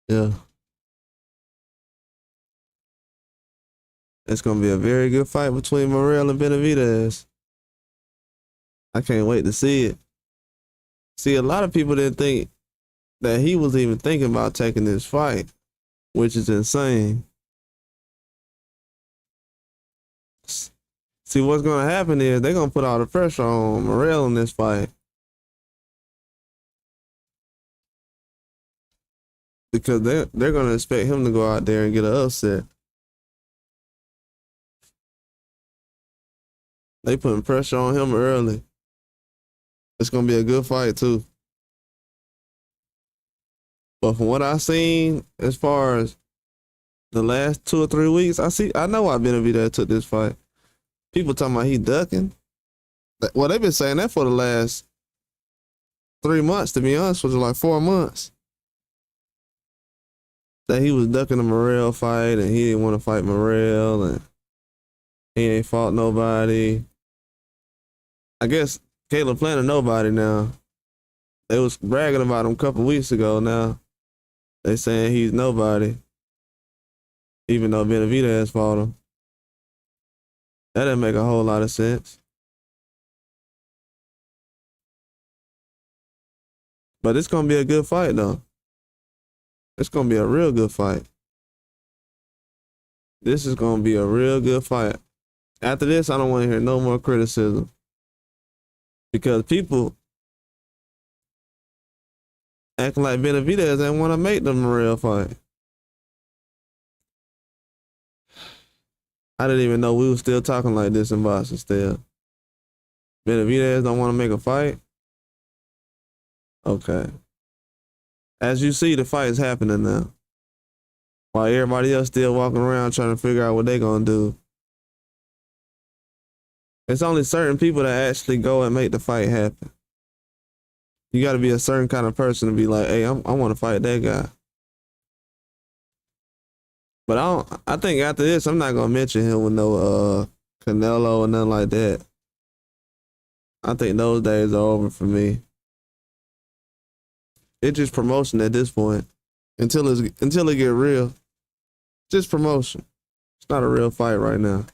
Yeah. It's gonna be a very good fight between Morrell and Benavidez. I can't wait to see it. See, a lot of people didn't think that he was even thinking about taking this fight, which is insane. See, what's gonna happen is they're gonna put all the pressure on Morrell in this fight because they're gonna expect him to go out there and get an upset. They putting pressure on him early. It's gonna be a good fight too. But from what I seen, as far as the last 2 or 3 weeks, I know why Benavidez took this fight. People talking about he ducking. Well, they've been saying that for the last 3 months, to be honest, was like 4 months. That he was ducking the Morrell fight and he didn't want to fight Morrell and he ain't fought nobody. I guess Caleb Planner nobody now. They was bragging about him a couple weeks ago now. They saying he's nobody. Even though Benavidez fought him. That didn't make a whole lot of sense. But it's gonna be a good fight though. It's gonna be a real good fight. This is gonna be a real good fight. After this, I don't want to hear no more criticism. Because people acting like Benavidez ain't want to make the Morrell fight. I didn't even know we were still talking like this in boxing still. Benavidez don't want to make a fight? Okay. As you see, the fight is happening now. While everybody else still walking around trying to figure out what they gonna do. It's only certain people that actually go and make the fight happen. You gotta be a certain kind of person to be like, hey, I want to fight that guy. But I think after this, I'm not gonna mention him with no Canelo or nothing like that. I think those days are over for me. It's just promotion at this point. Until it get real. Just promotion. It's not a real fight right now.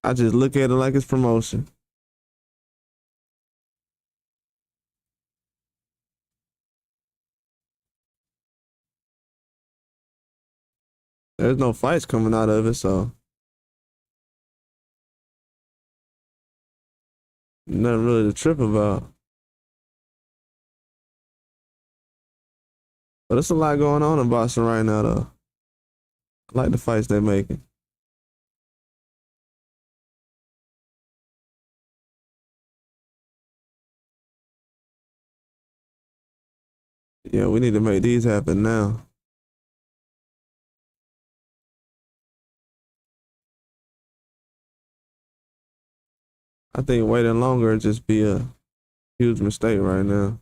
I just look at it like it's promotion. There's no fights coming out of it, so nothing really to trip about. But there's a lot going on in boxing right now, though. I like the fights they're making. Yeah, we need to make these happen now. I think waiting longer would just be a huge mistake right now.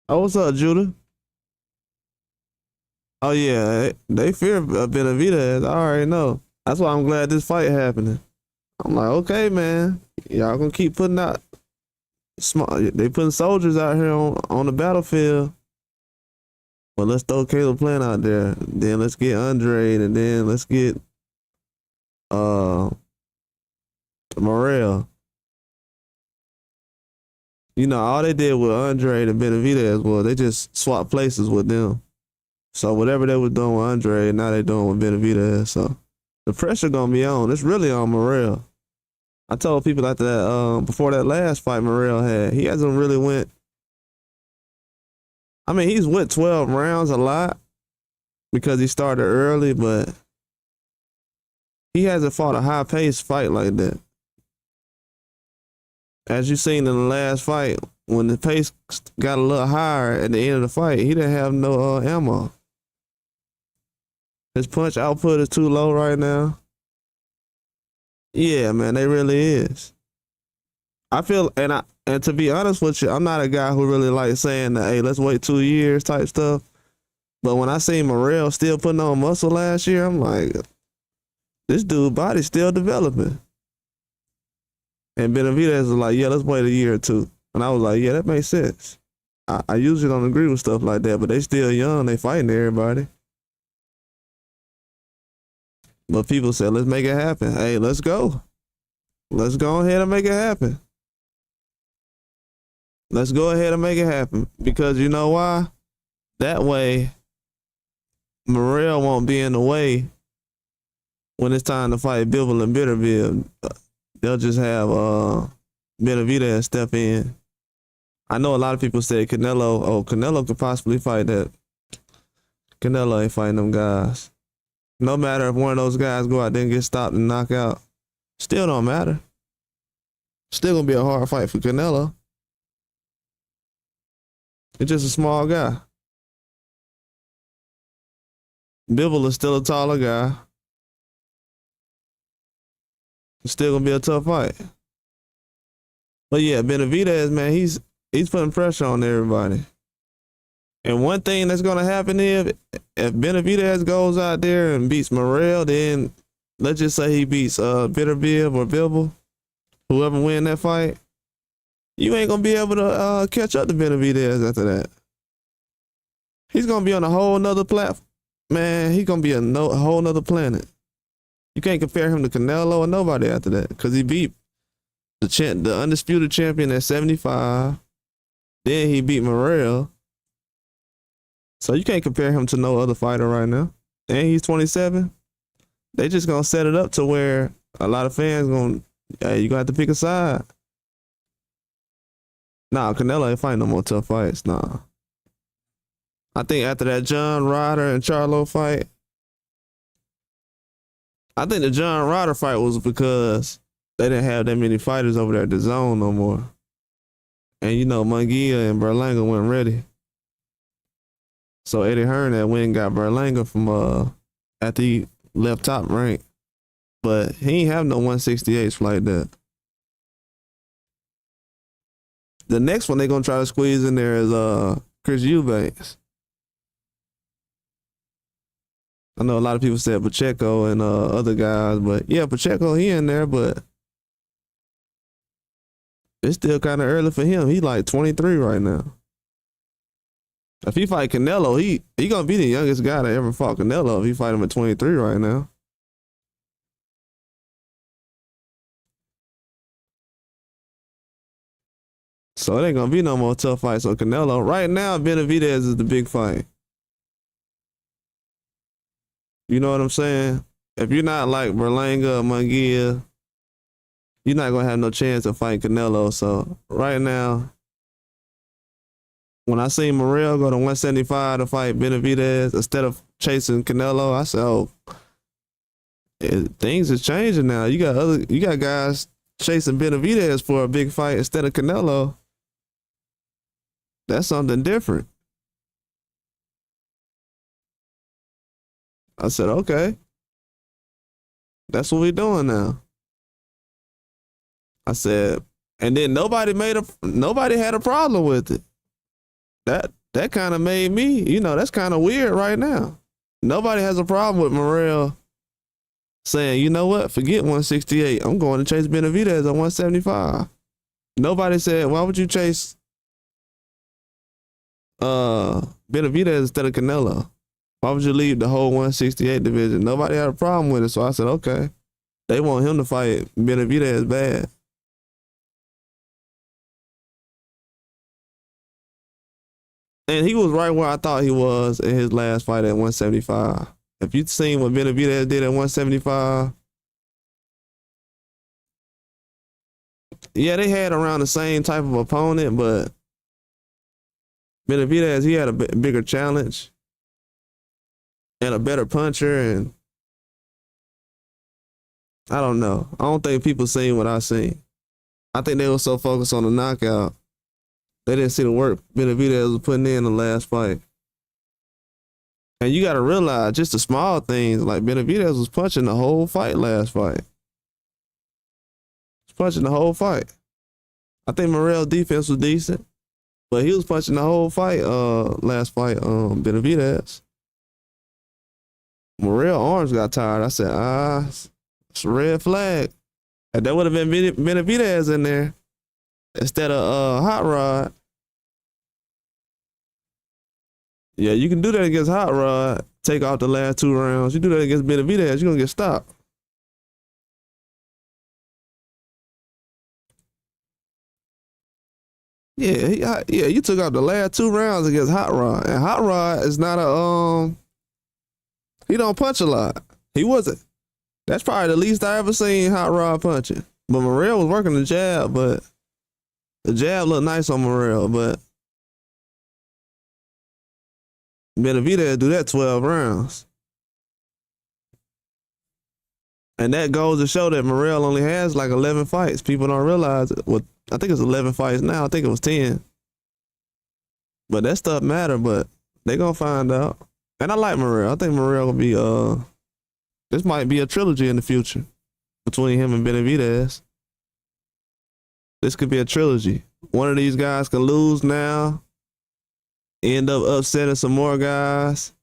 Oh, what's up, Judah? Oh yeah, they fear Benavidez. I already know. That's why I'm glad this fight happening. I'm like, okay, man, y'all gonna keep putting out small. They putting soldiers out here on the battlefield. Well, let's throw Caleb Plant out there. Then let's get Andre, and then let's get uh Morrell. You know, all they did with Andre and Benavidez was they just swapped places with them. So whatever they were doing with Andre, now they doing with Benavidez. So the pressure gonna be on. It's really on Morrell. I told people after that, before that last fight Morrell had, he hasn't really went. I mean, he's went 12 rounds a lot because he started early, but he hasn't fought a high-paced fight like that. As you seen in the last fight, when the pace got a little higher at the end of the fight, he didn't have no ammo. His punch output is too low right now. Yeah, man, they really is. I feel, and And to be honest with you, I'm not a guy who really likes saying that, hey, let's wait 2 years type stuff. But when I seen Morrell still putting on muscle last year, I'm like, this dude's body's still developing. And Benavidez was like, yeah, let's wait a year or two. And I was like, yeah, that makes sense. I usually don't agree with stuff like that, but they still young. They fighting everybody. But people said, let's make it happen. Hey, let's go. Let's go ahead and make it happen. Let's go ahead and make it happen. Because you know why? That way, Morrell won't be in the way when it's time to fight Bivol and Benavidez. They'll just have Benavidez step in. I know a lot of people say Canelo could possibly fight that. Canelo ain't fighting them guys. No matter if one of those guys go out there and get stopped and knock out, still don't matter. Still gonna be a hard fight for Canelo. It's just a small guy. Bivol is still a taller guy. It's still gonna be a tough fight. But yeah, Benavidez, man, he's putting pressure on everybody. And one thing that's gonna happen is if Benavidez goes out there and beats Morrell, then let's just say he beats Benavidez or Bivol, whoever win that fight, you ain't gonna be able to catch up to Benavidez after that. He's gonna be on a whole nother platform. Man, he's gonna be a whole nother planet. You can't compare him to Canelo or nobody after that, because he beat the undisputed champion at 75. Then he beat Morrell. So you can't compare him to no other fighter right now. And he's 27. They just gonna set it up to where a lot of fans hey, you gonna have to pick a side. Nah, Canelo ain't fighting no more tough fights. Nah. I think after that John Ryder and Charlo fight, I think the John Ryder fight was because they didn't have that many fighters over there at the zone no more. And you know, Munguia and Berlanga weren't ready. So Eddie Hearn that went and got Berlanga from after he left Top Rank. But he ain't have no 168s like that. The next one they gonna try to squeeze in there is Chris Eubanks. I know a lot of people said Pacheco and other guys, but yeah, Pacheco, he in there, but it's still kind of early for him. He like 23 right now. If he fight Canelo, he gonna be the youngest guy that ever fought Canelo if he fight him at 23 right now. So it ain't gonna be no more tough fights on Canelo. Right now, Benavidez is the big fight. You know what I'm saying? If you're not like Berlanga or Munguia, you're not gonna have no chance of fighting Canelo. So right now, when I seen Morrell go to 175 to fight Benavidez instead of chasing Canelo, I said, "Oh, things is changing now. You got guys chasing Benavidez for a big fight instead of Canelo. That's something different." I said, "Okay, that's what we're doing now." I said, and then nobody had a problem with it. That kind of made me, that's kind of weird right now. Nobody has a problem with Morrell saying, you know what, forget 168. I'm going to chase Benavidez at 175. Nobody said, why would you chase Benavidez instead of Canelo? Why would you leave the whole 168 division? Nobody had a problem with it. So I said, okay. They want him to fight Benavidez bad. And he was right where I thought he was in his last fight at 175. If you'd seen what Benavidez did at 175, yeah, they had around the same type of opponent, but Benavidez, he had a bigger challenge and a better puncher, and I don't know. I don't think people seen what I seen. I think they were so focused on the knockout, they didn't see the work Benavidez was putting in the last fight. And you got to realize just the small things, like Benavidez was punching the whole fight last fight. He was punching the whole fight. I think Morrell's defense was decent, but he was punching the whole fight. Last fight, Benavidez. Morrell arms got tired. I said, it's a red flag. And that would have been Benavidez in there instead of Hot Rod. Yeah, you can do that against Hot Rod. Take off the last 2 rounds. You do that against Benavidez, you're gonna get stopped. Yeah, you took out the last 2 rounds against Hot Rod. And Hot Rod is not he don't punch a lot. He wasn't. That's probably the least I ever seen Hot Rod punching. But Morrell was working the jab, but the jab looked nice on Morrell, but Benavidez do that 12 rounds. And that goes to show that Morrell only has like 11 fights. People don't realize it. Well, I think it's 11 fights now. I think it was 10. But that stuff matter, but they gonna find out. And I like Morrell. I think Morrell will be, this might be a trilogy in the future between him and Benavidez. This could be a trilogy. One of these guys can lose now, end up upsetting some more guys,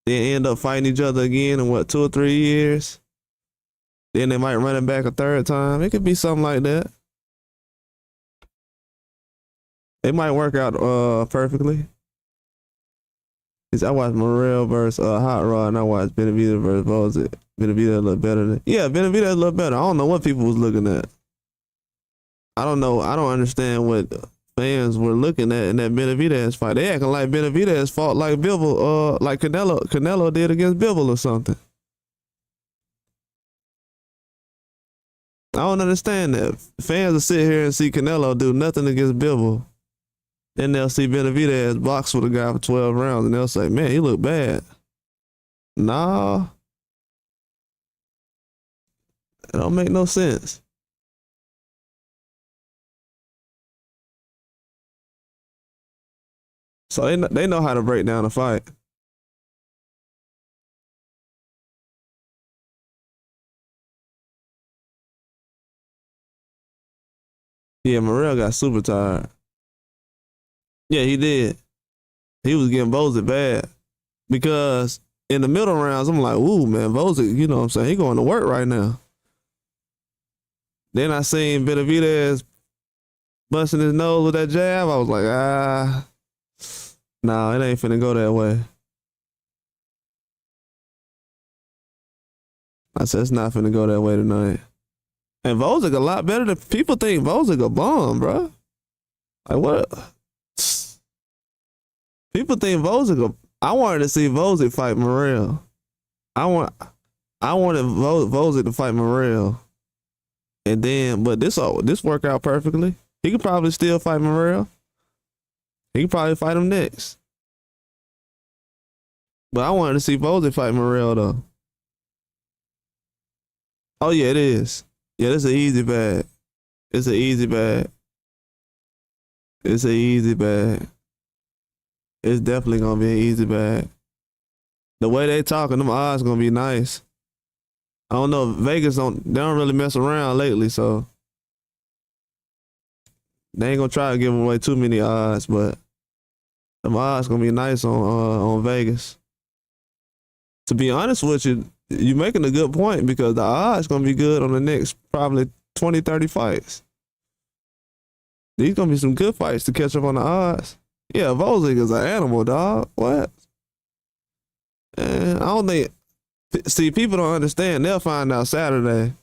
then end up fighting each other again in 2 or 3 years. Then they might run it back a 3rd time. It could be something like that. It might work out perfectly. I watched Morrell versus Hot Rod, and I watched Benavidez versus Bozic. Benavidez a little better Benavidez a little better. I don't know what people was looking at. I don't know. I don't understand what fans were looking at in that Benavidez fight. They acting like Benavidez fought like Bivol, like Canelo did against Bivol or something. I don't understand that. Fans will sit here and see Canelo do nothing against Bivol. Then they'll see Benavidez box with a guy for 12 rounds and they'll say, man, he look bad. Nah. It don't make no sense. So they know how to break down a fight. Yeah, Morrell got super tired. Yeah, he did. He was getting Bozic bad. Because in the middle rounds, I'm like, ooh, man, Bozic, you know what I'm saying? He going to work right now. Then I seen Benavidez busting his nose with that jab. I was like, nah, it ain't finna go that way. I said, it's not finna go that way tonight. And Bozic a lot better than people think. Bozic a bomb, bro. Like, what? People think Bozic. I wanted to see Bozic fight Morrell. I wanted Bozic to fight Morrell, and then, but this worked out perfectly. He could probably still fight Morrell. He could probably fight him next. But I wanted to see Bozic fight Morrell though. Oh yeah, it is. Yeah, it's an easy bag. It's an easy bag. It's an easy bag. It's definitely gonna be an easy bag. The way they talking, them odds gonna be nice. I don't know. Vegas they don't really mess around lately, so they ain't gonna try to give away too many odds. But them odds gonna be nice on Vegas. To be honest with you, you're making a good point because the odds gonna be good on the next probably 20, 30 fights. These gonna be some good fights to catch up on the odds. Yeah, Bozic is an animal, dog. What? And I don't think. See, people don't understand. They'll find out Saturday.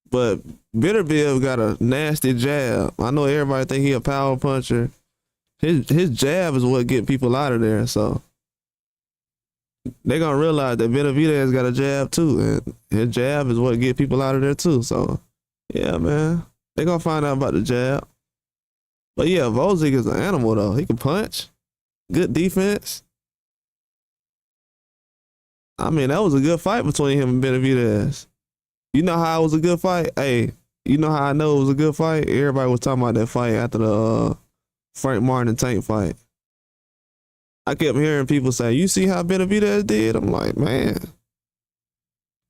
But Benavidez got a nasty jab. I know everybody think he a power puncher. His jab is what get people out of there. So they gonna realize that Benavidez got a jab too, and his jab is what get people out of there too. So yeah, man, they gonna find out about the jab. But yeah, Bozic is an animal though. He can punch. Good defense. I mean, that was a good fight between him and Benavidez. You know how it was a good fight? Hey, you know how I know it was a good fight? Everybody was talking about that fight after the Frank Martin and Tank fight. I kept hearing people say, you see how Benavidez did? I'm like, man.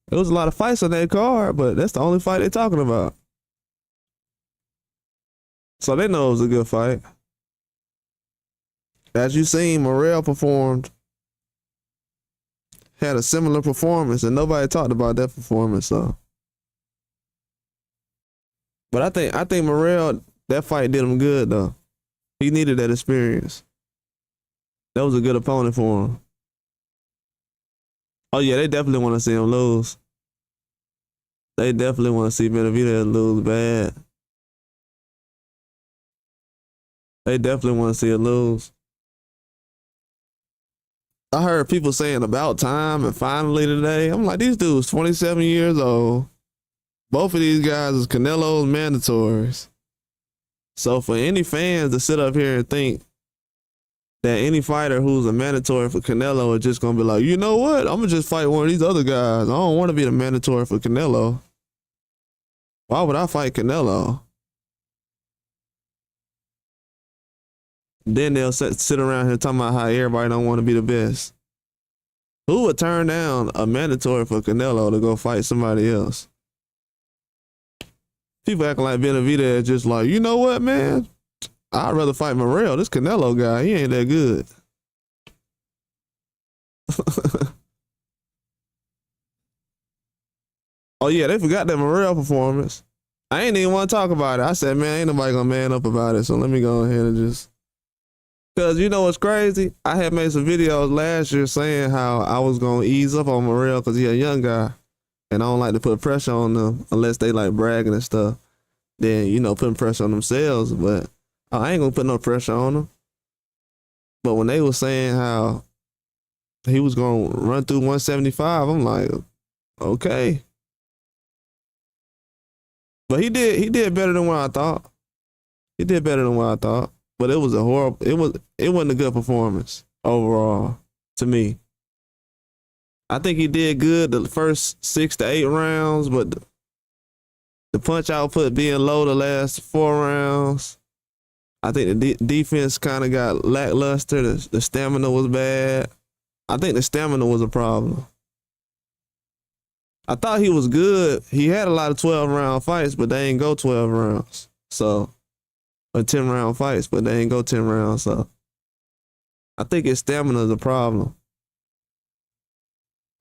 There was a lot of fights on that card, but that's the only fight they're talking about. So they know it was a good fight. As you seen, Morrell had a similar performance, and nobody talked about that performance. So, but I think Morrell, that fight did him good though. He needed that experience. That was a good opponent for him. Oh yeah, they definitely want to see him lose. They definitely want to see Benavidez lose bad. They definitely want to see it lose. I heard people saying about time and finally today. I'm like, these dudes 27 years old. Both of these guys is Canelo's mandatories. So for any fans to sit up here and think that any fighter who's a mandatory for Canelo is just gonna be like, you know what? I'm gonna just fight one of these other guys. I don't want to be the mandatory for Canelo. Why would I fight Canelo? Then they'll sit around here talking about how everybody don't want to be the best. Who would turn down a mandatory for Canelo to go fight somebody else? People acting like Benavidez just like, you know what, man? I'd rather fight Morrell. This Canelo guy, he ain't that good. Oh yeah, they forgot that Morrell performance. I ain't even want to talk about it. I said, man, ain't nobody gonna man up about it. So let me go ahead and just, cause you know what's crazy? I had made some videos last year saying how I was gonna ease up on Morrell cause he a young guy, and I don't like to put pressure on them unless they like bragging and stuff. Then you know putting pressure on themselves, but I ain't gonna put no pressure on them. But when they were saying how he was gonna run through 175, I'm like, okay. But he did better than what I thought. He did better than what I thought. But it was a horrible, it wasn't a good performance overall to me. I think he did good the first 6 to 8 rounds, but the punch output being low the last 4 rounds. I think the defense kind of got lackluster. The stamina was bad. I think the stamina was a problem. I thought he was good. He had a lot of 12-round fights, but they ain't go 12 rounds. So, or 10-round fights, but they ain't go 10 rounds. So, I think his stamina is a problem.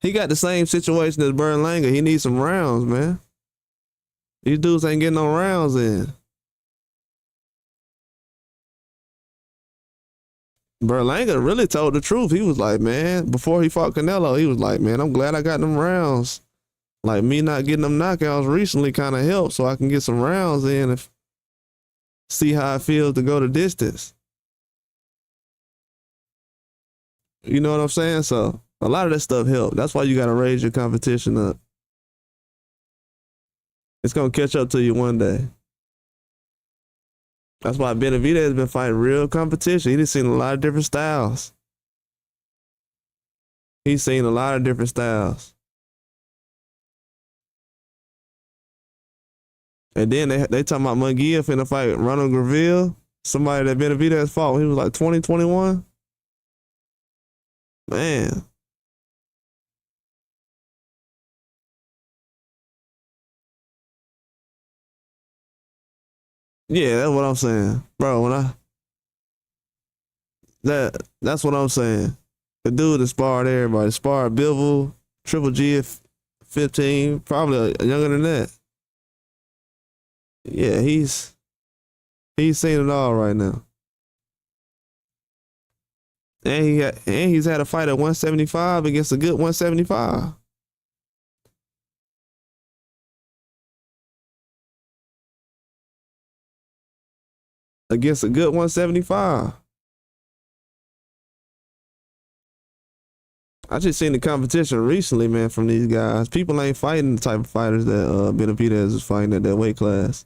He got the same situation as Berlanga. He needs some rounds, man. These dudes ain't getting no rounds in. Berlanga really told the truth. He was like, man, before he fought Canelo, he was like, man, I'm glad I got them rounds. Like, me not getting them knockouts recently kind of helped so I can get some rounds in and see how it feels to go the distance. You know what I'm saying? So, a lot of that stuff helped. That's why you got to raise your competition up. It's going to catch up to you one day. That's why Benavidez has been fighting real competition. He's seen a lot of different styles. He's seen a lot of different styles. And then they talking about Munguia finna fight Ronald Graville, somebody that Benavidez fought when he was like 20, 21. Man. Yeah, that's what I'm saying. Bro, that's what I'm saying. The dude that sparred everybody. Sparred Bivol, Triple G at 15, probably younger than that. Yeah, he's seen it all right now. And he's had a fight at 175 against a good 175. Against a good 175. I just seen the competition recently, man, from these guys. People ain't fighting the type of fighters that Benavidez is fighting at that weight class.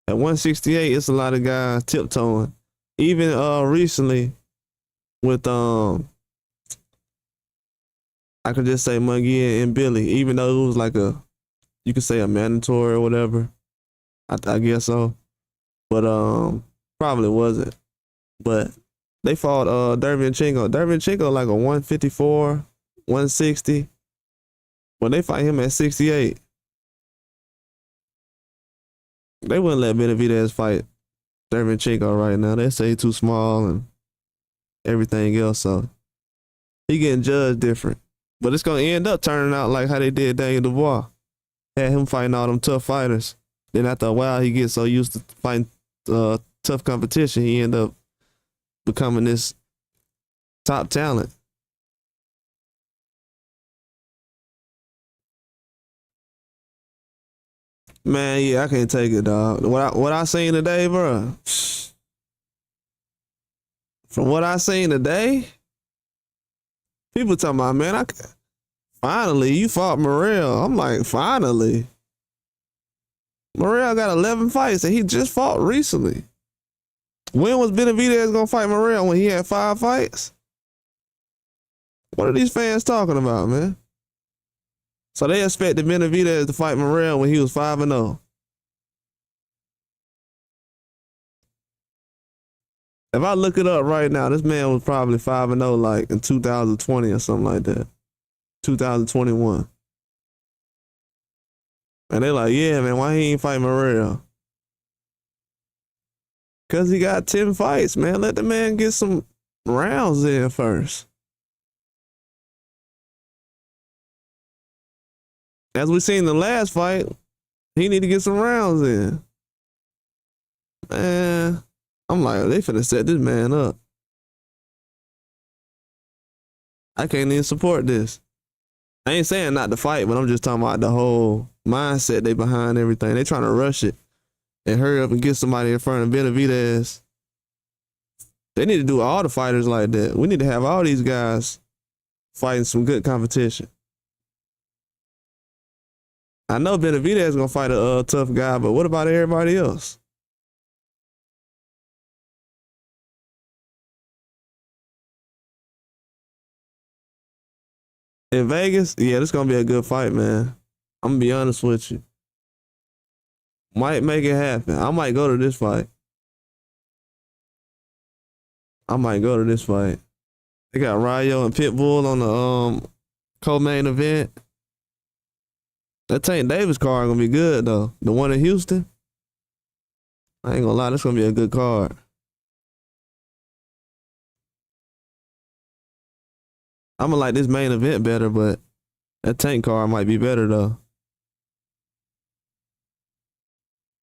At 168, it's a lot of guys tiptoeing. Even recently with I could just say Munguia and Billy, even though it was like you could say a mandatory or whatever. I guess so. But probably wasn't. But they fought Derevyanchenko. Derevyanchenko like a 154, 160. When they fight him at 68, they wouldn't let Benavidez fight Chico right now. They say he too small and everything else, so he getting judged different. But it's gonna end up turning out like how they did Daniel Dubois. Had him fighting all them tough fighters. Then after a while, he gets so used to fighting tough competition, he end up becoming this top talent. Man, yeah, I can't take it, dog. What I seen today, bro. From what I seen today, people talking about, man, finally you fought Morrell. I'm like, finally. Morrell got 11 fights and he just fought recently. When was Benavidez gonna fight Morrell? When he had 5 fights? What are these fans talking about, man? So they expected Benavidez to fight Morrell when he was 5-0. If I look it up right now, this man was probably 5-0 like in 2020 or something like that. 2021. And they like, yeah, man, why he ain't fight Morrell? Because he got 10 fights, man. Let the man get some rounds in first. As we seen in the last fight, he need to get some rounds in. Man, I'm like, they finna set this man up. I can't even support this. I ain't saying not to fight, but I'm just talking about the whole mindset they behind everything. They trying to rush it and hurry up and get somebody in front of Benavidez. They need to do all the fighters like that. We need to have all these guys fighting some good competition. I know Benavidez is gonna fight a tough guy, but what about everybody else? In Vegas, yeah, this gonna be a good fight, man. I'm gonna be honest with you. Might make it happen. I might go to this fight. They got Rayo and Pitbull on the co-main event. That Tank Davis card gonna be good though. The one in Houston. I ain't gonna lie, that's gonna be a good card. I'm gonna like this main event better, but that Tank card might be better though.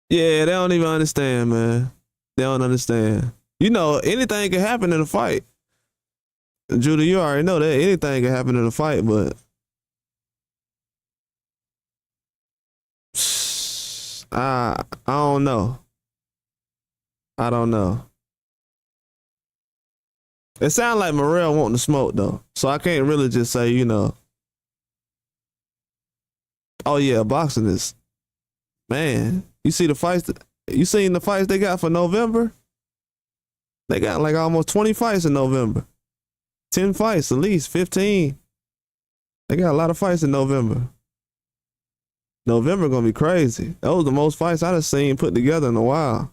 Yeah, they don't even understand, man. They don't understand. You know, anything can happen in a fight. Judah, you already know that anything can happen in a fight, but I don't know. I don't know. It sounds like Morrell wanting to smoke though, so I can't really just say, you know. Oh yeah, boxing is, man. You see the fights? You seen the fights they got for November? They got like almost 20 fights in November. 10 fights at least, 15. They got a lot of fights in November. November gonna be crazy. That was the most fights I've seen put together in a while.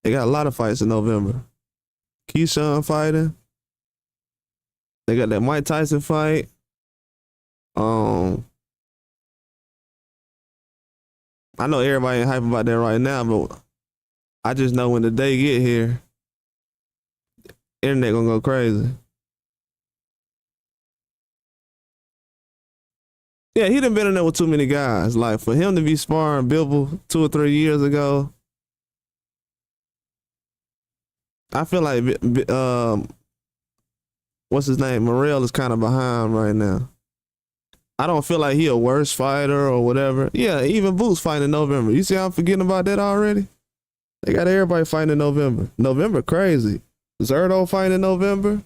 They got a lot of fights in November. Keyshawn fighting. They got that Mike Tyson fight. I know everybody ain't hype about that right now, but I just know when the day get here, internet gonna go crazy. Yeah, he done been in there with too many guys. Like for him to be sparring Bibble 2 or 3 years ago, I feel like what's his name? Morrell is kind of behind right now. I don't feel like he a worse fighter or whatever. Yeah, even Boots fighting in November. You see how I'm forgetting about that already? They got everybody fighting in November. November crazy. Zerto fighting in November.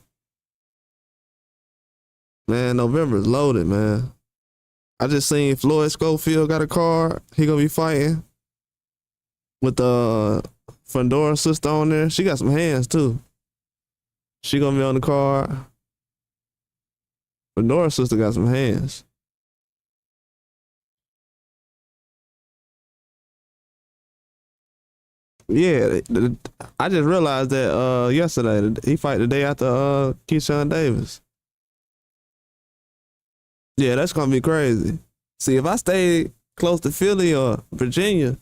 Man, November is loaded, man. I just seen Floyd Schofield got a card. He gonna be fighting with the Fondora's sister on there. She got some hands too. She gonna be on the card. Fondora's sister got some hands. Yeah, I just realized that yesterday. He fight the day after Keyshawn Davis. Yeah, that's gonna be crazy. See, if I stay close to Philly or Virginia,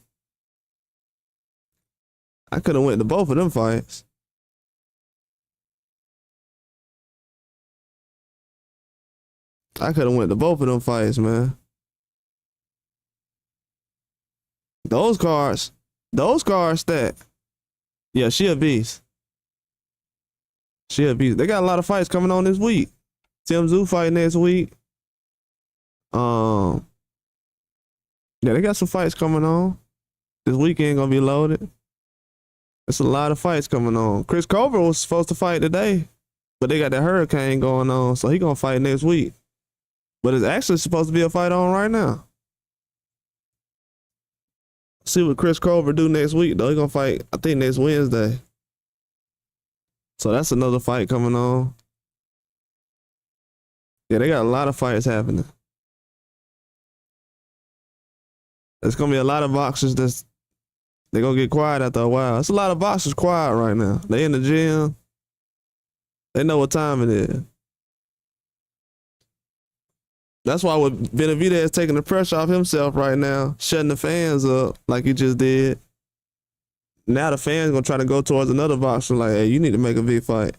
I could have went to both of them fights. I could have went to both of them fights, man. Those cards stack. Yeah, she a beast. She a beast. They got a lot of fights coming on this week. Tim Tszyu fight next week. Yeah, they got some fights coming on. This weekend gonna be loaded. There's a lot of fights coming on. Chris Colbert was supposed to fight today, but they got that hurricane going on, so he gonna fight next week. But it's actually supposed to be a fight on right now. See what Chris Colbert do next week, though. He gonna fight, I think, next Wednesday. So that's another fight coming on. Yeah, they got a lot of fights happening. There's gonna be a lot of boxers they're gonna get quiet after a while. It's a lot of boxers quiet right now. They in the gym. They know what time it is. That's why with Benavidez taking the pressure off himself right now, shutting the fans up like he just did. Now the fans gonna try to go towards another boxer like, hey, you need to make a big fight.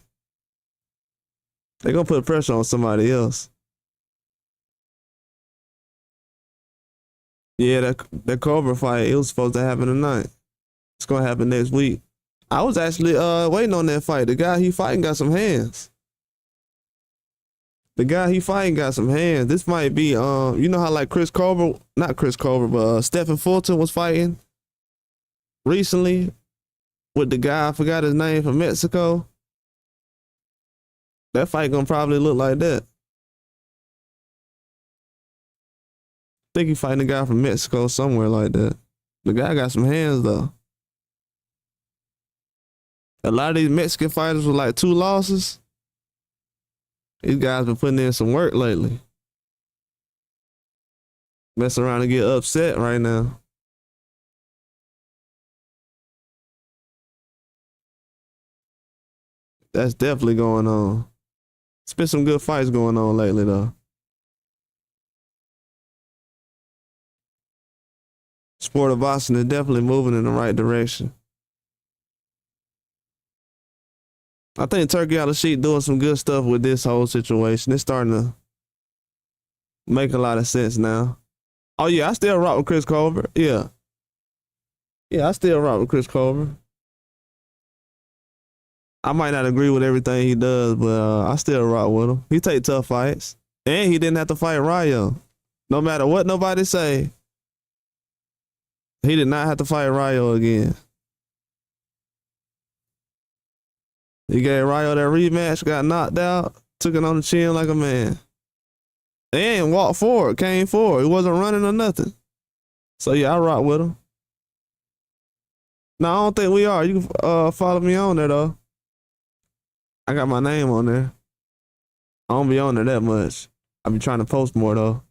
They're gonna put pressure on somebody else. Yeah, that Cobra fight, it was supposed to happen tonight. It's gonna happen next week. I was actually waiting on that fight. The guy he fighting got some hands. The guy he fighting got some hands. This might be, you know how like not Chris Colbert, but Stephen Fulton was fighting recently with the guy, I forgot his name, from Mexico. That fight gonna probably look like that. I think he fighting a guy from Mexico somewhere like that. The guy got some hands though. A lot of these Mexican fighters with like 2 losses. These guys been putting in some work lately. Mess around and get upset right now. That's definitely going on. It's been some good fights going on lately though. Sport of boxing is definitely moving in the right direction. I think Turkey Out of Sheet doing some good stuff with this whole situation. It's starting to make a lot of sense now. Oh yeah, I still rock with Chris Colbert. Yeah. Yeah, I still rock with Chris Colbert. I might not agree with everything he does, but I still rock with him. He take tough fights. And he didn't have to fight Rayo. No matter what nobody say, he did not have to fight Rayo again. He gave Rayo that rematch, got knocked out, took it on the chin like a man. And walked forward, came forward. He wasn't running or nothing. So yeah, I rock with him. No, I don't think we are. You can follow me on there though. I got my name on there. I don't be on there that much. I be trying to post more though.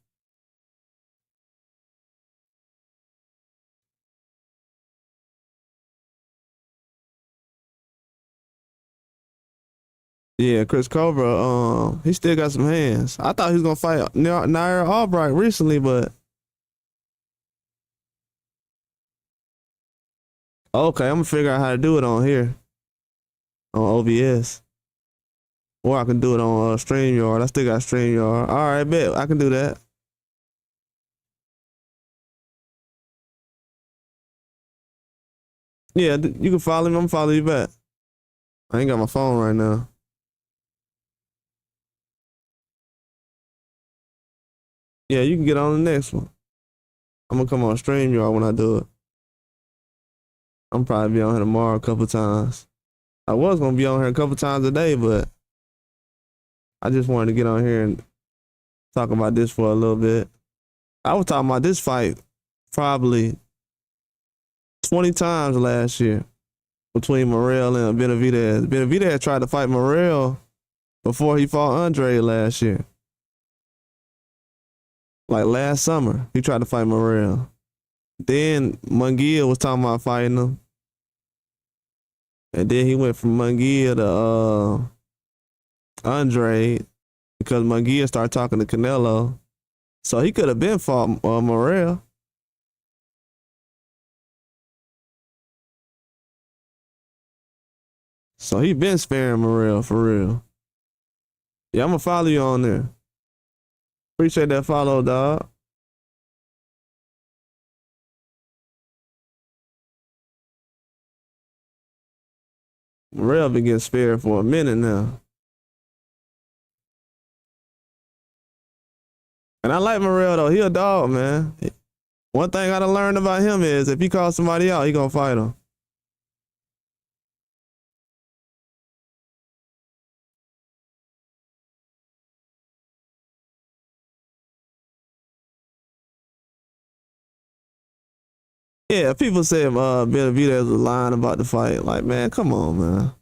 Yeah, Chris Cobra, he still got some hands. I thought he was gonna fight Nair Albright recently, but okay, I'm gonna figure out how to do it on here, on OBS, or I can do it on StreamYard. I still got StreamYard. All right, bet I can do that. Yeah, you can follow me. I'm gonna follow you back. I ain't got my phone right now. Yeah, you can get on the next one. I'm gonna come on StreamYard when I do it. I'm probably be on here tomorrow a couple times. I was gonna be on here a couple times a day, but I just wanted to get on here and talk about this for a little bit. I was talking about this fight probably 20 times last year between Morrell and Benavidez. Benavidez tried to fight Morrell before he fought Andre last year. Like last summer, he tried to fight Morrell. Then Munguia was talking about fighting him. And then he went from Munguia to Andre because Munguia started talking to Canelo. So he could have been fought Morrell. So he been sparing Morrell for real. Yeah, I'm gonna follow you on there. Appreciate that follow, dog. Morrell been getting spared for a minute now. And I like Morrell though. He a dog, man. One thing I done learned about him is if he calls somebody out, he gonna fight him. Yeah, people say Benavidez was lying about the fight. Like, man, come on, man.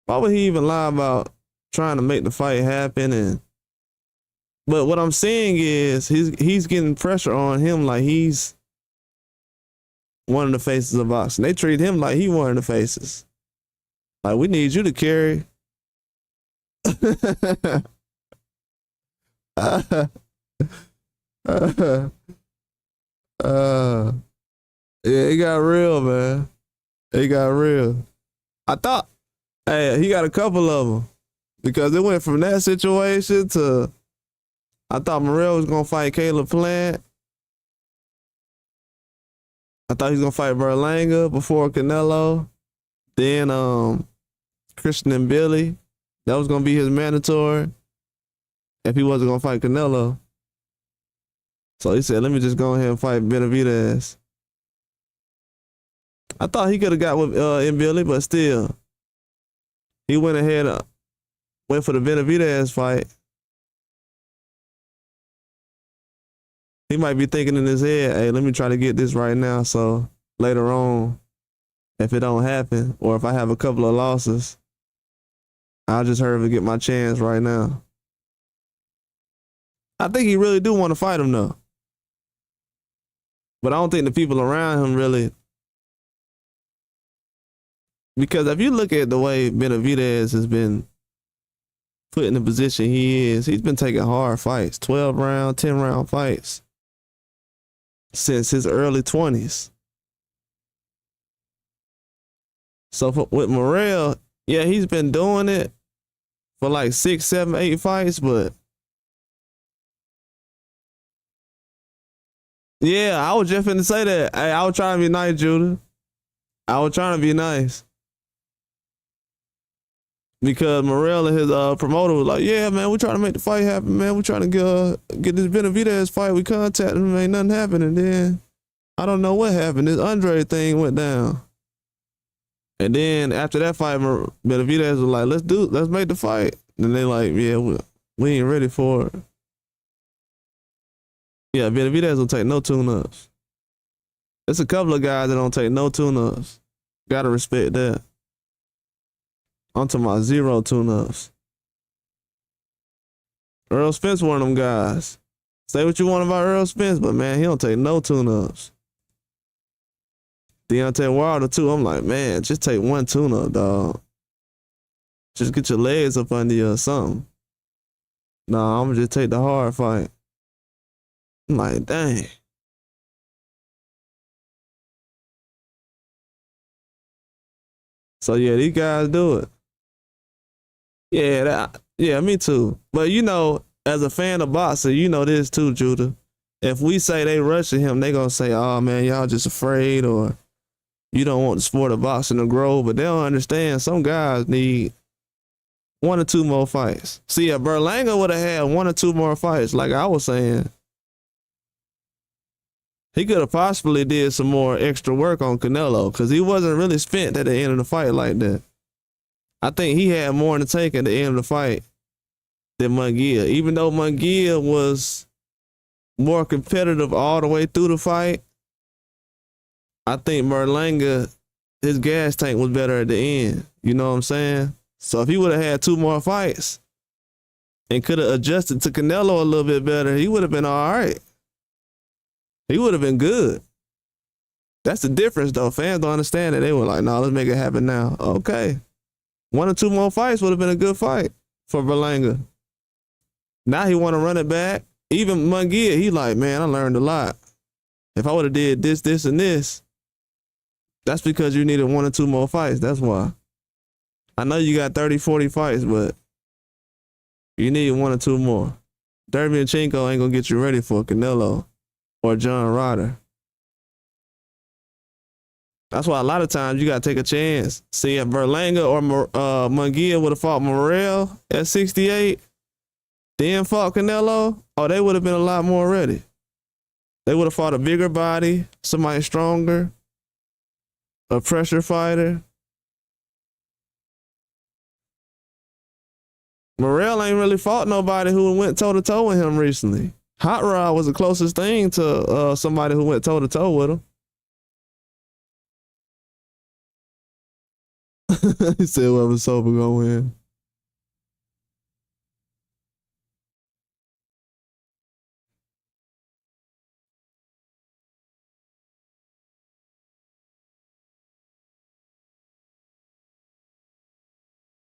Why would he even lie about trying to make the fight happen? But what I'm saying is he's getting pressure on him like he's one of the faces of boxing. They treat him like he one of the faces. Like, we need you to carry. Yeah, it got real, man. It got real. I thought, hey, he got a couple of them because it went from that situation to I thought Morrell was gonna fight Caleb Plant. I thought he was gonna fight Berlanga before Canelo. Then Christian and Billy. That was gonna be his mandatory if he wasn't gonna fight Canelo. So he said, let me just go ahead and fight Benavidez. I thought he could have got with Billy, but still, he went ahead and went for the Benavidez fight. He might be thinking in his head, hey, let me try to get this right now. So later on, if it don't happen, or if I have a couple of losses, I'll just hurry and get my chance right now. I think he really do want to fight him though. But I don't think the people around him really. Because if you look at the way Benavidez has been put in the position he is, he's been taking hard fights, 12-round, 10-round fights since his early 20s. So with Morrell, yeah, he's been doing it for like 6, 7, 8 fights, but yeah, I was just finna say that. Hey, I was trying to be nice, Judah. I was trying to be nice. Because Morrell and his promoter was like, yeah, man, we're trying to make the fight happen, man. We're trying to get this Benavidez fight. We contacted him, ain't nothing happening. And then I don't know what happened. This Andre thing went down. And then after that fight, Benavidez was like, let's make the fight. And they like, yeah, we ain't ready for it. Yeah, Benavidez don't take no tune-ups. There's a couple of guys that don't take no tune-ups. Gotta respect that. I'm talking about 0 tune-ups. Earl Spence one of them guys. Say what you want about Earl Spence, but man, he don't take no tune-ups. Deontay Wilder too. I'm like, man, just take one tune-up, dog. Just get your legs up under you or something. Nah, I'm gonna just take the hard fight. I'm like, dang. So yeah, these guys do it. Yeah, me too. But you know, as a fan of boxing, you know this too, Judah. If we say they rushing him, they gonna say, oh man, y'all just afraid, or you don't want the sport of boxing to grow. But they don't understand some guys need 1 or 2 more fights. See, if Berlanga would have had 1 or 2 more fights, like I was saying, he could have possibly did some more extra work on Canelo because he wasn't really spent at the end of the fight like that. I think he had more in the tank at the end of the fight than Munguia. Even though Munguia was more competitive all the way through the fight, I think Berlanga, his gas tank was better at the end. You know what I'm saying? So if he would have had 2 more fights and could have adjusted to Canelo a little bit better, he would have been all right. He would have been good. That's the difference, though. Fans don't understand it. They were like, no, let's make it happen now. Okay. 1 or 2 more fights would have been a good fight for Berlanga. Now he want to run it back. Even Munguia, he like, man, I learned a lot. If I would have did this, and this, That's because you needed 1 or 2 more fights. That's why. I know you got 30, 40 fights, but you need 1 or 2 more. Derevyanchenko ain't gonna get you ready for Canelo or John Ryder. That's why a lot of times you gotta take a chance. See, if Berlanga or Munguia would have fought Morrell at 68, then fought Canelo, oh, they would have been a lot more ready. They would have fought a bigger body, somebody stronger, a pressure fighter. Morrell ain't really fought nobody who went toe-to-toe with him recently. Hot Rod was the closest thing to somebody who went toe-to-toe with him. He said whoever's sober gonna win.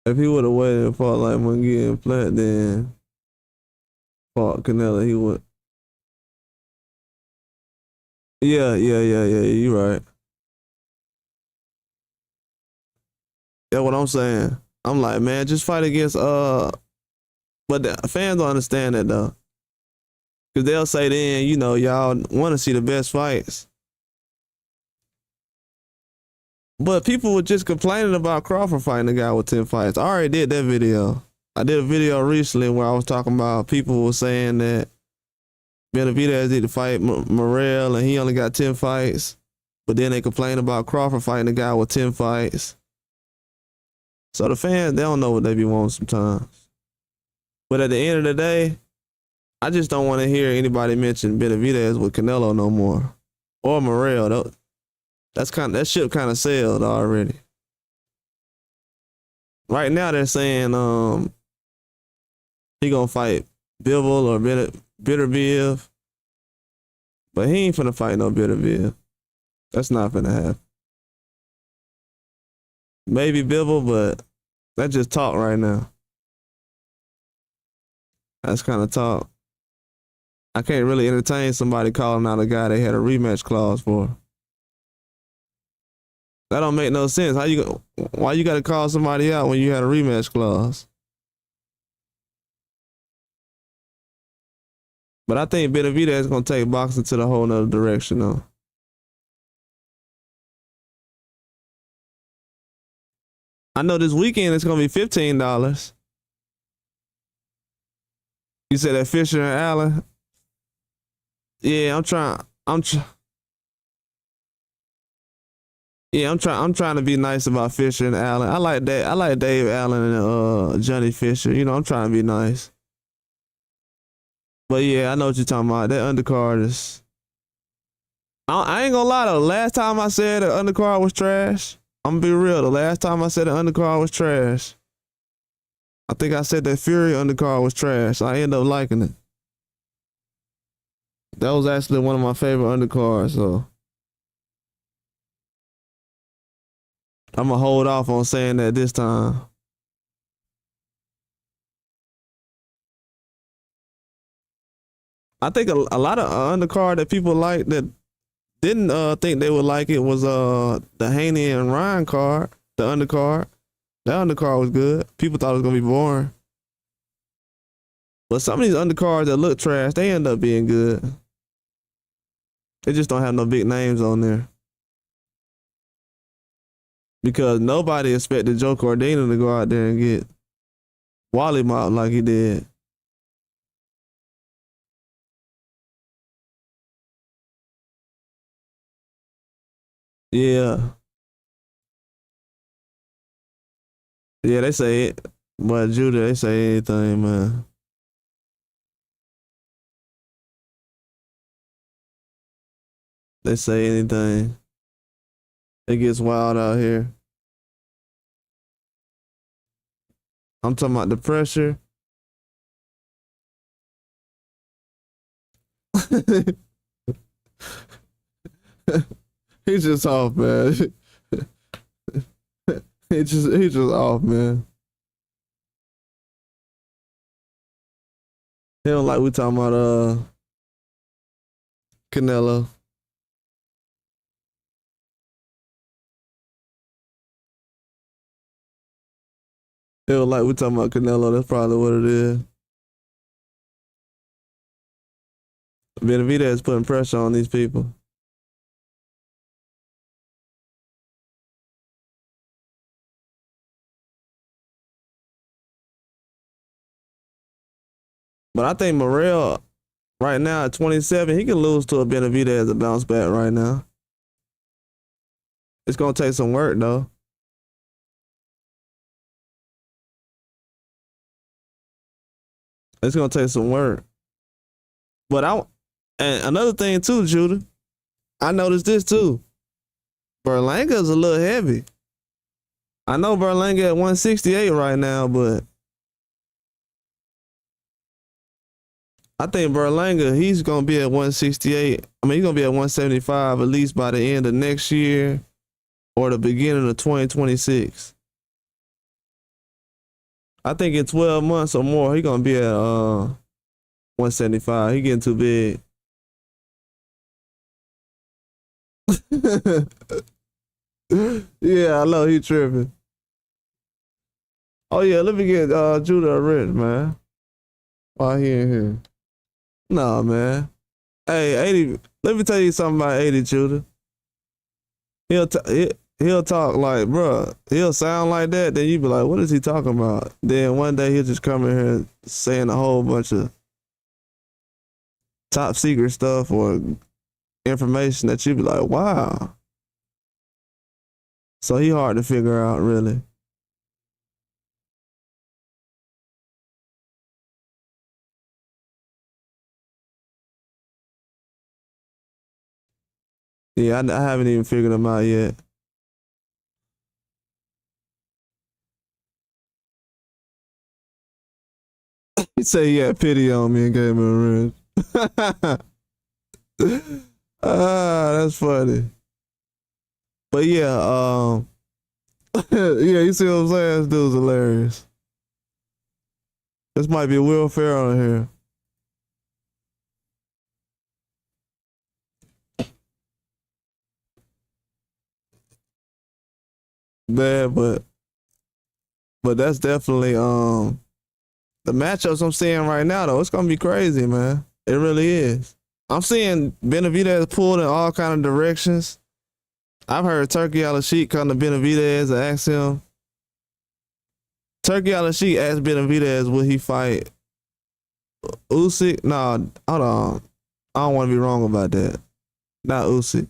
If he would have waited and fought like Munguia and Plant, then fought Canelo, he would. Yeah. You're right. That's what I'm saying. I'm like, man, just fight against but the fans don't understand that though. Cause they'll say then, you know, y'all want to see the best fights. But people were just complaining about Crawford fighting a guy with 10 fights. I already did that video. I did a video recently where I was talking about people were saying that Benavidez need to fight Morrell and he only got 10 fights. But then they complain about Crawford fighting a guy with 10 fights. So the fans, they don't know what they be wanting sometimes. But at the end of the day, I just don't want to hear anybody mention Benavidez with Canelo no more. Or Morrell. That ship kind of sailed already. Right now they're saying he gonna fight Bivol or Benavidez. But he ain't finna fight no Benavidez. That's not finna happen. Maybe Bivol, but that's just talk right now. That's kind of talk. I can't really entertain somebody calling out a guy they had a rematch clause for. That don't make no sense. Why you gotta call somebody out when you had a rematch clause? But I think Benavidez is gonna take boxing to the whole nother direction though. I know this weekend it's gonna be $15. You said that Fisher and Allen? Yeah, I'm trying to be nice about Fisher and Allen. I like that. I like Dave Allen and Johnny Fisher. You know, I'm trying to be nice. But yeah, I know what you're talking about. That undercard is. I ain't gonna lie though. Last time I said the undercard was trash, I'm gonna be real. The last time I said the undercard was trash, I think I said that Fury undercard was trash. I ended up liking it. That was actually one of my favorite undercards. So I'm gonna hold off on saying that this time. I think a lot of undercard that people like that didn't think they would like it was the Haney and Ryan card, the undercard. That undercard was good. People thought it was gonna be boring. But some of these undercards that look trash, they end up being good. They just don't have no big names on there. Because nobody expected Joe Cordino to go out there and get Wally mopped like he did. Yeah. Yeah, they say it. But Judah, they say anything, man. They say anything. It gets wild out here. I'm talking about the pressure. He's just off, man. He's just off, man. He don't like we talking about Canelo. It was like we talking about Canelo. That's probably what it is. Benavidez putting pressure on these people. But I think Morrell right now at 27, he can lose to a Benavidez to bounce back right now. It's gonna take some work though. It's gonna take some work. But and another thing too, Judah, I noticed this too. Berlanga's a little heavy. I know Berlanga at 168 right now, but I think Berlanga, he's gonna be at 168. I mean, he's gonna be at 175 at least by the end of next year or the beginning of 2026. I think in 12 months or more, he's gonna be at 175. He getting too big. Yeah, I know he tripping. Oh yeah, let me get Judah a wrench, man. While he in here. Nah, man. Hey, 80. Let me tell you something about 80, Judah. He'll talk like, bruh, he'll sound like that. Then you be like, what is he talking about? Then one day he'll just come in here saying a whole bunch of top secret stuff or information that you be like, wow. So he hard to figure out, really. Yeah, I haven't even figured him out yet. He said he had pity on me and gave me a wrench. That's funny. But yeah, yeah, you see what I'm saying? This dude's hilarious. This might be Will Ferrell on here. Bad, but that's definitely the matchups I'm seeing right now though. It's gonna be crazy, man. It really is. I'm seeing Benavidez pulled in all kind of directions. I've heard Turkey Al-Sheikh come to Benavidez and ask him. Turkey Al-Sheikh asked Benavidez, will he fight Usyk? No, hold on. I don't want to be wrong about that. Not Usyk.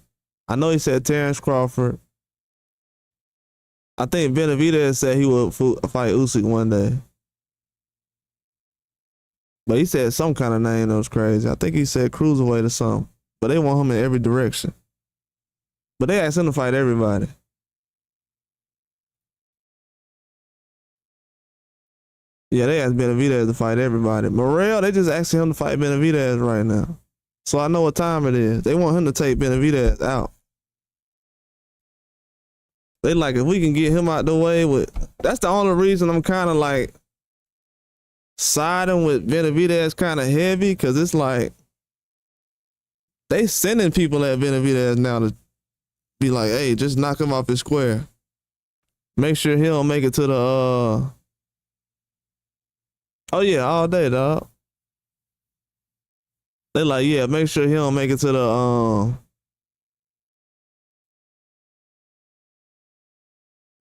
I know he said Terrence Crawford. I think Benavidez said he would fight Usyk one day. But he said some kind of name that was crazy. I think he said cruiserweight or something. But they want him in every direction. But they asked him to fight everybody. Yeah, they asked Benavidez to fight everybody. Morrell, they just asking him to fight Benavidez right now. So I know what time it is. They want him to take Benavidez out. They like, if we can get him out the way with, that's the only reason I'm kind of like siding with Benavidez kind of heavy, because it's like they sending people at Benavidez now to be like, hey, just knock him off his square. Make sure he don't make it to the oh yeah, all day, dog. They like, yeah, make sure he don't make it to the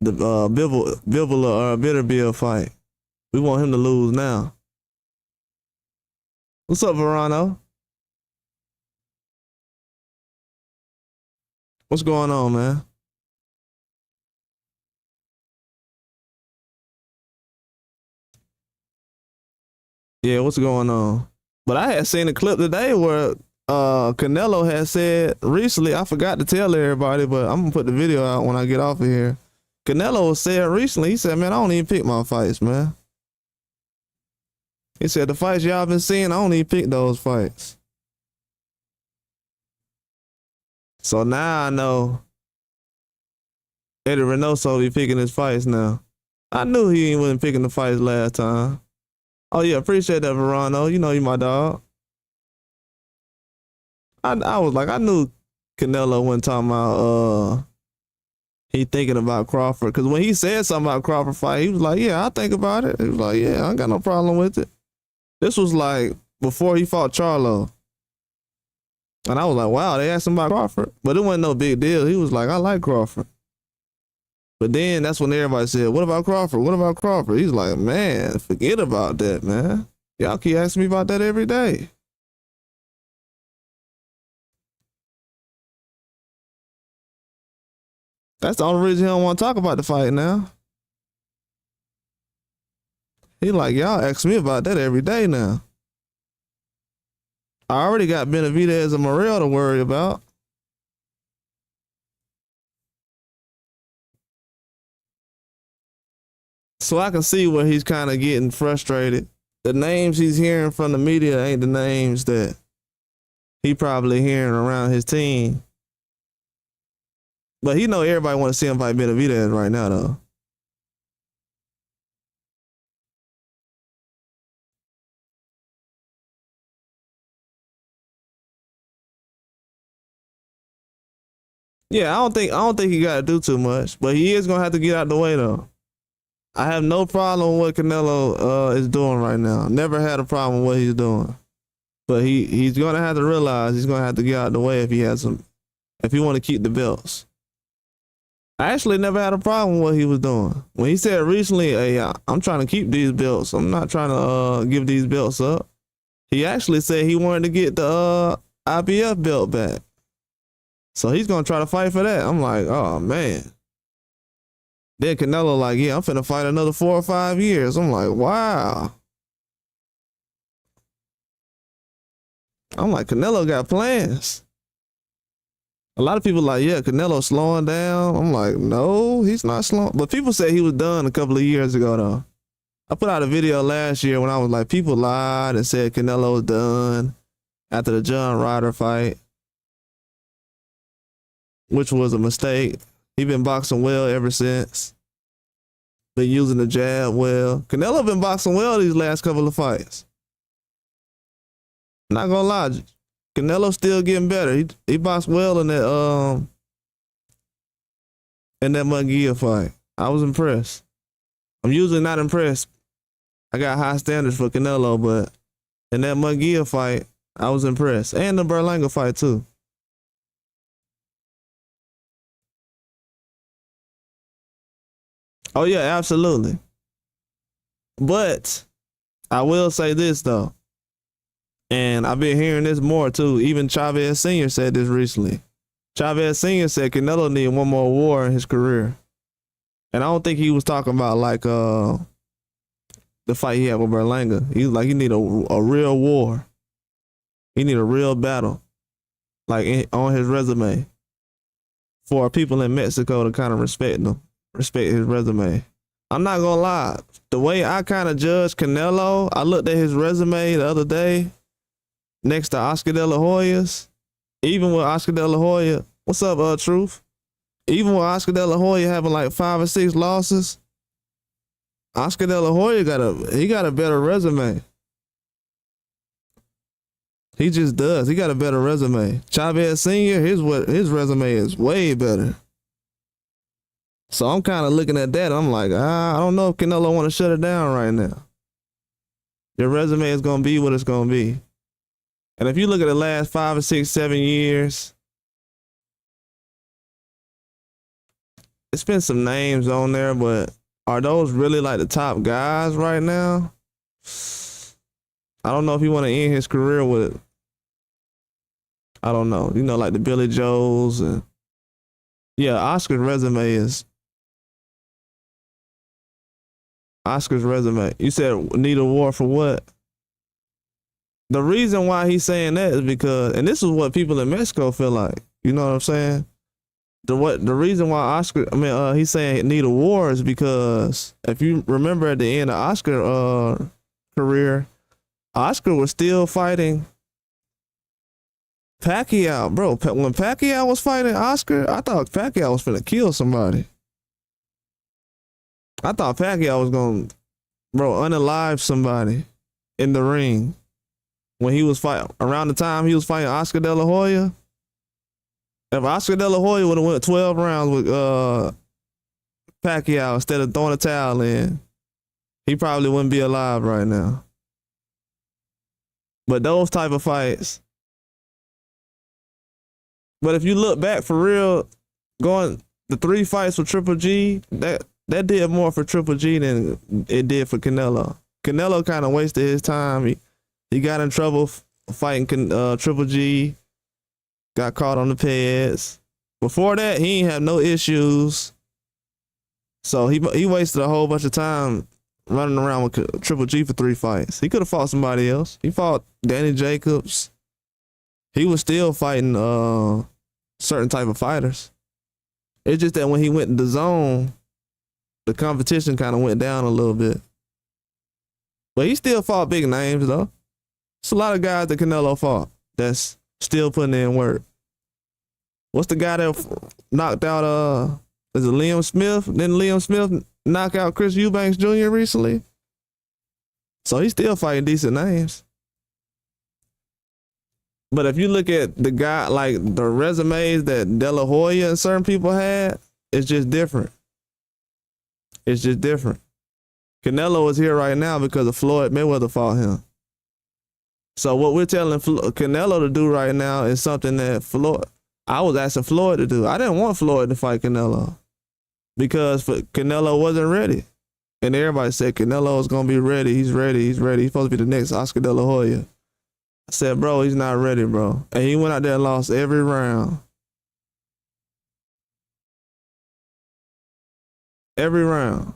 Bivol or Bitterbill fight. We want him to lose now. What's up, Verano? What's going on, man? Yeah, what's going on? But I had seen a clip today where Canelo had said recently, I forgot to tell everybody, but I'm gonna put the video out when I get off of here. Canelo said recently, he said, man, I don't even pick my fights, man. He said, the fights y'all been seeing, I don't even pick those fights. So now I know Eddie Reynoso be picking his fights now. I knew he wasn't picking the fights last time. Oh yeah, appreciate that, Verano. You know you my dog. I was like, I knew Canelo wasn't talking about he he thinking about Crawford. Because when he said something about Crawford fight, he was like, yeah, I'll think about it. He was like, yeah, I ain't got no problem with it. This was like before he fought Charlo. And I was like, wow, they asked him about Crawford. But it wasn't no big deal. He was like, I like Crawford. But then that's when everybody said, what about Crawford? What about Crawford? He's like, man, forget about that, man. Y'all keep asking me about that every day. That's the only reason he don't want to talk about the fight now. He like, y'all ask me about that every day now. I already got Benavidez and Morrell to worry about. So I can see where he's kind of getting frustrated. The names he's hearing from the media ain't the names that he probably hearing around his team. But he know everybody want to see him fight Benavidez right now, though. Yeah, I don't think he got to do too much, but he is gonna have to get out the way though. I have no problem with what Canelo is doing right now. Never had a problem with what he's doing, but he's gonna have to realize he's gonna have to get out the way if he want to keep the belts. I actually never had a problem with what he was doing. When he said recently, hey, I'm trying to keep these belts. I'm not trying to give these belts up. He actually said he wanted to get the IBF belt back. So he's going to try to fight for that. I'm like, oh, man. Then Canelo like, yeah, I'm finna fight another 4 or 5 years. I'm like, wow. I'm like, Canelo got plans. A lot of people like, yeah, Canelo slowing down. I'm like, no, he's not slowing. But people say he was done a couple of years ago, though. I put out a video last year when I was like, people lied and said Canelo was done after the John Ryder fight, which was a mistake. He been boxing well ever since. Been using the jab well. Canelo been boxing well these last couple of fights. Not gonna lie, Canelo's still getting better. He boxed well in that Munguia fight. I was impressed. I'm usually not impressed. I got high standards for Canelo, but in that Munguia fight, I was impressed. And the Berlanga fight too. Oh yeah, absolutely. But I will say this though, and I've been hearing this more too. Even Chavez Sr. said this recently. Chavez Sr. said Canelo need one more war in his career. And I don't think he was talking about like the fight he had with Berlanga. He's like, he need a real war. He need a real battle, like on his resume, for people in Mexico to kind of respect his resume. I'm not gonna lie, the way I kind of judge Canelo, I looked at his resume the other day next to Oscar De La Hoya's. Even with Oscar De La Hoya, what's up, Truth? Even with Oscar De La Hoya having like 5 or 6 losses, Oscar De La Hoya got a better resume. He just does. He got a better resume. Chavez Sr., his resume is way better. So I'm kind of looking at that. I'm like, I don't know if Canelo want to shut it down right now. Your resume is going to be what it's going to be. And if you look at the last 5 or 6, 7 years, it's been some names on there, but are those really like the top guys right now? I don't know if you want to end his career with, I don't know, like the Billy Joes. And yeah, Oscar's resume. You said need a war for what? The reason why he's saying that is because, and this is what people in Mexico feel like. You know what I'm saying? The reason why he's saying need a war is because if you remember at the end of Oscar's career, Oscar was still fighting Pacquiao, bro. When Pacquiao was fighting Oscar, I thought Pacquiao was finna kill somebody. I thought Pacquiao was gonna, unalive somebody in the ring. When he was fighting, around the time he was fighting Oscar De La Hoya, if Oscar De La Hoya would have went 12 rounds with Pacquiao instead of throwing a towel in, he probably wouldn't be alive right now. But those type of fights. But if you look back for real, going the 3 fights with Triple G, that did more for Triple G than it did for Canelo. Canelo kind of wasted his time. He got in trouble fighting Triple G, got caught on the pads. Before that, he ain't had no issues. So he wasted a whole bunch of time running around with Triple G for 3 fights. He could have fought somebody else. He fought Danny Jacobs. He was still fighting certain type of fighters. It's just that when he went in the zone, the competition kind of went down a little bit. But he still fought big names, though. It's a lot of guys that Canelo fought that's still putting in work. What's the guy that knocked out, is it Liam Smith? Didn't Liam Smith knock out Chris Eubanks Jr. recently? So he's still fighting decent names. But if you look at the guy, like the resumes that De La Hoya and certain people had, it's just different. It's just different. Canelo is here right now because of Floyd Mayweather fought him. So what we're telling Canelo to do right now is something that I was asking Floyd to do. I didn't want Floyd to fight Canelo because Canelo wasn't ready. And everybody said Canelo is going to be ready. He's ready. He's ready. He's supposed to be the next Oscar De La Hoya. I said, bro, he's not ready, bro. And he went out there and lost every round. Every round.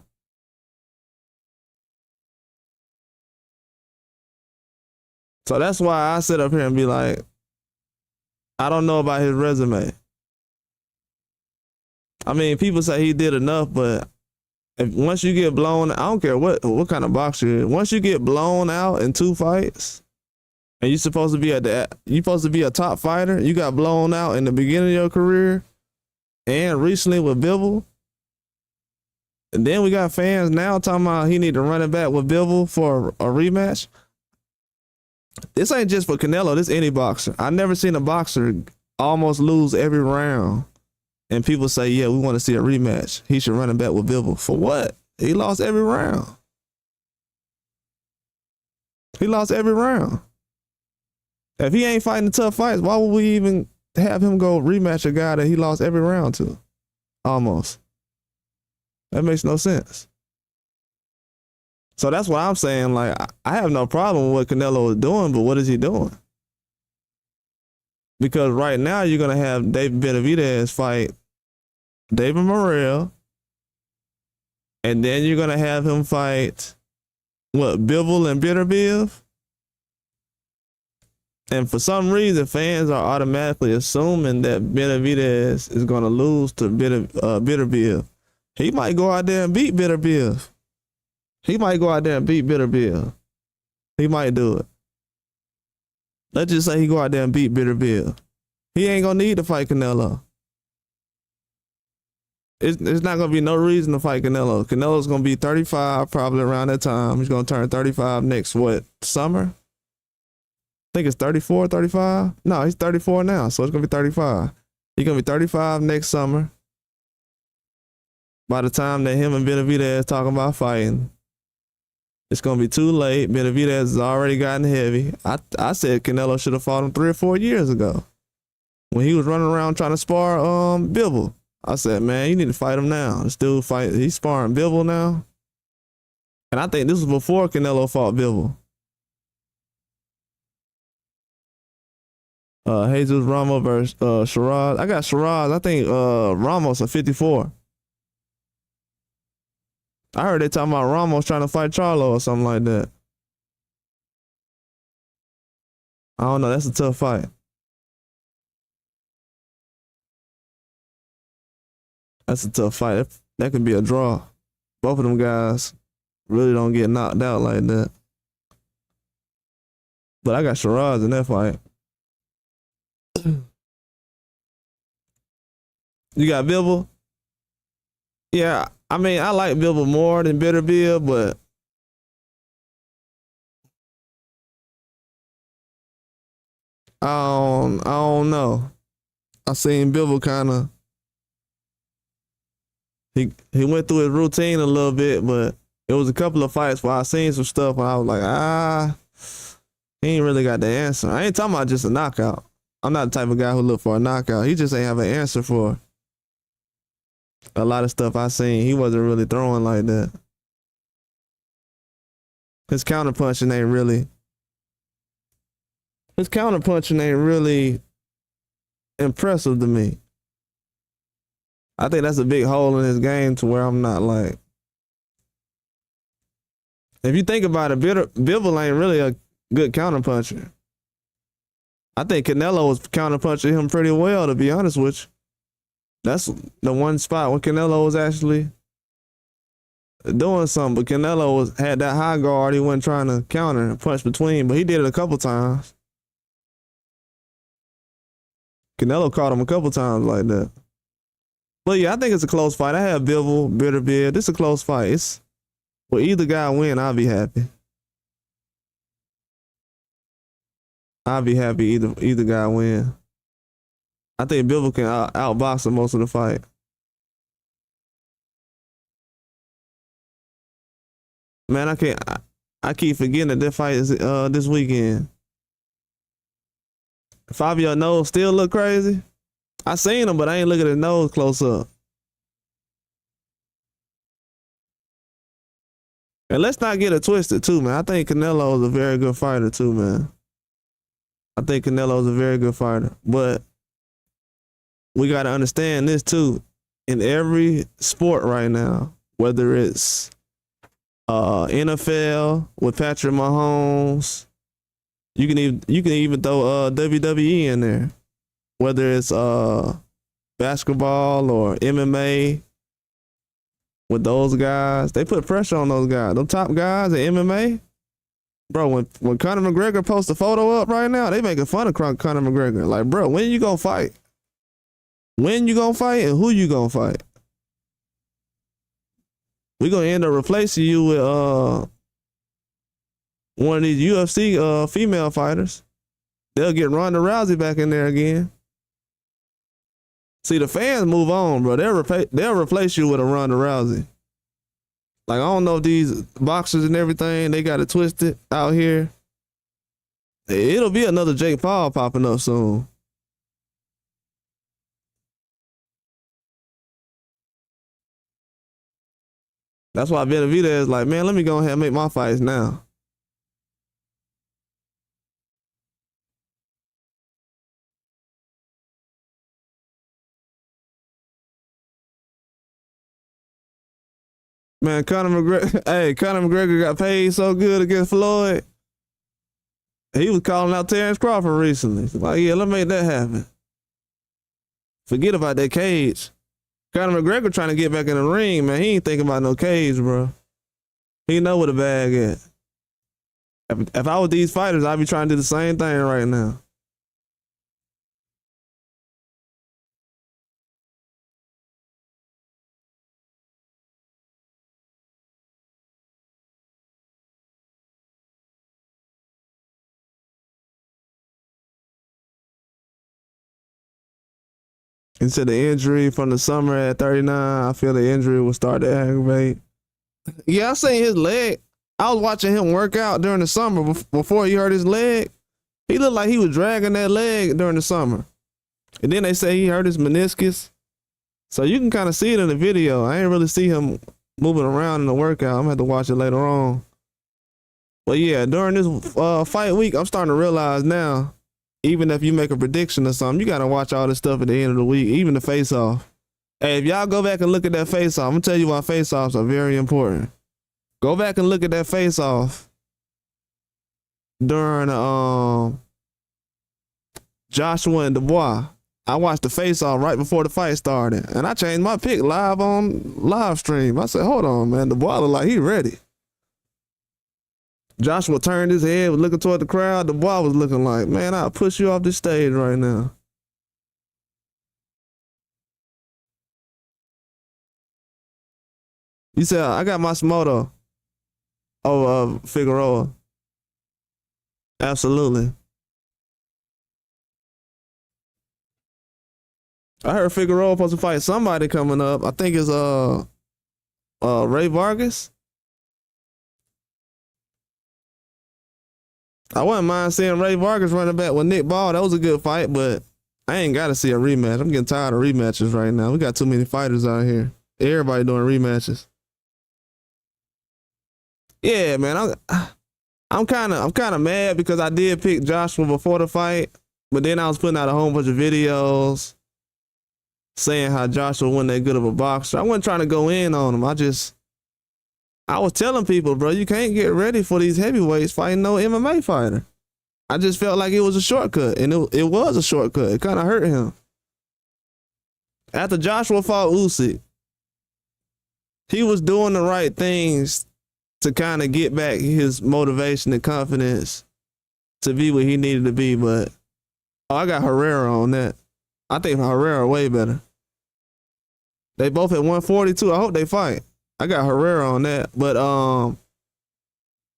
So that's why I sit up here and be like, I don't know about his resume. I mean, people say he did enough, but once you get blown, I don't care what kind of boxer you is. Once you get blown out in 2 fights, and you're supposed to be a top fighter, you got blown out in the beginning of your career, and recently with Bivol. And then we got fans now talking about he need to run it back with Bivol for a rematch. This ain't just for Canelo, this any boxer. I've never seen a boxer almost lose every round. And people say, yeah, we want to see a rematch. He should run it back with Bivol. For what? He lost every round. He lost every round. If he ain't fighting the tough fights, why would we even have him go rematch a guy that he lost every round to? Almost. That makes no sense. So that's what I'm saying. Like, I have no problem with what Canelo is doing, but what is he doing? Because right now you're going to have David Benavidez fight David Morrell, and then you're going to have him fight, Bivol and Benavidez? And for some reason, fans are automatically assuming that Benavidez is going to lose to Benavidez. He might go out there and beat Benavidez. He might do it. Let's just say he go out there and beat Benavidez. He ain't going to need to fight Canelo. It's not going to be no reason to fight Canelo. Canelo's going to be 35 probably around that time. He's going to turn 35 next, summer? I think it's 34, 35. No, he's 34 now, so it's going to be 35. He's going to be 35 next summer. By the time that him and Benavidez talking about fighting, it's going to be too late. Benavidez has already gotten heavy. I said Canelo should have fought him 3 or 4 years ago when he was running around trying to spar Bivol. I said, man, you need to fight him now. This dude he's sparring Bivol now. And I think this was before Canelo fought Bivol. Jesus Ramos versus Shiraz. I got Shiraz. I think Ramos at 54. I heard they talking about Ramos trying to fight Charlo or something like that. I don't know. That's a tough fight. That's a tough fight. That could be a draw. Both of them guys really don't get knocked out like that. But I got Shiraz in that fight. You got Bivol? Yeah, I mean, I like Bivol more than Benavidez, but I don't know. I seen Bivol kind of he went through his routine a little bit, but it was a couple of fights where I seen some stuff and I was like, he ain't really got the answer. I ain't talking about just a knockout. I'm not the type of guy who look for a knockout. He just ain't have an answer for a lot of stuff I seen. He wasn't really throwing like that. His counterpunching ain't really impressive to me. I think that's a big hole in his game to where I'm not like. If you think about it, Bivol ain't really a good counterpuncher. I think Canelo was counterpunching him pretty well, to be honest with you. That's the one spot where Canelo was actually doing something, but Canelo had that high guard. He wasn't trying to counter and punch between, but he did it a couple times. Canelo caught him a couple times like that. But yeah, I think it's a close fight. I have Bivol, Benavidez. This is a close fight. Well, either guy win, I'll be happy. Either guy win. I think Bivol can outbox him most of the fight. Man, I keep forgetting that that fight is this weekend. Fabio nose still look crazy. I seen him, but I ain't looking at his nose close up. And let's not get it twisted too, man. I think Canelo is a very good fighter too, man. I think Canelo is a very good fighter. But we got to understand this too. In every sport right now, whether it's NFL with Patrick Mahomes, you can even throw WWE in there. Whether it's basketball or MMA, with those guys, they put pressure on those guys. Them top guys at MMA, bro. When Conor McGregor posts a photo up right now, they making fun of Conor McGregor. Like, bro, when you gonna fight? When you gonna fight and who you gonna fight? We gonna end up replacing you with one of these UFC female fighters. They'll get Ronda Rousey back in there again. See, the fans move on, bro. They'll replace you with a Ronda Rousey. Like, I don't know if these boxers and everything, they got it twisted out here. It'll be another Jake Paul popping up soon. That's why Benavidez is like, man, let me go ahead and make my fights now. Man, Conor McGregor got paid so good against Floyd. He was calling out Terrence Crawford recently. Like, yeah, let's make that happen. Forget about that cage. Conor McGregor trying to get back in the ring, man. He ain't thinking about no cage, bro. He know where the bag at. If I was these fighters, I'd be trying to do the same thing right now. He said the injury from the summer at 39, I feel the injury will start to aggravate. Yeah, I seen his leg. I was watching him work out during the summer before he hurt his leg. He looked like he was dragging that leg during the summer. And then they say he hurt his meniscus. So you can kind of see it in the video. I ain't really see him moving around in the workout. I'm gonna have to watch it later on. But yeah, during this fight week, I'm starting to realize now, even if you make a prediction or something, you got to watch all this stuff at the end of the week, even the face-off. Hey, if y'all go back and look at that face-off, I'm going to tell you why face-offs are very important. Go back and look at that face-off during Joshua and Dubois. I watched the face-off right before the fight started, and I changed my pick live on live stream. I said, hold on, man. Dubois look like he ready. Joshua turned his head, was looking toward the crowd. Dubois was looking like, man, I'll push you off this stage right now. You said, I got Matsumoto over Figueroa. Absolutely. I heard Figueroa supposed to fight somebody coming up. I think it's Ray Vargas. I wouldn't mind seeing Ray Vargas running back with Nick Ball. That was a good fight, but I ain't got to see a rematch. I'm getting tired of rematches right now. We got too many fighters out here. Everybody doing rematches. Yeah, man. I'm kind of mad because I did pick Joshua before the fight, but then I was putting out a whole bunch of videos saying how Joshua wasn't that good of a boxer. I wasn't trying to go in on him. I was telling people, bro, you can't get ready for these heavyweights fighting no MMA fighter. I just felt like it was a shortcut, and it was a shortcut. It kind of hurt him. After Joshua fought Usyk, he was doing the right things to kind of get back his motivation and confidence to be what he needed to be. But I got Herrera on that. I think Herrera way better. They both at 142. I hope they fight. I got Herrera on that. But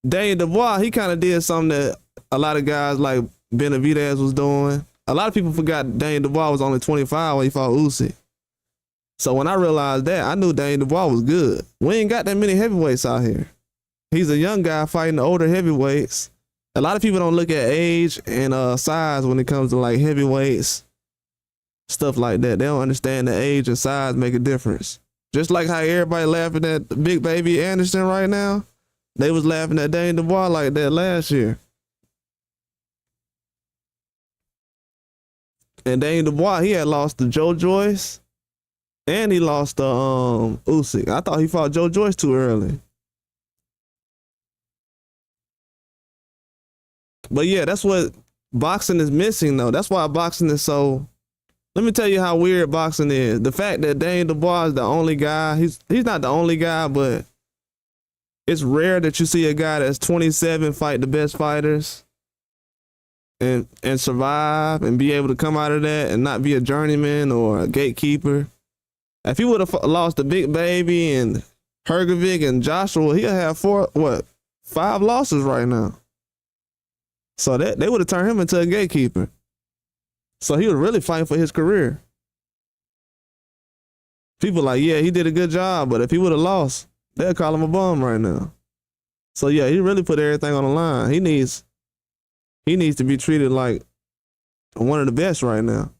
Daniel Dubois, he kind of did something that a lot of guys like Benavidez was doing. A lot of people forgot Daniel Dubois was only 25 when he fought Usyk. So when I realized that, I knew Daniel Dubois was good. We ain't got that many heavyweights out here. He's a young guy fighting the older heavyweights. A lot of people don't look at age and size when it comes to like heavyweights, stuff like that. They don't understand that age and size make a difference. Just like how everybody laughing at Big Baby Anderson right now, they was laughing at Daniel Dubois like that last year. And Daniel Dubois, he had lost to Joe Joyce, and he lost to Usyk. I thought he fought Joe Joyce too early. But yeah, that's what boxing is missing, though. That's why boxing is so. Let me tell you how weird boxing is. The fact that Daniel Dubois is the only guy. He's not the only guy, but it's rare that you see a guy that's 27 fight the best fighters and survive and be able to come out of that and not be a journeyman or a gatekeeper. If he would have lost to Big Baby and Hergovic and Joshua, he'll have 5 losses right now. So that they would have turned him into a gatekeeper. So he was really fighting for his career. People like, yeah, he did a good job, but if he would have lost, they'll call him a bum right now. So yeah, he really put everything on the line. He needs to be treated like one of the best right now.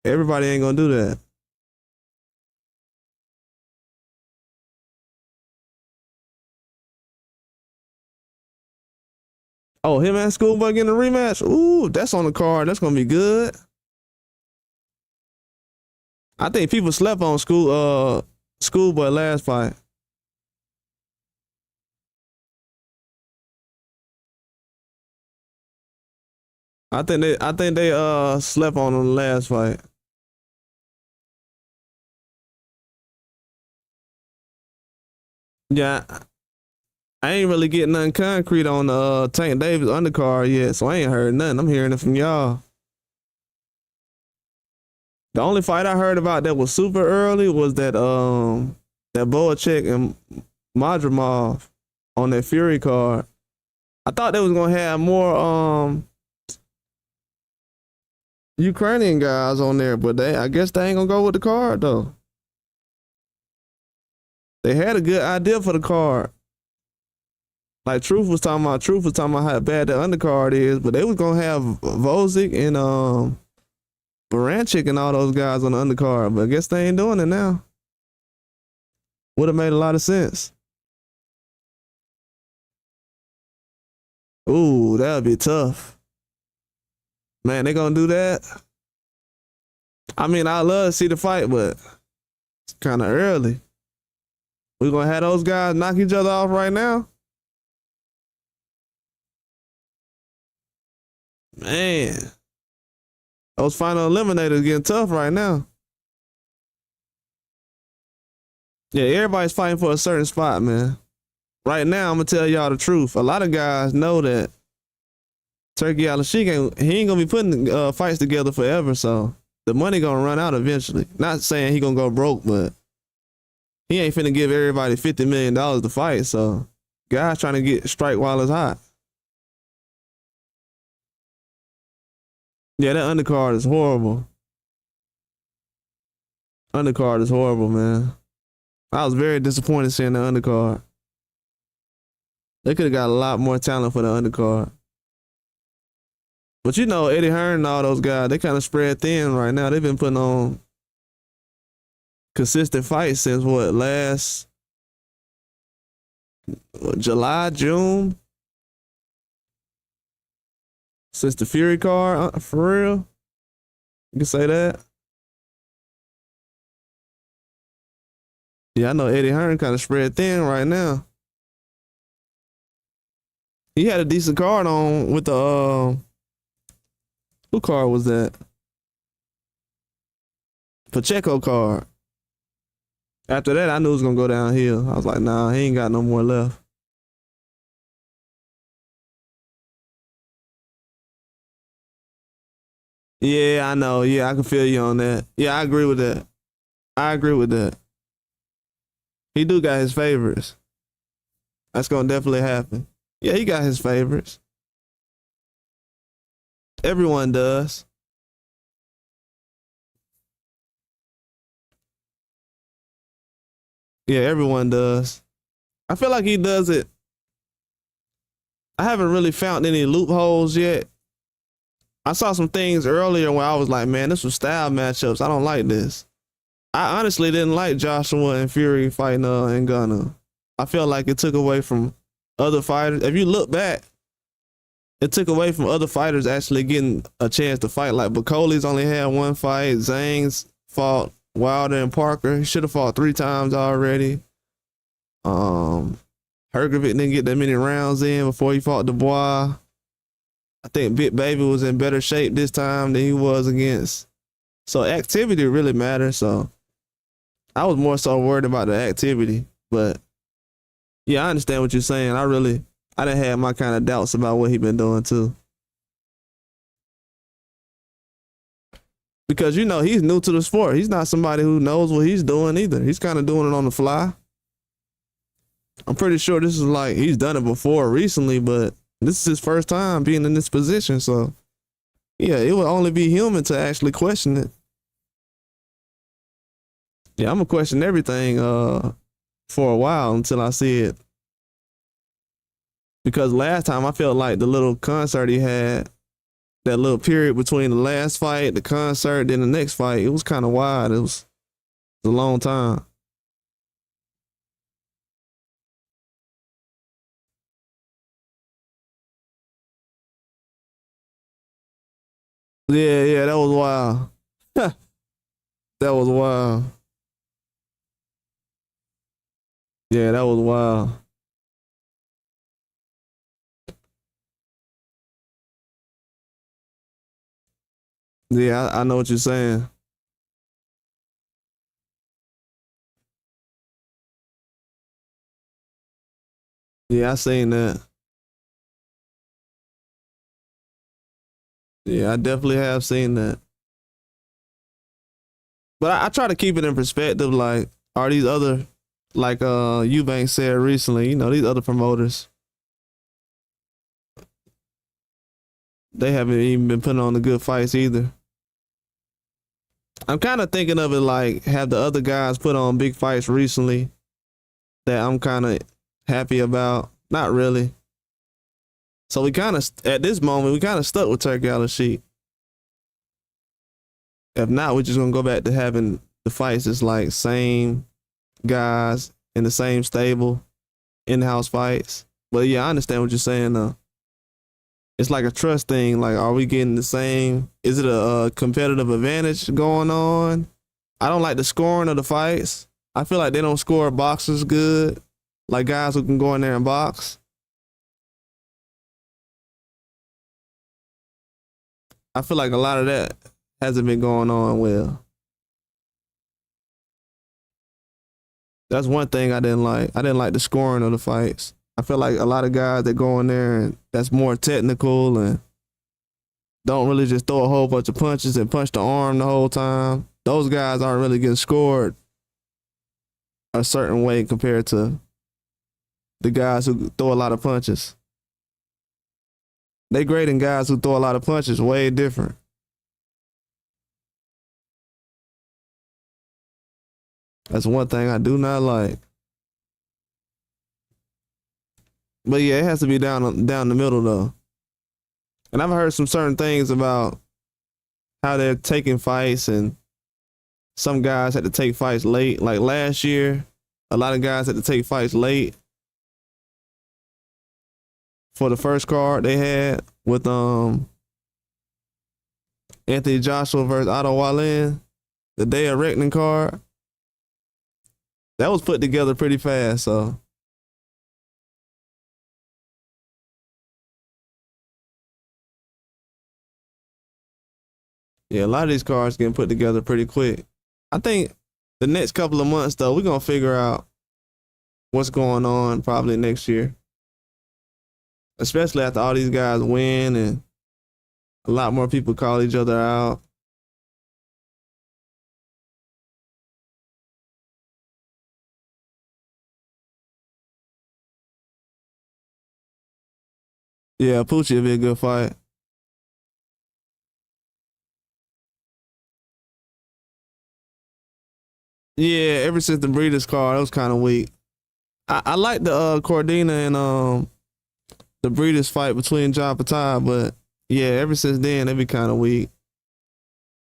Everybody ain't gonna do that. Oh, him and Schoolboy getting a rematch? Ooh, that's on the card. That's gonna be good. I think people slept on Schoolboy last fight. I think they slept on him last fight. Yeah, I ain't really getting nothing concrete on the Tank Davis undercard yet, so I ain't heard nothing. I'm hearing it from y'all. The only fight I heard about that was super early was that Boacek and Madrimov on that Fury card. I thought they was gonna have more Ukrainian guys on there, but I guess they ain't gonna go with the card though. They had a good idea for the card. Like Truth was talking about how bad the undercard is, but they was gonna have Vozick and Baranchik and all those guys on the undercard, but I guess they ain't doing it now. Would have made a lot of sense. Ooh, that would be tough. Man, they gonna do that? I mean, I love to see the fight, but it's kind of early. We gonna have those guys knock each other off right now? Man, those final eliminators getting tough right now. Yeah, everybody's fighting for a certain spot, man. Right now, I'm gonna tell y'all the truth. A lot of guys know that Turkey Al-Sheikh he ain't gonna be putting fights together forever, so the money gonna run out eventually. Not saying he gonna go broke, but he ain't finna give everybody $50 million to fight, so guys trying to get strike while it's hot. Yeah, that undercard is horrible. Undercard is horrible, man. I was very disappointed seeing the undercard. They could have got a lot more talent for the undercard. But you know, Eddie Hearn and all those guys, they kind of spread thin right now. They've been putting on consistent fights since last July, June? Since the Fury card, for real? You can say that? Yeah, I know Eddie Hearn kind of spread thin right now. He had a decent card on with the who card was that? Pacheco card. After that, I knew it was gonna go downhill. I was like, nah, he ain't got no more left. Yeah, I know. Yeah, I can feel you on that. Yeah, I agree with that. I agree with that. He do got his favorites. That's gonna definitely happen. Yeah, he got his favorites. Everyone does. Yeah, everyone does. I feel like he does it. I haven't really found any loopholes yet. I saw some things earlier where I was like, man, this was style matchups. I don't like this. I honestly didn't like Joshua and Fury fighting Ngannou. I felt like it took away from other fighters. If you look back, it took away from other fighters actually getting a chance to fight. Like Bucoli's only had one fight. Zhang's fought Wilder and Parker. He should have fought 3 times already. Hergovic didn't get that many rounds in before he fought Dubois. I think Big Baby was in better shape this time than he was against. So activity really matters. So I was more so worried about the activity. But yeah, I understand what you're saying. I done had my kind of doubts about what he been doing too. Because, you know, he's new to the sport. He's not somebody who knows what he's doing either. He's kind of doing it on the fly. I'm pretty sure this is like, he's done it before recently, but this is his first time being in this position. So, yeah, it would only be human to actually question it. Yeah, I'm going to question everything for a while until I see it. Because last time I felt like the little concert he had, that little period between the last fight, the concert, then the next fight, it was kind of wide. It was a long time. Yeah, that was wild. That was wild. Yeah, that was wild. Yeah, I know what you're saying. Yeah, I seen that. Yeah, I definitely have seen that. But I try to keep it in perspective. Like, are these other, like Eubank said recently, you know, these other promoters, they haven't even been putting on the good fights either. I'm kind of thinking of it like, have the other guys put on big fights recently that I'm kind of happy about? Not really. So we kind of, at this moment, we kind of stuck with Turkey Al Sheet. If not, we're just gonna go back to having the fights just like same guys in the same stable, in-house fights. But yeah, I understand what you're saying though. It's like a trust thing. Like, are we getting the same? Is it a competitive advantage going on? I don't like the scoring of the fights. I feel like they don't score boxers good, like guys who can go in there and box. I feel like a lot of that hasn't been going on well. That's one thing I didn't like. I didn't like the scoring of the fights. I feel like a lot of guys that go in there and that's more technical and don't really just throw a whole bunch of punches and punch the arm the whole time. Those guys aren't really getting scored a certain way compared to the guys who throw a lot of punches. They grading guys who throw a lot of punches way different. That's one thing I do not like. But yeah, it has to be down the middle though. And I've heard some certain things about how they're taking fights, and some guys had to take fights late. Like last year, a lot of guys had to take fights late for the first card they had with Anthony Joshua versus Otto Wallin, the day of reckoning card. That was put together pretty fast, so yeah, a lot of these cards getting put together pretty quick. I think the next couple of months though, we're gonna figure out what's going on probably next year. Especially after all these guys win and a lot more people call each other out. Yeah, Poochie would be a good fight. Yeah, ever since the Breeders' card, it was kind of weak. I like the Cordina and the Breeders' fight between John Patai, but yeah, ever since then they be kind of weak.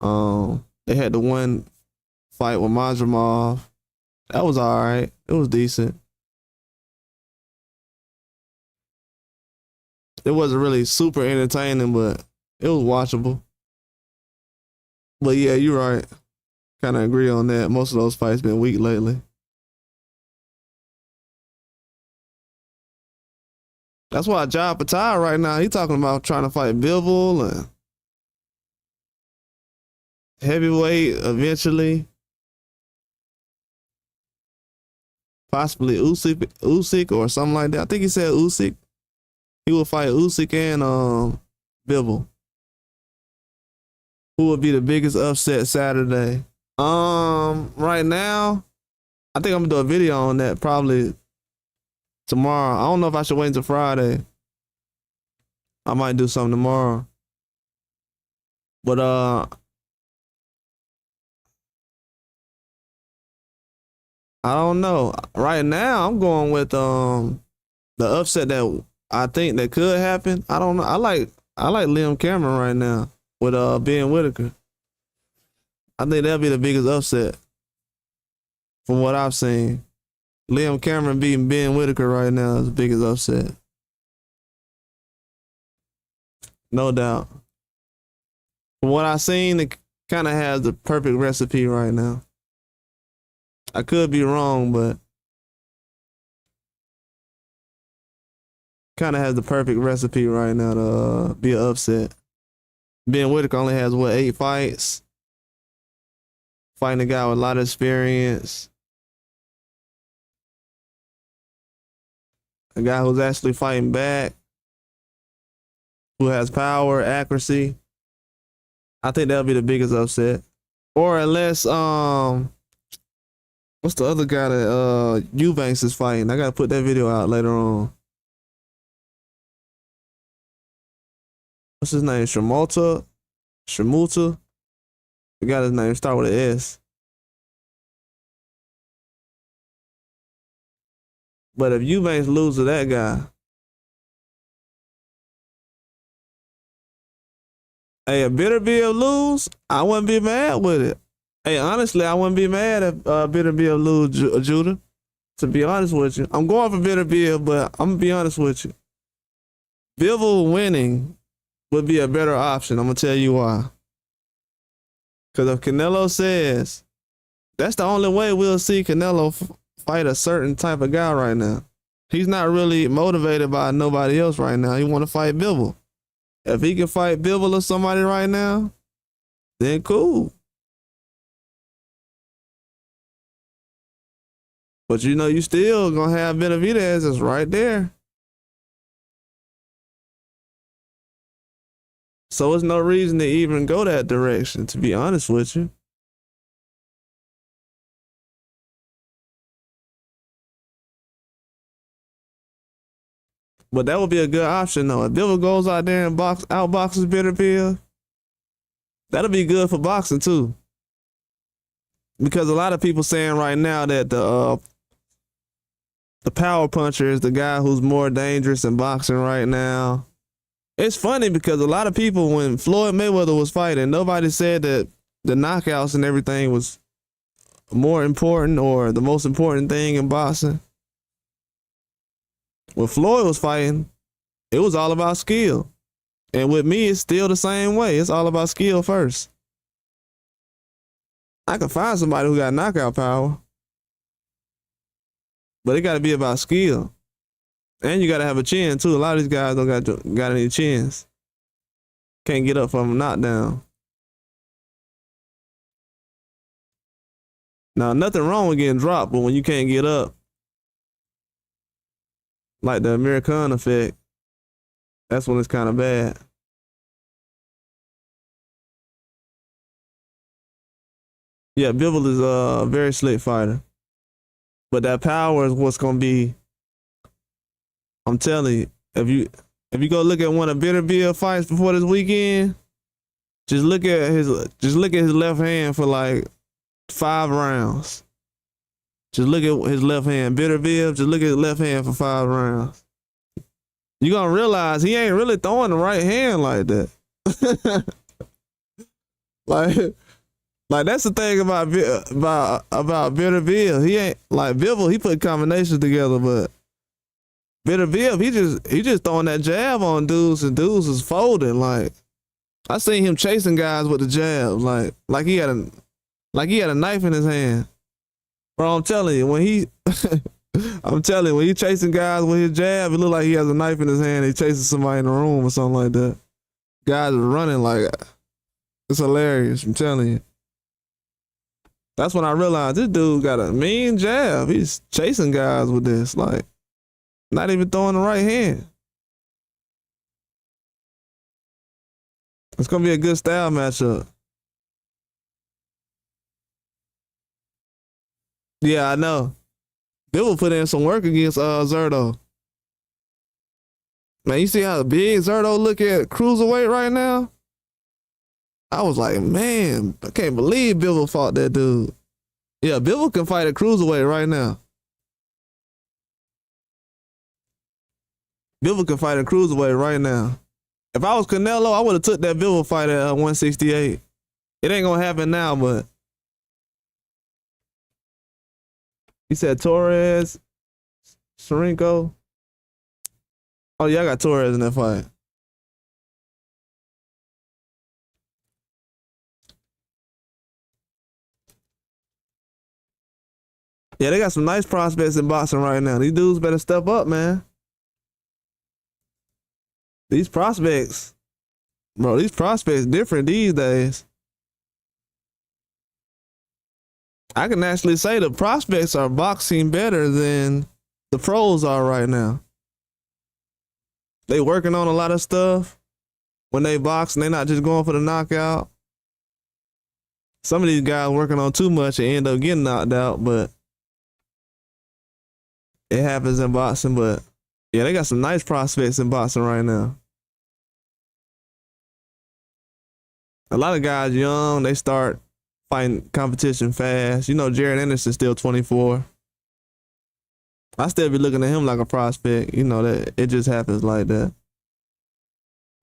They had the one fight with Mazramov. That was all right. It was decent. It wasn't really super entertaining, but it was watchable. But yeah, you're right. Kind of agree on that. Most of those fights been weak lately. That's why John Patai right now, he talking about trying to fight Bivol and heavyweight eventually. Possibly Usyk or something like that. I think he said Usyk. He will fight Usyk and Bivol. Who would be the biggest upset Saturday? Right now, I think I'm gonna do a video on that probably tomorrow. I don't know if I should wait until Friday. I might do something tomorrow. But I don't know. Right now, I'm going with the upset that I think that could happen. I don't know. I like Liam Cameron right now with Ben Whitaker. I think that'll be the biggest upset from what I've seen. Liam Cameron beating Ben Whitaker right now is the biggest upset. No doubt. From what I've seen, it kind of has the perfect recipe right now. I could be wrong, but kind of has the perfect recipe right now to be an upset. Ben Whitaker only has, 8 fights? Fighting a guy with a lot of experience. A guy who's actually fighting back. Who has power, accuracy. I think that'll be the biggest upset. Or unless, what's the other guy that Eubanks is fighting? I gotta put that video out later on. What's his name? Shramulta? The guy's name start with an S. But if Eubanks lose to that guy, hey, if Benavidez lose, I wouldn't be mad with it. Hey, honestly, I wouldn't be mad if Benavidez lose, Judah. To be honest with you, I'm going for Benavidez, but I'm gonna be honest with you. Bivol winning would be a better option. I'm gonna tell you why. Because if Canelo says, that's the only way we'll see Canelo fight a certain type of guy right now. He's not really motivated by nobody else right now. He want to fight Bivol. If he can fight Bivol or somebody right now, then cool. But you know, you still gonna have Benavidez that's right there. So there's no reason to even go that direction, to be honest with you. But that would be a good option though. If Bivol goes out there and outboxes Benavidez, that'll be good for boxing too. because a lot of people saying right now that the power puncher is the guy who's more dangerous in boxing right now. It's funny because a lot of people, when Floyd Mayweather was fighting, nobody said that the knockouts and everything was more important or the most important thing in boxing. When Floyd was fighting, it was all about skill. And with me, it's still the same way. It's all about skill first. I can find somebody who got knockout power, but it got to be about skill. And you got to have a chin, too. A lot of these guys don't got any chins. Can't get up from a knockdown. Now, nothing wrong with getting dropped, but when you can't get up, like the American effect, that's when it's kind of bad. Yeah, Bivol is a very slick fighter. But that power is what's gonna be. I'm telling you, if you go look at one of Benavidez fights before this weekend, just look at his left hand for like 5 rounds. Just look at his left hand. Benavidez, just look at his left hand for 5 rounds. You're gonna realize he ain't really throwing the right hand like that. Like that's the thing about Benavidez. He ain't like Bivol. He put combinations together, but Benavidez, he just throwing that jab on dudes, and dudes is folding. Like I seen him chasing guys with the jab, like he had a knife in his hand. Bro, I'm telling you, when he chasing guys with his jab, it look like he has a knife in his hand. He chasing somebody in the room or something like that. Guys are running like it's hilarious. I'm telling you. That's when I realized this dude got a mean jab. He's chasing guys with this, like not even throwing the right hand. It's gonna be a good style matchup. Yeah, I know. They will put in some work against Zerto. Man, you see how big Zerto look at cruiserweight right now? I was like, man, I can't believe Bivol fought that dude. Yeah, Bivol can fight at cruiserweight right now. Bivol can fight at cruiserweight right now. If I was Canelo, I would have took that Bivol fight at 168. It ain't gonna happen now, but he said Torres, Sorenko. Oh yeah, I got Torres in that fight. Yeah, they got some nice prospects in boxing right now. These dudes better step up, man. These prospects different these days. I can actually say the prospects are boxing better than the pros are right now. They working on a lot of stuff. When they box and they not just going for the knockout. Some of these guys working on too much and end up getting knocked out, but it happens in boxing. But yeah, they got some nice prospects in boxing right now. A lot of guys young, they start fighting competition fast. You know, Jared Anderson's still 24. I still be looking at him like a prospect. You know, that it just happens like that.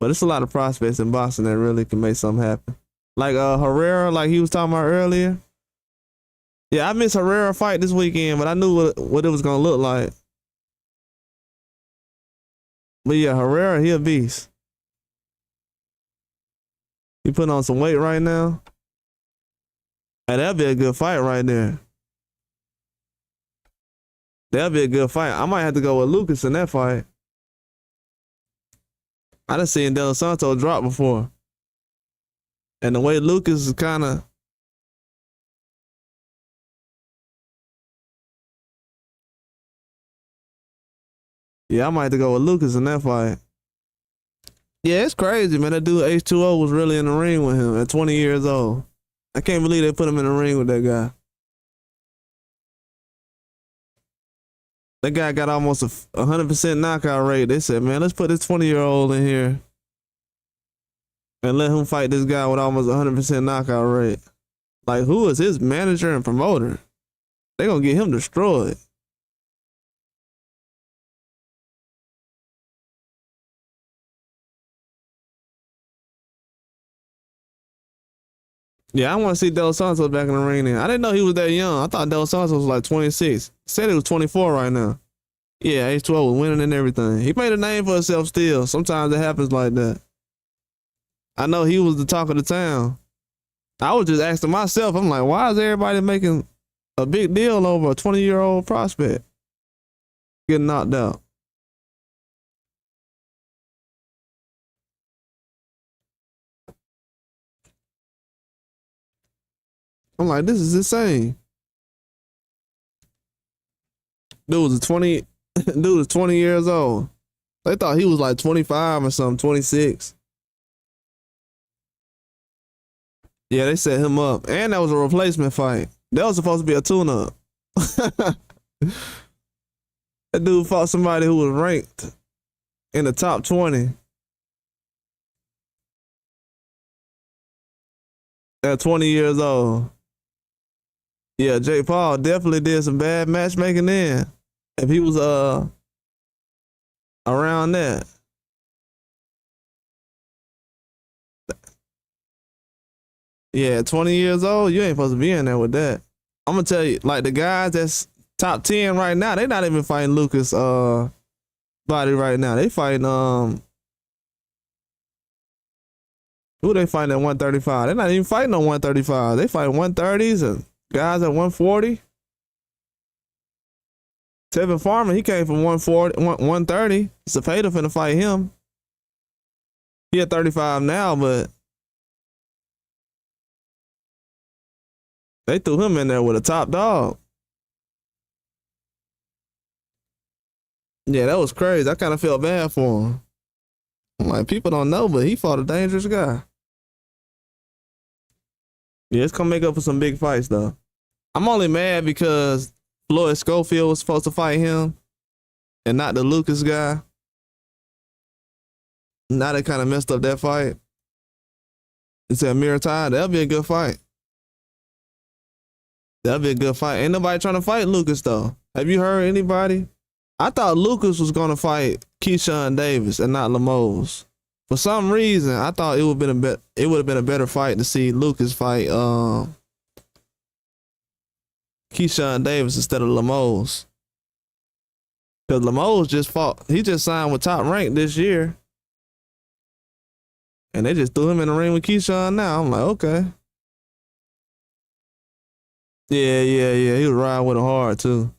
But it's a lot of prospects in boxing that really can make something happen. Like Herrera, like he was talking about earlier. Yeah, I missed Herrera fight this weekend, but I knew what it was gonna look like. But yeah, Herrera, he a beast. He putting on some weight right now. Hey, that'd be a good fight right there. That'd be a good fight. I might have to go with Lucas in that fight. I done seen De Los Santos drop before. And the way Lucas is kind of... Yeah, I might have to go with Lucas in that fight. Yeah, it's crazy, man. That dude H2O was really in the ring with him at 20 years old. I can't believe they put him in the ring with that guy. That guy got almost a 100% knockout rate. They said, man, let's put this 20-year-old in here and let him fight this guy with almost 100% knockout rate. Like, who is his manager and promoter? They gonna get him destroyed. Yeah, I want to see Del Santos back in the ring. Then I didn't know he was that young. I thought Del Santos was like 26. Said he was 24 right now. Yeah, age 12 was winning and everything. He made a name for himself still. Sometimes it happens like that. I know he was the talk of the town. I was just asking myself, I'm like, why is everybody making a big deal over a 20-year-old prospect getting knocked out? I'm like, this is insane. Dude was 20. Dude was 20 years old. They thought he was like 25 or something, 26. Yeah, they set him up. And that was a replacement fight. That was supposed to be a tune-up. That dude fought somebody who was ranked in the top 20 at 20 years old. Yeah, Jake Paul definitely did some bad matchmaking then. If he was around that. Yeah, 20 years old, you ain't supposed to be in there with that. I'm gonna tell you, like the guys that's top 10 right now, they not even fighting Lucas body right now. They fighting who they fighting at 135? They're not even fighting on 135. They fighting 130s and guys at 140. Tevin Farmer, he came from 130. Cepeda finna fight him. He at 35 now, but they threw him in there with a top dog. Yeah, that was crazy. I kind of felt bad for him. I'm like, people don't know, but he fought a dangerous guy. Yeah, it's gonna make up for some big fights, though. I'm only mad because Floyd Schofield was supposed to fight him and not the Lucas guy. Now they kind of messed up that fight. It's a mirror time. That'll be a good fight. That'll be a good fight. Ain't nobody trying to fight Lucas, though. Have you heard anybody? I thought Lucas was gonna fight Keyshawn Davis and not Lemos. For some reason, I thought it would have been a better fight to see Lucas fight Keyshawn Davis instead of Lemos. Because Lemos he just signed with Top Rank this year. And they just threw him in the ring with Keyshawn now. I'm like, okay. Yeah. He was riding with him hard too.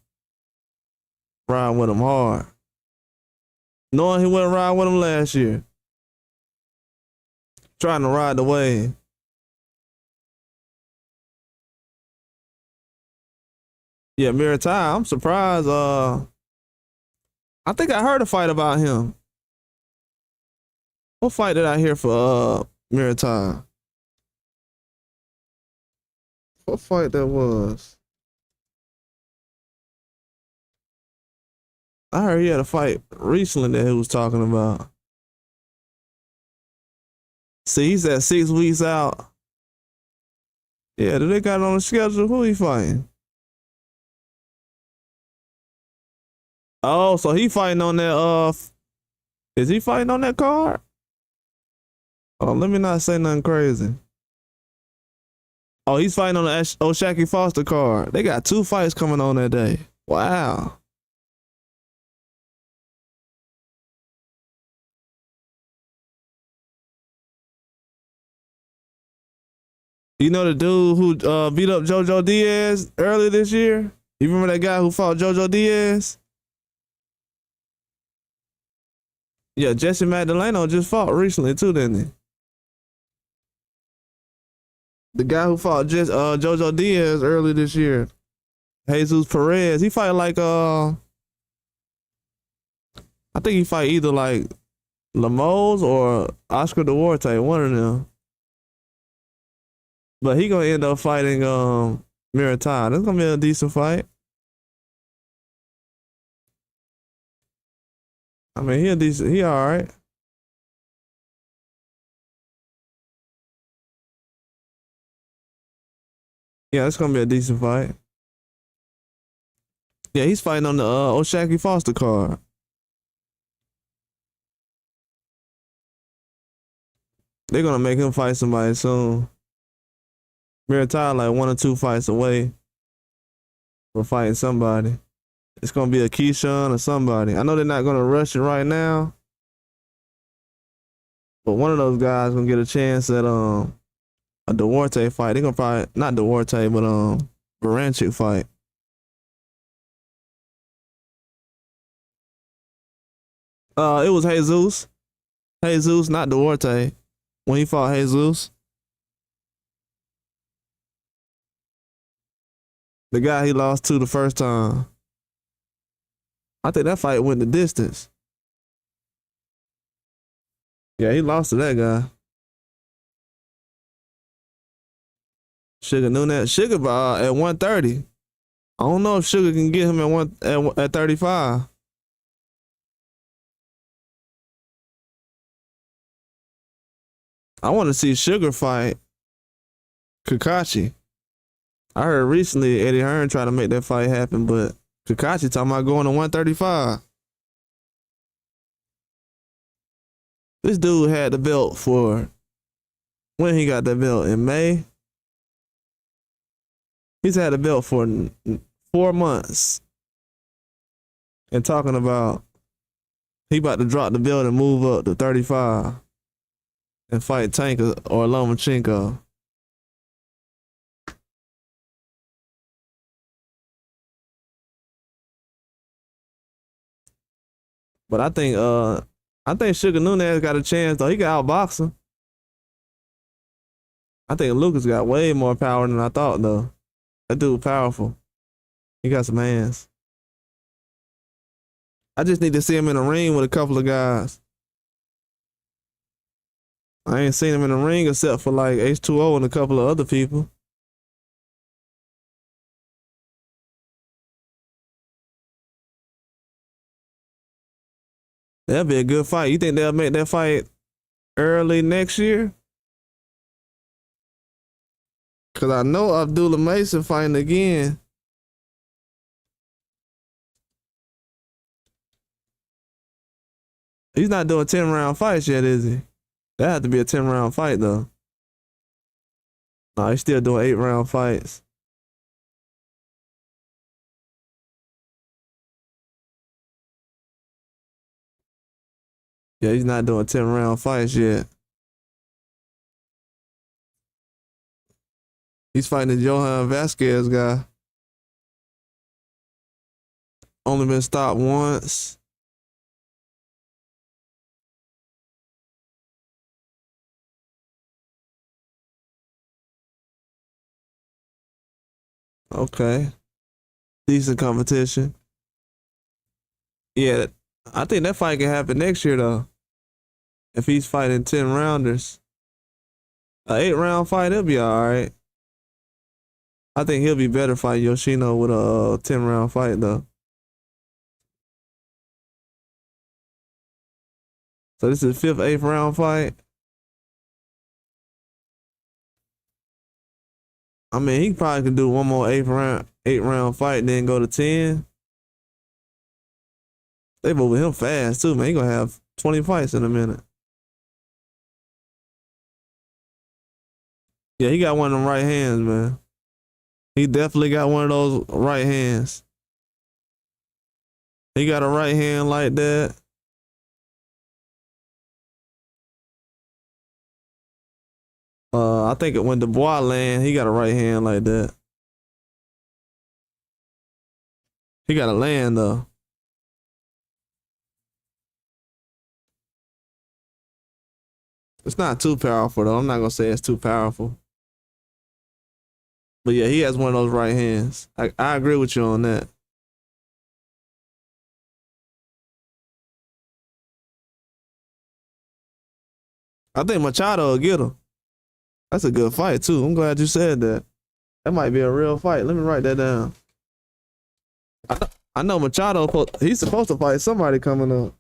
Riding with him hard. Knowing he wouldn't ride with him last year. Trying to ride the wave. Yeah, Miritai, I'm surprised. I think I heard a fight about him. What fight did I hear for Miritai? What fight that was? I heard he had a fight recently that he was talking about. See, he's at 6 weeks out. Yeah, do they got it on the schedule? Who he fighting? Oh, so he fighting on that is he fighting on that card? Oh, let me not say nothing crazy. Oh, he's fighting on the O'Shaquie Foster card. They got 2 fights coming on that day. Wow. You know the dude who beat up JoJo Diaz earlier this year? You remember that guy who fought JoJo Diaz? Yeah, Jesse Magdaleno just fought recently too, didn't he? The guy who fought JoJo Diaz earlier this year, Jesus Perez, he fight like I think he fight either like Lemos or Oscar Duarte, one of them. But he gonna end up fighting Miritai. That's gonna be a decent fight. I mean, he all right. Yeah, it's gonna be a decent fight. Yeah, he's fighting on the O'Shaquie Foster card. They're gonna make him fight somebody soon. Muay like 1 or 2 fights away from fighting somebody. It's gonna be a Keyshawn or somebody. I know they're not gonna rush it right now, but one of those guys gonna get a chance at a Duarte fight. They're gonna probably not Duarte, but Baranchik fight. It was Jesus. Jesus, not Duarte. When he fought Jesus. The guy he lost to the first time. I think that fight went the distance. Yeah, he lost to that guy. Sugar Nunez. Sugar at 130. I don't know if Sugar can get him at 35. I want to see Sugar fight Kakashi. I heard recently Eddie Hearn tried to make that fight happen, but Kakashi talking about going to 135. This dude had the belt for when he got that belt in May. He's had the belt for 4 months. And talking about he about to drop the belt and move up to 35 and fight Tank or Lomachenko. But I think Sugar Nunez got a chance though. He can outbox him. I think Lucas got way more power than I thought though. That dude powerful. He got some hands. I just need to see him in the ring with a couple of guys. I ain't seen him in the ring except for like H2O and a couple of other people. That'll be a good fight. You think they'll make that fight early next year? Cause I know Abdullah Mason fighting again. He's not doing 10-round fights yet, is he? That had to be a 10-round fight though. No, he's still doing 8-round fights. Yeah, he's not doing 10-round fights yet. He's fighting the Johan Vasquez guy. Only been stopped once. Okay. Decent competition. Yeah, I think that fight can happen next year though. If he's fighting 10-rounders. An 8-round fight, he'll be all right. I think he'll be better fighting Yoshino with a 10-round fight though. So this is the 5th, 8th round fight. I mean, he probably could do one more 8-round fight and then go to 10. They moving him fast too, man. He gonna have 20 fights in a minute. Yeah, he got one of them right hands, man. He definitely got one of those right hands. He got a right hand like that. I think when Dubois land, he got a right hand like that. He got a land though. It's not too powerful though. I'm not gonna say it's too powerful. But yeah, he has one of those right hands. I agree with you on that. I think Machado will get him. That's a good fight too. I'm glad you said that. That might be a real fight. Let me write that down. I know Machado, he's supposed to fight somebody coming up.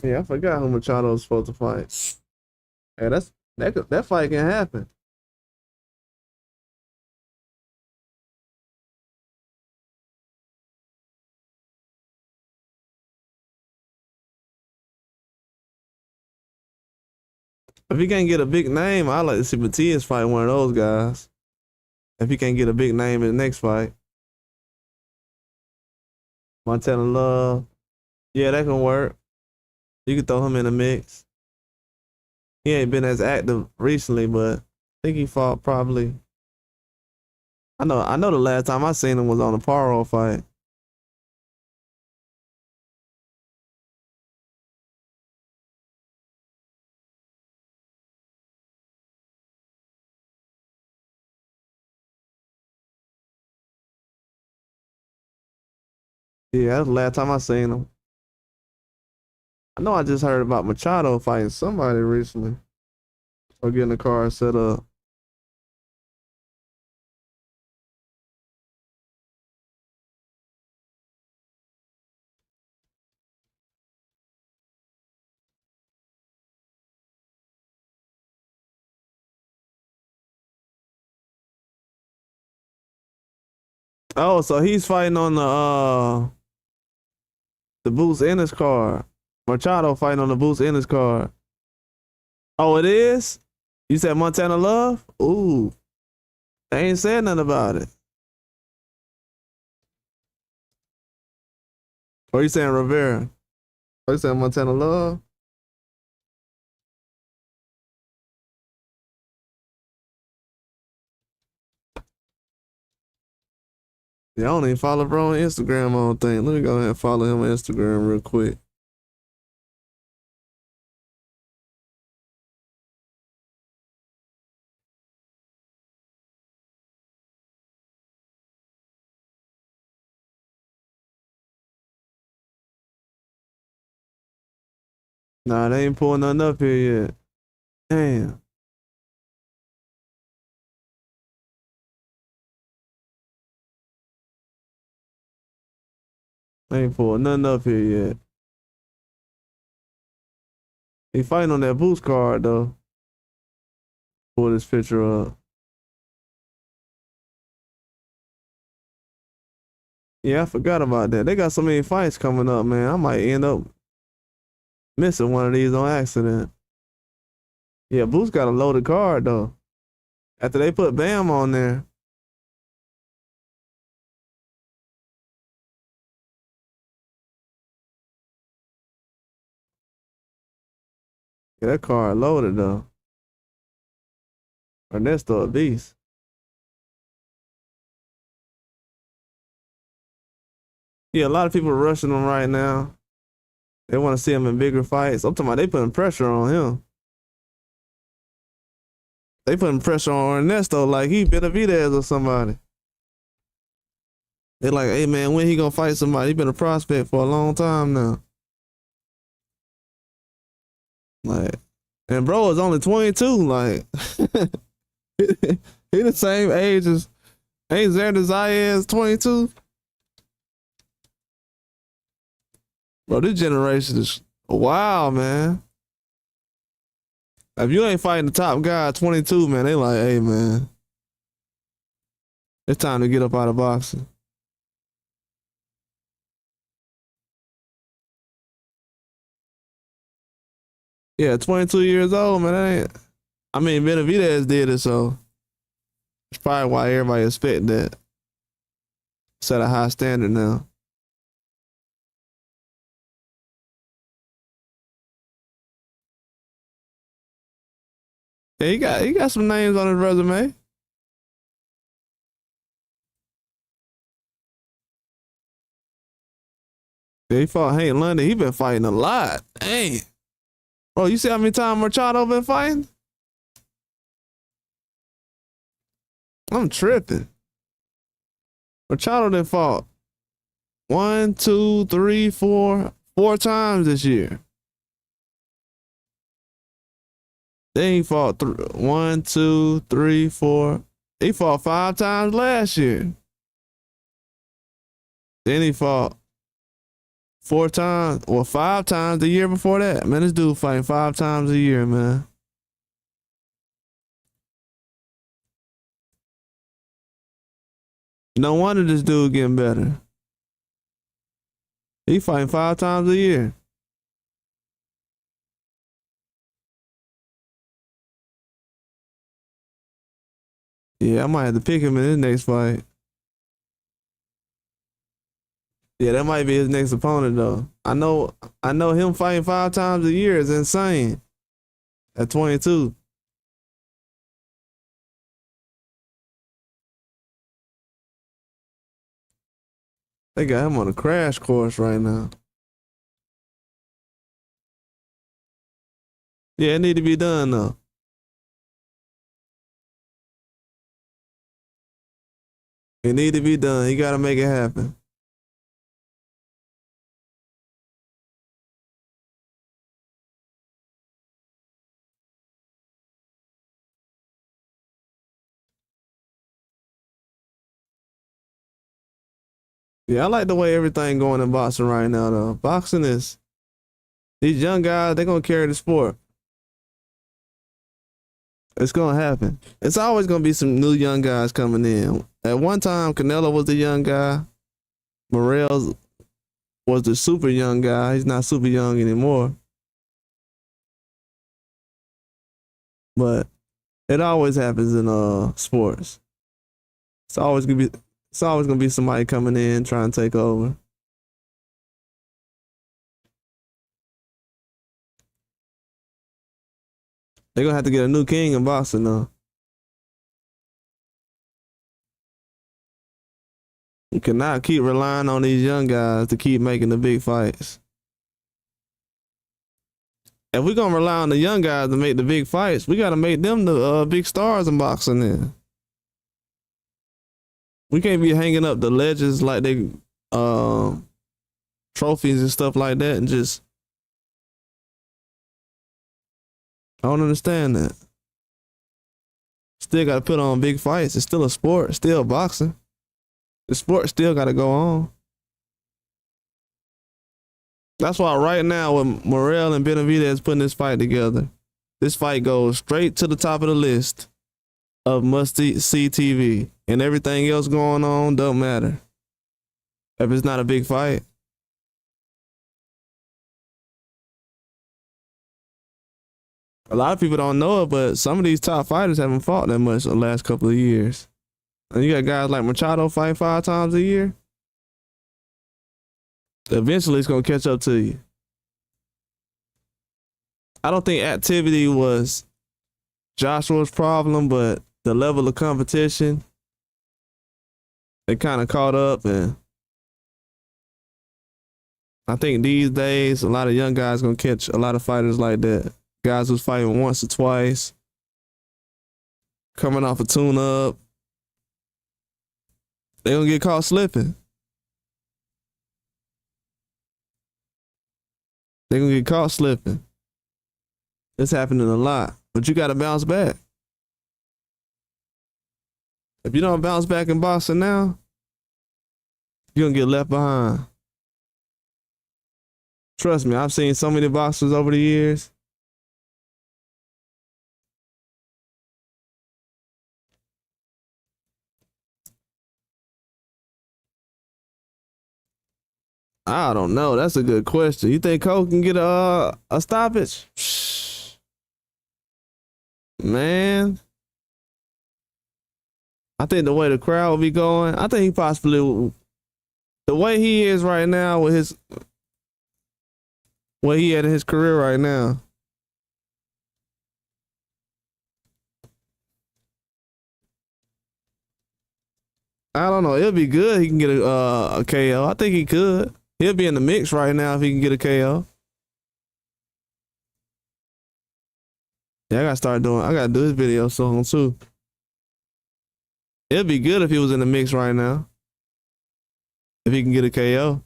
Yeah, I forgot who Machado was supposed to fight. Hey, that fight can happen. If he can't get a big name, I like to see Matias fight one of those guys. If he can't get a big name in the next fight, Montana Love, yeah, that can work. You can throw him in the mix. He ain't been as active recently, but I think he fought probably. I know. The last time I seen him was on the Paro fight. Yeah, that's the last time I seen him. I know I just heard about Machado fighting somebody recently or getting the car set up. Oh, so he's fighting on the Boots Ennis card. Machado fighting on the Boots Ennis card. Oh, it is? You said Montana Love? Ooh. They ain't said nothing about it. Or you saying Rivera? Or you saying Montana Love? Yeah, I don't even follow bro on Instagram, I don't think. Let me go ahead and follow him on Instagram real quick. Nah, they ain't pulling nothing up here yet. Damn. They ain't pulling nothing up here yet. He fighting on that Boost card though. Pull this picture up. Yeah, I forgot about that. They got so many fights coming up, man. I might end up missing one of these on accident. Yeah, Boost got a loaded card though. After they put Bam on there. Yeah, that card loaded though. Ernesto a beast. Yeah, a lot of people are rushing him right now. They want to see him in bigger fights. I'm talking about they putting pressure on him. They putting pressure on Ernesto like he Benavidez or somebody. They like, hey man, when he gonna fight somebody? He been a prospect for a long time now. Like, and bro is only 22. Like, he the same age as ain't Xander Zayas 22. Bro, this generation is wow, man. If you ain't fighting the top guy at 22, man, they like, hey man, it's time to get up out of boxing. Yeah, 22 years old, man. That ain't. I mean, Benavidez did it, so it's probably why everybody expect that. Set a high standard now. Yeah, he got some names on his resume. Yeah, he fought Hank London. He been fighting a lot. Dang. Bro, you see how many times Machado been fighting? I'm tripping. Machado done fought 1, 2, 3, 4 times this year. Then he fought 1, 2, 3, 4. He fought 5 times last year. Then he fought 4 times or 5 times the year before that. Man, this dude fighting 5 times a year, man. No wonder this dude getting better. He fighting 5 times a year. Yeah, I might have to pick him in his next fight. Yeah, that might be his next opponent though. I know him fighting 5 times a year is insane. At 22. They got him on a crash course right now. Yeah, it need to be done though. It need to be done. He gotta make it happen. Yeah, I like the way everything going in boxing right now though. Boxing is these young guys, they gonna carry the sport. It's gonna happen. It's always gonna be some new young guys coming in. At one time, Canelo was the young guy. Morrell was the super young guy. He's not super young anymore. But it always happens in sports. It's always gonna be somebody coming in trying to take over. They're gonna have to get a new king in boxing though. You cannot keep relying on these young guys to keep making the big fights. If we're gonna rely on the young guys to make the big fights, we gotta make them the big stars in boxing then. We can't be hanging up the legends like they trophies and stuff like that and just I don't understand that. Still gotta put on big fights. It's still a sport, it's still boxing. The sport still gotta go on. That's why right now with Morrell and Benavidez putting this fight together, this fight goes straight to the top of the list of must-see TV. And everything else going on don't matter. If it's not a big fight. A lot of people don't know it, but some of these top fighters haven't fought that much the last couple of years. And you got guys like Machado fighting 5 times a year. Eventually it's gonna catch up to you. I don't think activity was Joshua's problem, but the level of competition, they kind of caught up, and I think these days a lot of young guys gonna catch a lot of fighters like that. Guys who's fighting once or twice, coming off a tune-up, they gonna get caught slipping. They gonna get caught slipping. It's happening a lot, but you gotta bounce back. If you don't bounce back in boxing now, you're gonna get left behind. Trust me, I've seen so many boxers over the years. I don't know. That's a good question. You think Cole can get a stoppage? Man, I think the way the crowd will be going, I think he possibly, the way he is right now with his, what he had in his career right now. I don't know. It'll be good. He can get a KO. I think he could. He'll be in the mix right now if he can get a KO. Yeah, I gotta do his video soon too. It'd be good if he was in the mix right now. If he can get a KO.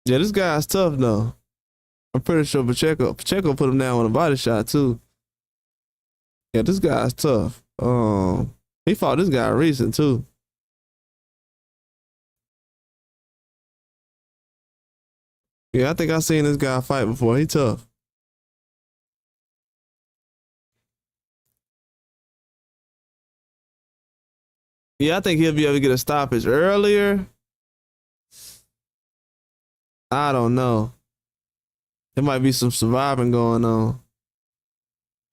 Yeah, this guy's tough though. I'm pretty sure Pacheco put him down with a body shot too. Yeah, this guy's tough. He fought this guy recent too. Yeah, I think I seen this guy fight before. He tough. Yeah, I think he'll be able to get a stoppage earlier. I don't know. There might be some surviving going on.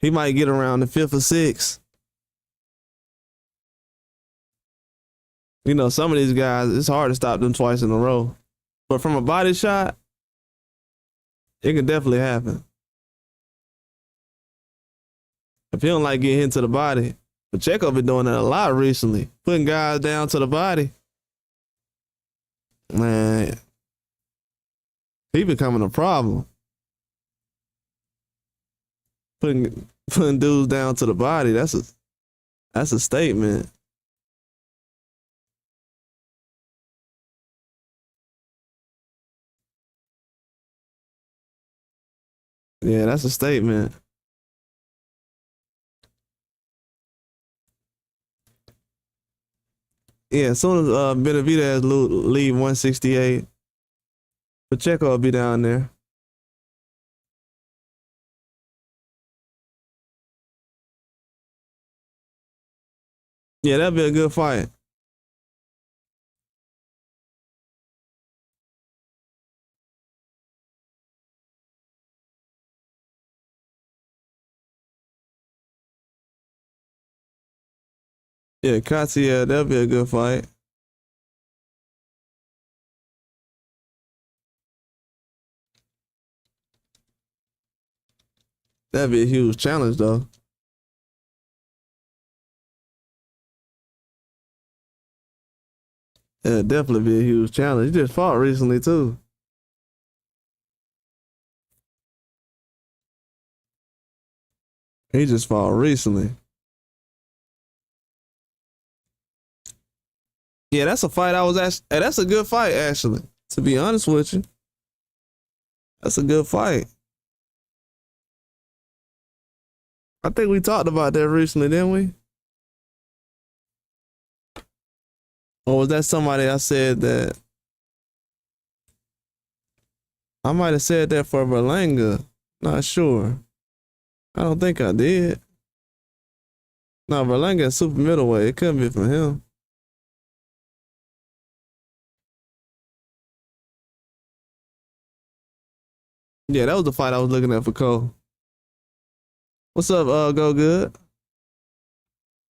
He might get around the fifth or sixth. You know, some of these guys, it's hard to stop them twice in a row. But from a body shot, it can definitely happen. If he don't like getting hit to the body, Pacheco been doing that a lot recently, putting guys down to the body. Man, he becoming a problem. Putting dudes down to the body, that's a statement. Yeah, that's a statement. Yeah, as soon as Benavidez leave 168, Pacheco will be down there. Yeah, that'd be a good fight. Yeah, Katya, that'd be a good fight. That'd be a huge challenge, though. It'd definitely be a huge challenge. He just fought recently, too. He just fought recently. Yeah, that's a fight I was actually. Hey, that's a good fight, actually. To be honest with you, that's a good fight. I think we talked about that recently, didn't we? Or was that somebody I said that? I might have said that for Berlanga. Not sure. I don't think I did. No, Berlanga is super middleweight. It couldn't be from him. Yeah, that was the fight I was looking at for Cole. What's up, Go Good?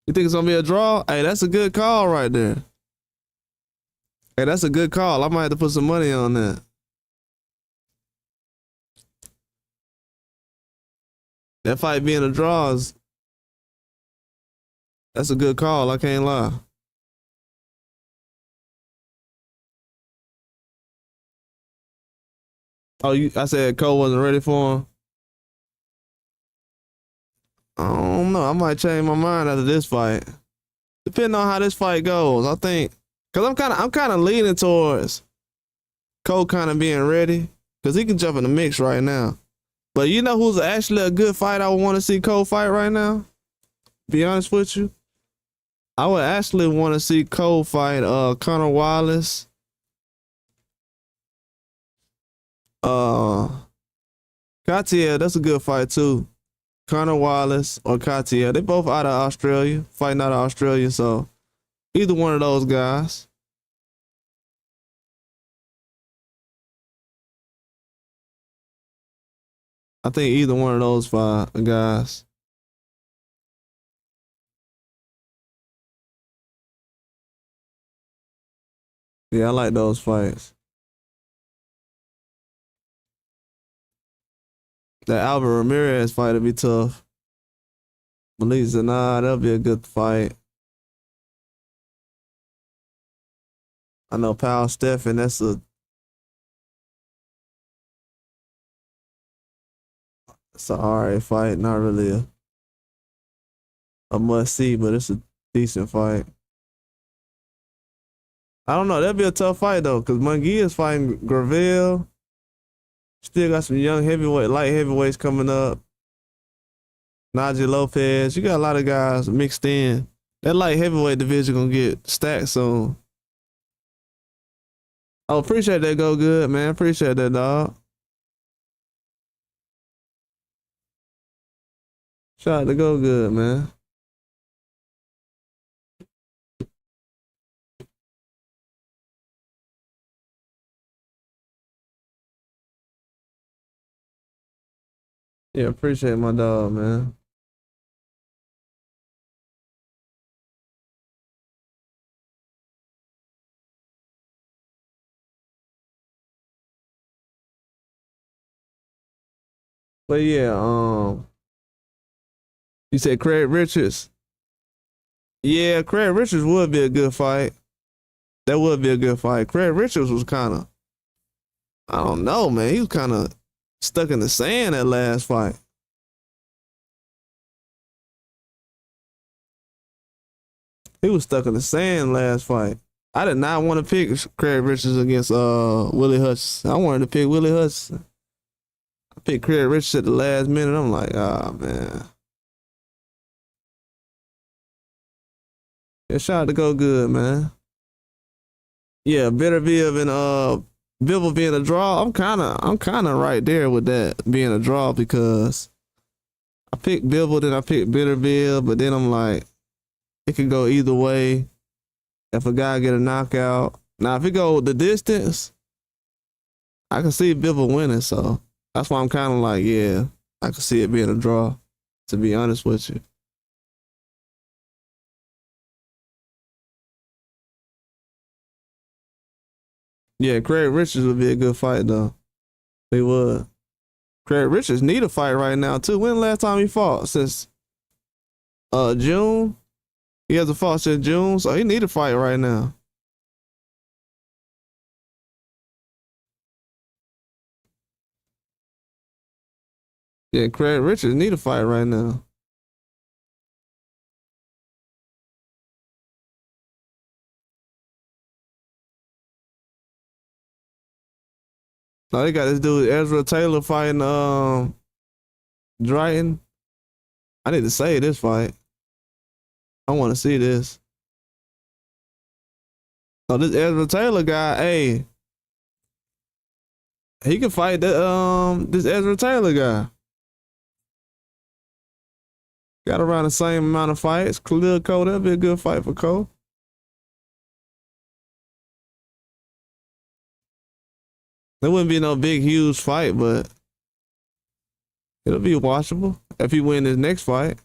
You think it's gonna be a draw? Hey, that's a good call right there. Hey, that's a good call. I might have to put some money on that. That fight being a draw that's a good call. I can't lie. Oh, I said Cole wasn't ready for him. I don't know. I might change my mind after this fight. Depending on how this fight goes, I think. Cause I'm kind of leaning towards Cole kind of being ready, cause he can jump in the mix right now. But you know who's actually a good fight I would want to see Cole fight right now? Be honest with you, I would actually want to see Cole fight Connor Wallace. Katya, that's a good fight too. Connor Wallace or Katya, they both out of Australia, fighting out of Australia. So either one of those guys. I think either one of those five guys. Yeah, I like those fights. That Albert Ramirez fight will be tough. Malik Zanah, that'll be a good fight. I know Powell Stephen, it's an alright fight, not really a must see, but it's a decent fight. I don't know, that'll be a tough fight though, because Munguia is fighting Gravel. Still got some young light heavyweights coming up. Najee Lopez. You got a lot of guys mixed in. That light heavyweight division gonna get stacked soon. Oh, appreciate that. Go good, man. Appreciate that, dog. Shout out to Go Good, man. Yeah, appreciate my dog, man. But yeah, you said Craig Richards. Yeah, Craig Richards would be a good fight. That would be a good fight. Craig Richards was kind of, I don't know, man. He was kind of stuck in the sand that last fight. He was stuck in the sand last fight. I did not want to pick Craig Richards against Willie Hutchinson. I wanted to pick Willie Hutchinson. I picked Craig Richards at the last minute. I'm like, ah, man. Yeah, shout out to Go Good, man. Yeah, Benavidez and Bivol being a draw. I'm kinda right there with that being a draw because I picked Bivol, then I picked Benavidez, but then I'm like, it could go either way. If a guy get a knockout. Now if it go the distance, I can see Bivol winning, so that's why I'm kinda like, yeah, I can see it being a draw, to be honest with you. Yeah, Craig Richards would be a good fight though. He would. Craig Richards need a fight right now too. When the last time he fought? Since June? He hasn't fought since June, so he need a fight right now. Yeah, Craig Richards need a fight right now. Now they got this dude Ezra Taylor fighting Drayton. I need to say this fight. I want to see this. So this Ezra Taylor guy, hey, he can fight this Ezra Taylor guy. Got around the same amount of fights. Khalil Cole, that'd be a good fight for Cole. There wouldn't be no big, huge fight, but it'll be watchable if he win his next fight.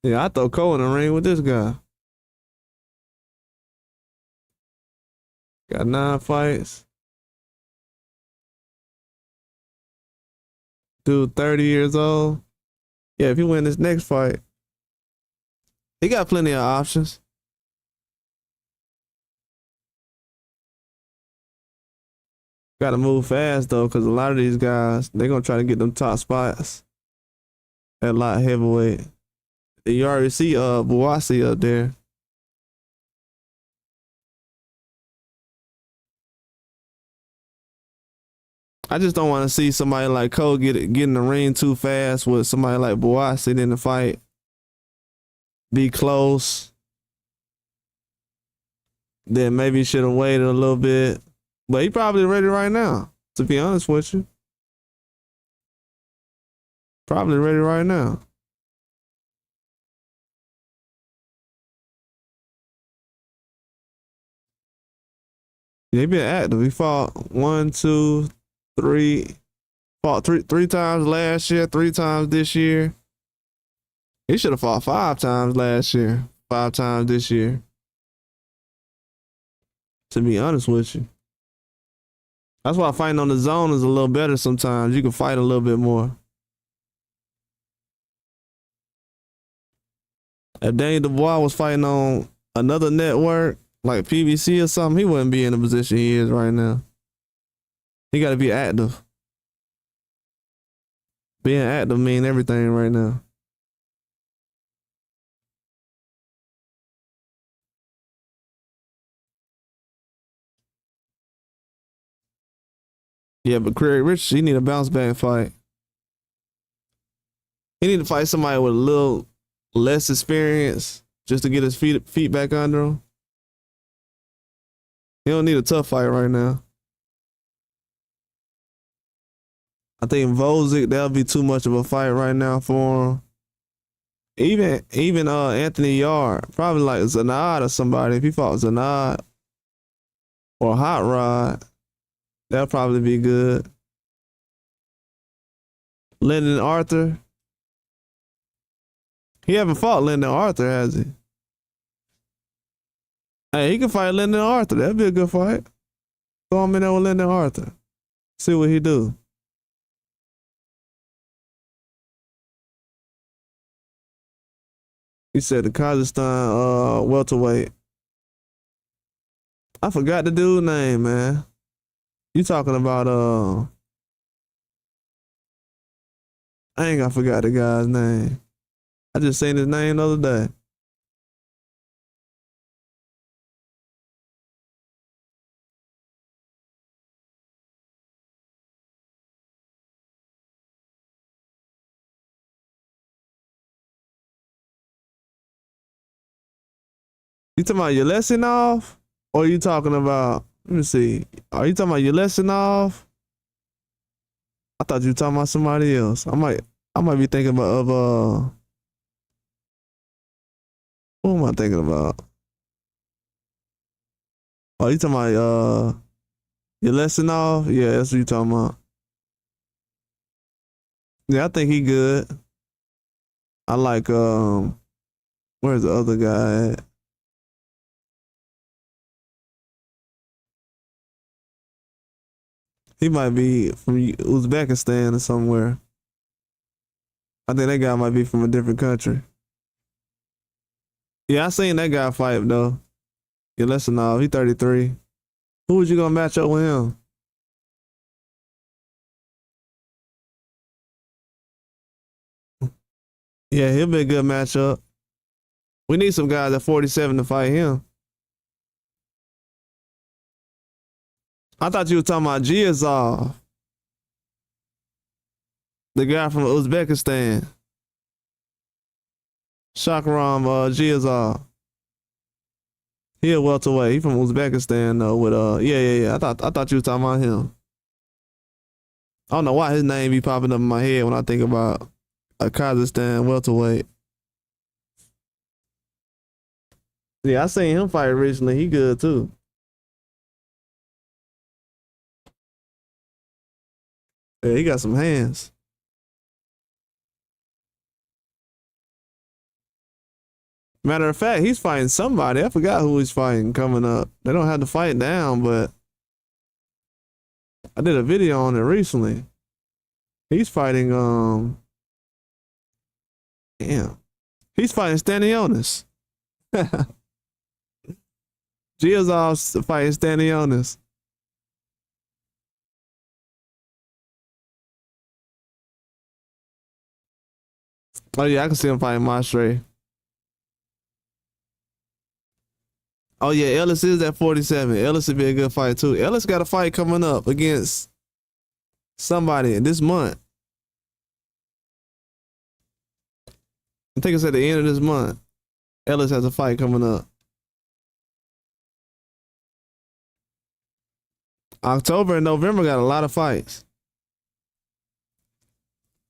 Yeah, I throw Cole in the ring with this guy. Got 9 fights. Dude, 30 years old. Yeah, if he win this next fight, he got plenty of options. Got to move fast though, because a lot of these guys, they're gonna try to get them top spots at light heavyweight. You already see Buwasi up there. I just don't want to see somebody like Cole get in the ring too fast with somebody like Buwasi in the fight. Be close. Then maybe he should have waited a little bit. But he probably ready right now, to be honest with you. Probably ready right now. Yeah, he been active. He fought 1, 2, 3. Fought three times last year, 3 times this year. He should have fought 5 times last year, 5 times this year. To be honest with you. That's why fighting on the zone is a little better sometimes. You can fight a little bit more. If Daniel Dubois was fighting on another network, like PBC or something, he wouldn't be in the position he is right now. He got to be active. Being active mean everything right now. Yeah, but Craig Richards, he need a bounce back fight. He need to fight somebody with a little less experience just to get his feet back under him. He don't need a tough fight right now. I think Vozick, that'll be too much of a fight right now for him. Even Anthony Yard, probably like Zanad or somebody. If he fought Zanad or Hot Rod, that'll probably be good. Lyndon Arthur. He haven't fought Lyndon Arthur, has he? Hey, he can fight Lyndon Arthur. That'd be a good fight. Throw him in there with Lyndon Arthur. See what he do. He said the Kazakhstan welterweight. I forgot the dude's name, man. You talking about I ain't gonna forgot the guy's name. I just seen his name the other day. You talking about Yelesinov? Or are you talking about, let me see. Are you talking about Yelesinov? I thought you were talking about somebody else. I might be thinking about who am I thinking about? Oh, you talking about Yelesinov? Yeah, that's what you talking about. Yeah, I think he good. I like where's the other guy at? He might be from Uzbekistan or somewhere. I think that guy might be from a different country. Yeah, I seen that guy fight though. Yeah, listen, he 33. Who was you gonna match up with him? Yeah, he'll be a good matchup. We need some guys at 47 to fight him. I thought you were talking about Giazov, the guy from Uzbekistan. Shakram Giazov. He a welterweight. He from Uzbekistan though. With yeah. I thought you were talking about him. I don't know why his name be popping up in my head when I think about a Kazakhstan welterweight. Yeah, I seen him fight recently. He good too. Yeah, he got some hands. Matter of fact, he's fighting somebody. I forgot who he's fighting coming up. They don't have to fight down, but I did a video on it recently. He's fighting damn. He's fighting Stanionis. Giazov's fighting Stanionis. Oh yeah, I can see him fighting Mastre. Oh yeah, Ellis is at 47. Ellis would be a good fight too. Ellis got a fight coming up against somebody this month. I think it's at the end of this month. Ellis has a fight coming up. October and November got a lot of fights.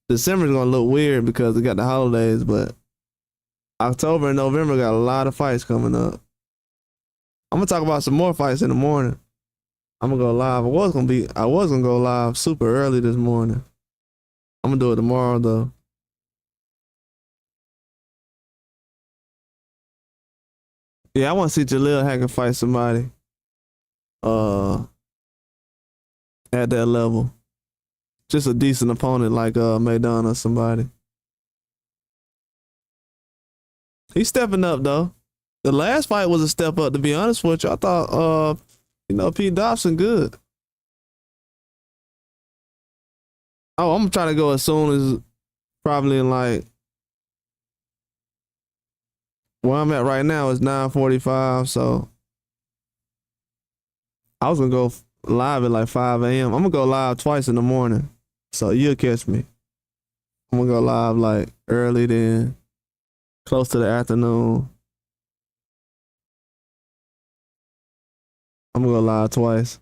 December's gonna look weird because we got the holidays, but October and November got a lot of fights coming up. I'm gonna talk about some more fights in the morning. I'm gonna go live. I was gonna go live super early this morning. I'm gonna do it tomorrow though. Yeah, I want to see Jalil Hacker fight somebody at that level. Just a decent opponent like Maidana or somebody. He's stepping up though. The last fight was a step up, to be honest with you. I thought Pete Dobson good. Oh, I'm gonna try to go as soon as probably in like where I'm at right now is 9:45, so I was gonna go live at like 5 a.m. I'm gonna go live twice in the morning, so you'll catch me. I'm gonna go live like early, then close to the afternoon. I'm gonna lie twice.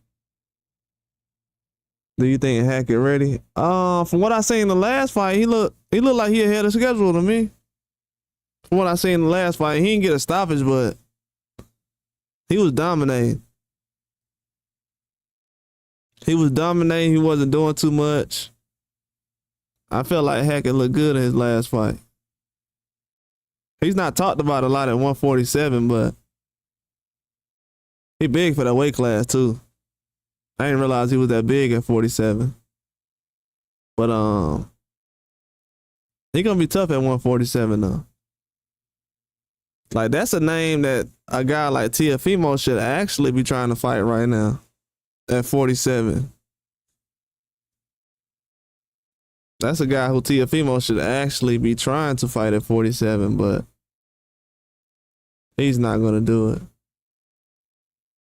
Do you think Hackett ready? From what I seen in the last fight, he looked like he ahead of schedule to me. From what I seen in the last fight, he didn't get a stoppage, but he was dominating. He was dominating. He wasn't doing too much. I felt like Hackett looked good in his last fight. He's not talked about a lot at 147, but he big for that weight class too. I didn't realize he was that big at 47. But he gonna be tough at 147 though. Like that's a name that a guy like Tiafimo should actually be trying to fight right now at 47. That's a guy who Tiafimo should actually be trying to fight at 47, but he's not gonna do it.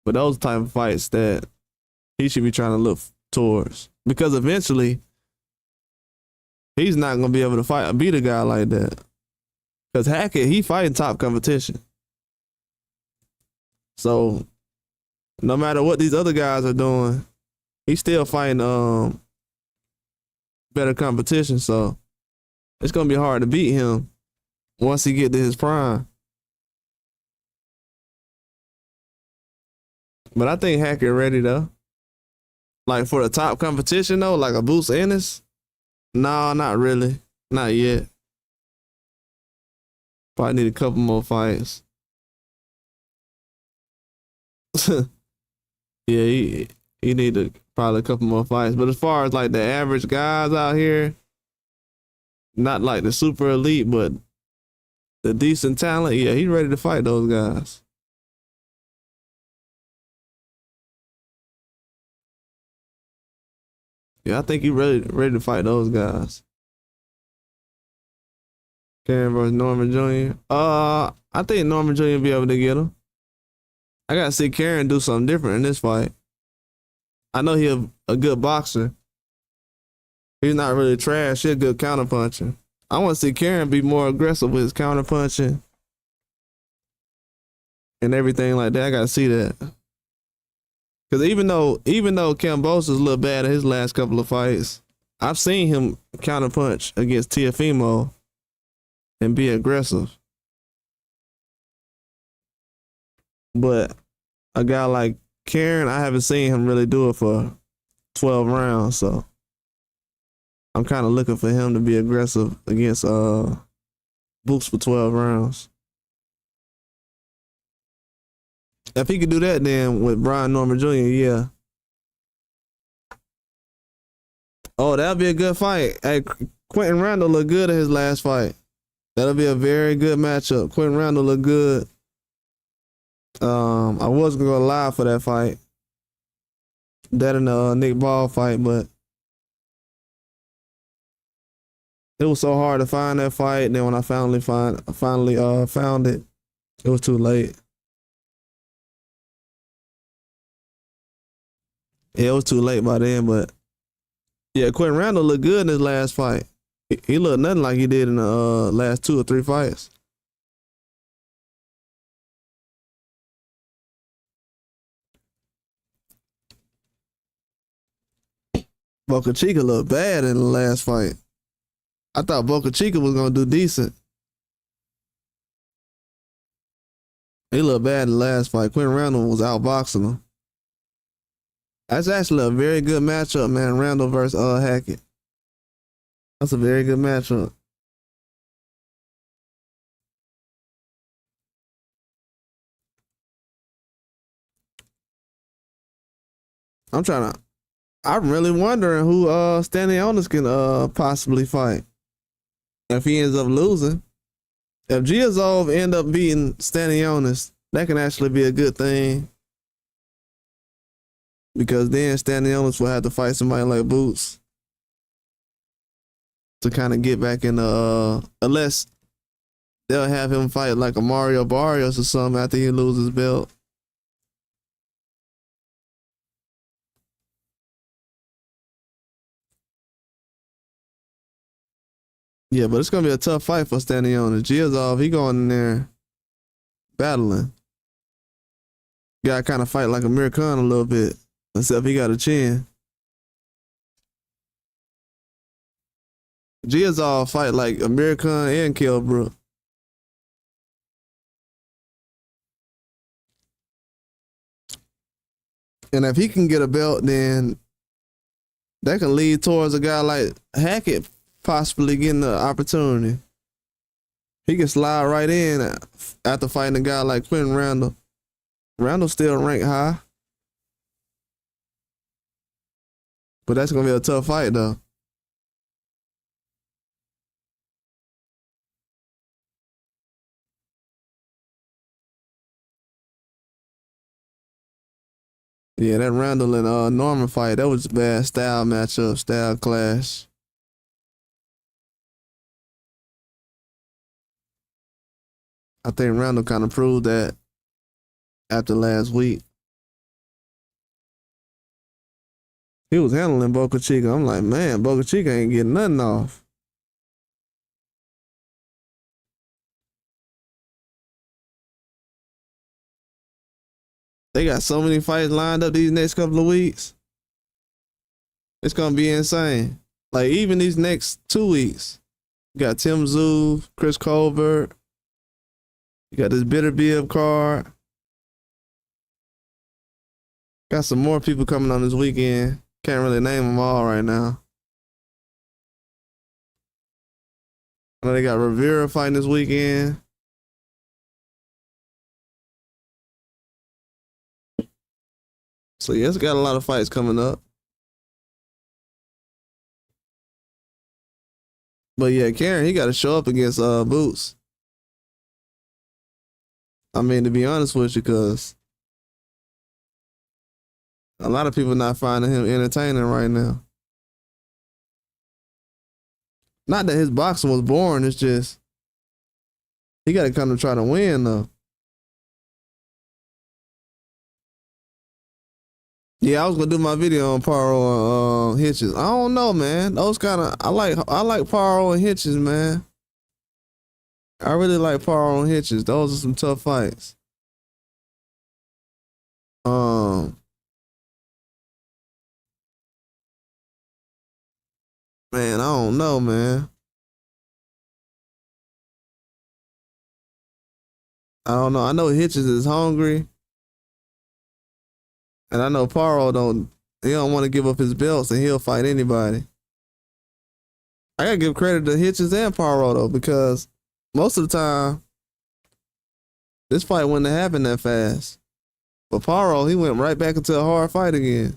But those type of fights that he should be trying to look towards, because eventually he's not gonna be able to beat a guy like that. Because Hackett, he fighting top competition. So no matter what these other guys are doing, he's still fighting better competition. So it's gonna be hard to beat him once he get to his prime. But I think Hackett ready though. Like for the top competition though, like a Boots Ennis? No, not really. Not yet. Probably need a couple more fights. Yeah, he need probably a couple more fights. But as far as like the average guys out here, not like the super elite, but the decent talent, yeah, he's ready to fight those guys. Yeah, I think he's ready to fight those guys. Karen versus Norman Jr. I think Norman Jr. will be able to get him. I gotta see Karen do something different in this fight. I know he's a good boxer. He's not really trash. He's a good counterpuncher. I want to see Karen be more aggressive with his counterpunching and everything like that. I gotta see that. Because even though Kambosos is a little bad in his last couple of fights, I've seen him counterpunch against Tiafimo and be aggressive. But a guy like Karen, I haven't seen him really do it for 12 rounds, so I'm kind of looking for him to be aggressive against Boots for 12 rounds. If he could do that, then with Brian Norman Jr., yeah. Oh, that'll be a good fight. Hey, Quentin Randall looked good in his last fight. That'll be a very good matchup. Quentin Randall looked good. I wasn't gonna lie for that fight. That and the Nick Ball fight, but it was so hard to find that fight. And then when I finally found it, it was too late. Yeah, it was too late by then, but yeah, Quentin Randall looked good in his last fight. He looked nothing like he did in the last 2 or 3 fights. Boca Chica looked bad in the last fight. I thought Boca Chica was gonna do decent. He looked bad in the last fight. Quentin Randall was outboxing him. That's actually a very good matchup, man. Randall versus Hackett. That's a very good matchup. I'm really wondering who Stanionis can possibly fight if he ends up losing. If Giazov end up beating Stanionis, that can actually be a good thing. Because then Stanionis will have to fight somebody like Boots to kind of get back in unless they'll have him fight like a Mario Barrios or something after he loses his belt. Yeah, but it's gonna be a tough fight for Stanion. Giazov, he going in there battling. Gotta kind of fight like Amir Khan a little bit, except he got a chin. Giazov fight like Amir Khan and Kell Brook. And if he can get a belt, then that can lead towards a guy like Hackett possibly getting the opportunity. He can slide right in after fighting a guy like Quentin Randall. Randall still ranked high. But that's going to be a tough fight, though. Yeah, that Randall and Norman fight, that was a bad style matchup, style clash. I think Randall kind of proved that after last week. He was handling Boca Chica. I'm like, man, Boca Chica ain't getting nothing off. They got so many fights lined up these next couple of weeks. It's going to be insane. Like, even these next 2 weeks, you got Tim Tszyu, Chris Colbert. You got this Benavidez card. Got some more people coming on this weekend. Can't really name them all right now. I know they got Rivera fighting this weekend. So yeah, it's got a lot of fights coming up. But yeah, Karen, he got to show up against Boots. I mean, to be honest with you, because a lot of people not finding him entertaining right now. Not that his boxing was boring, it's just he got to come to try to win, though. Yeah, I was gonna do my video on Paro and Hitches. I don't know, man. Those kind of I like Paro and Hitches, man. I really like Paro and Hitches. Those are some tough fights. Man, I don't know, man. I don't know. I know Hitches is hungry. And I know Paro he don't want to give up his belts and he'll fight anybody. I gotta give credit to Hitches and Paro though, because most of the time, this fight wouldn't have happened that fast. But Paro, he went right back into a hard fight again.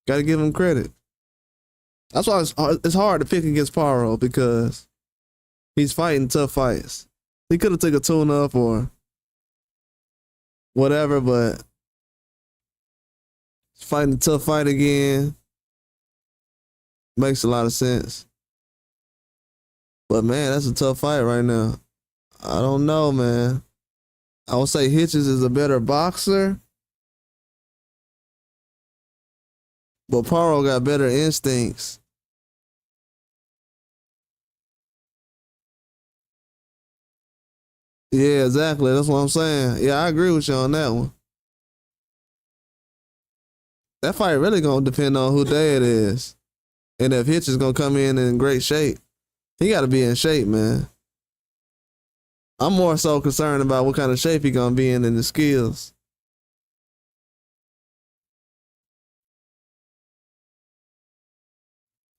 Gotta give him credit. That's why it's hard to pick against Paro, because he's fighting tough fights. He could have took a tune-up or whatever, but fighting a tough fight again makes a lot of sense. But man, that's a tough fight right now. I don't know, man. I would say Hitches is a better boxer, but Paro got better instincts. Yeah, exactly. That's what I'm saying. Yeah, I agree with you on that one. That fight really gonna depend on who day it is, and if Hitch is gonna come in great shape. He got to be in shape, man. I'm more so concerned about what kind of shape he gonna be in than the skills.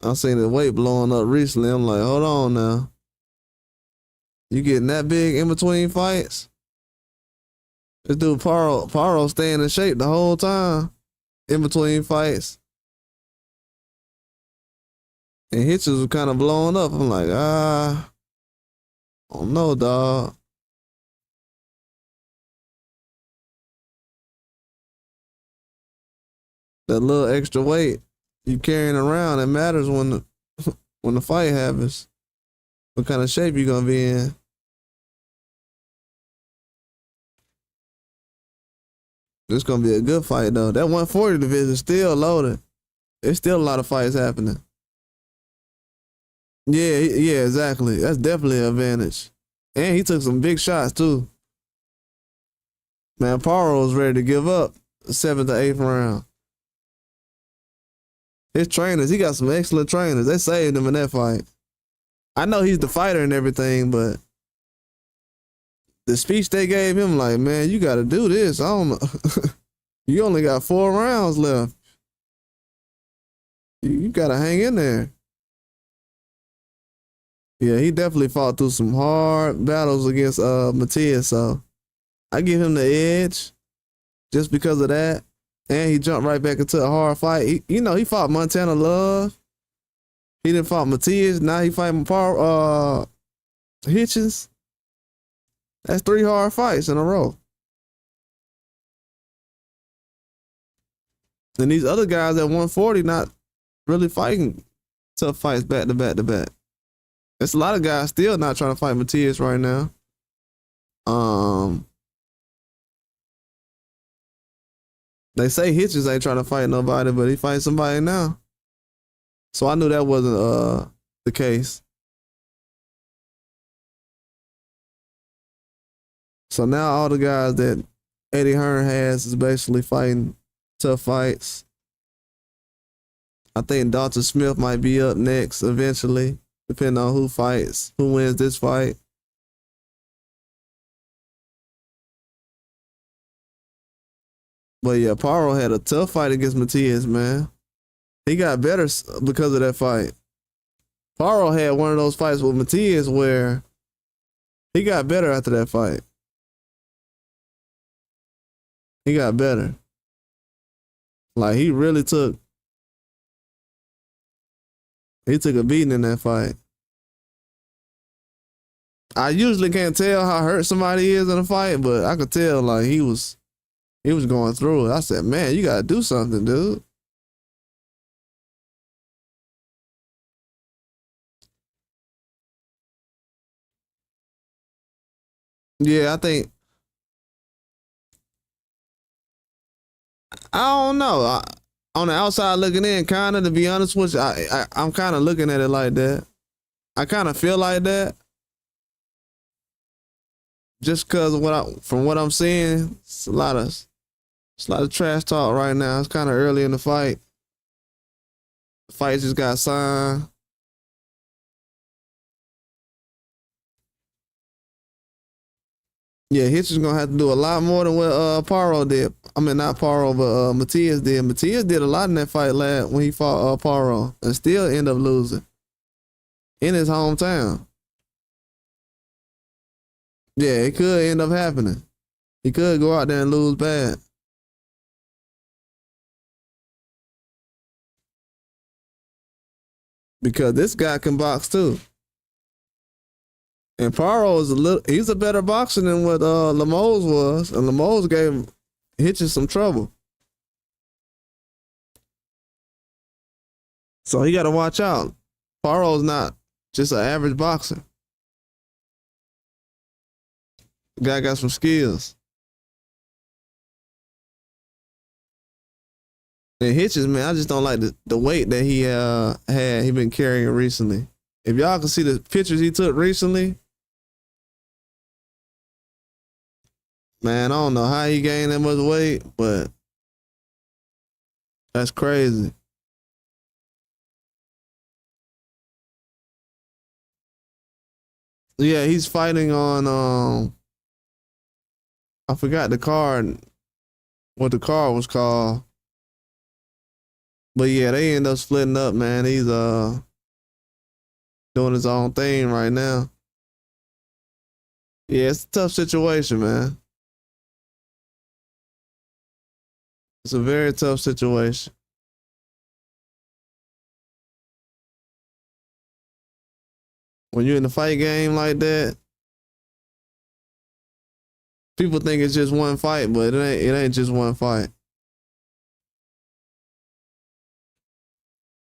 I seen the weight blowing up recently. I'm like, hold on now. You getting that big in between fights? This dude Paro staying in shape the whole time in between fights. And Hitches was kind of blowing up. I'm like, I don't know, dog. That little extra weight you carrying around, it matters when the fight happens. What kind of shape you gonna be in? This gonna be a good fight though. That 140 division is still loaded. There's still a lot of fights happening. Yeah, yeah, exactly. That's definitely an advantage. And he took some big shots too. Man, Paro was ready to give up the 7th or 8th round. His trainers, he got some excellent trainers. They saved him in that fight. I know he's the fighter and everything, but the speech they gave him, like, man, you got to do this. I don't know. You only got 4 rounds left. You got to hang in there. Yeah, he definitely fought through some hard battles against Matias, so I give him the edge just because of that. And he jumped right back into a hard fight. He fought Montana Love. He didn't fight Matias. Now he fighting Hitchens. That's 3 hard fights in a row. And these other guys at 140 not really fighting tough fights back to back to back. There's a lot of guys still not trying to fight Matias right now. They say Hitchens ain't trying to fight nobody, but he fights somebody now. So I knew that wasn't the case. So now all the guys that Eddie Hearn has is basically fighting tough fights. I think Dalton Smith might be up next eventually, depending on who wins this fight. But yeah, Paro had a tough fight against Matias, man. He got better because of that fight. Paro had one of those fights with Matias where he got better after that fight. He got better. Like he took a beating in that fight. I usually can't tell how hurt somebody is in a fight, but I could tell like he was going through it. I said, man, you gotta do something, dude. Yeah, I don't know. On the outside looking in, kind of, to be honest with you, I'm kind of looking at it like that. I kind of feel like that. Just because from what I'm seeing, it's a lot of trash talk right now. It's kind of early in the fight. The fight just got signed. Yeah, Hitch is gonna have to do a lot more than what Paro did. I mean, not Paro, but Matias did. Matias did a lot in that fight when he fought Paro, and still end up losing in his hometown. Yeah, it could end up happening. He could go out there and lose bad. Because this guy can box too. And Paro he's a better boxer than what Lemos was. And Lemos gave Hitchens some trouble. So he gotta watch out. Paro's not just an average boxer. The guy got some skills. And Hitchens, man, I just don't like the weight that he had. He been carrying recently. If y'all can see the pictures he took recently, man, I don't know how he gained that much weight, but that's crazy. Yeah, he's fighting on I forgot the card, what the card was called. But yeah, they end up splitting up, man. He's doing his own thing right now. Yeah, it's a tough situation, man. It's a very tough situation. When you're in a fight game like that, people think it's just one fight, but it ain't just one fight.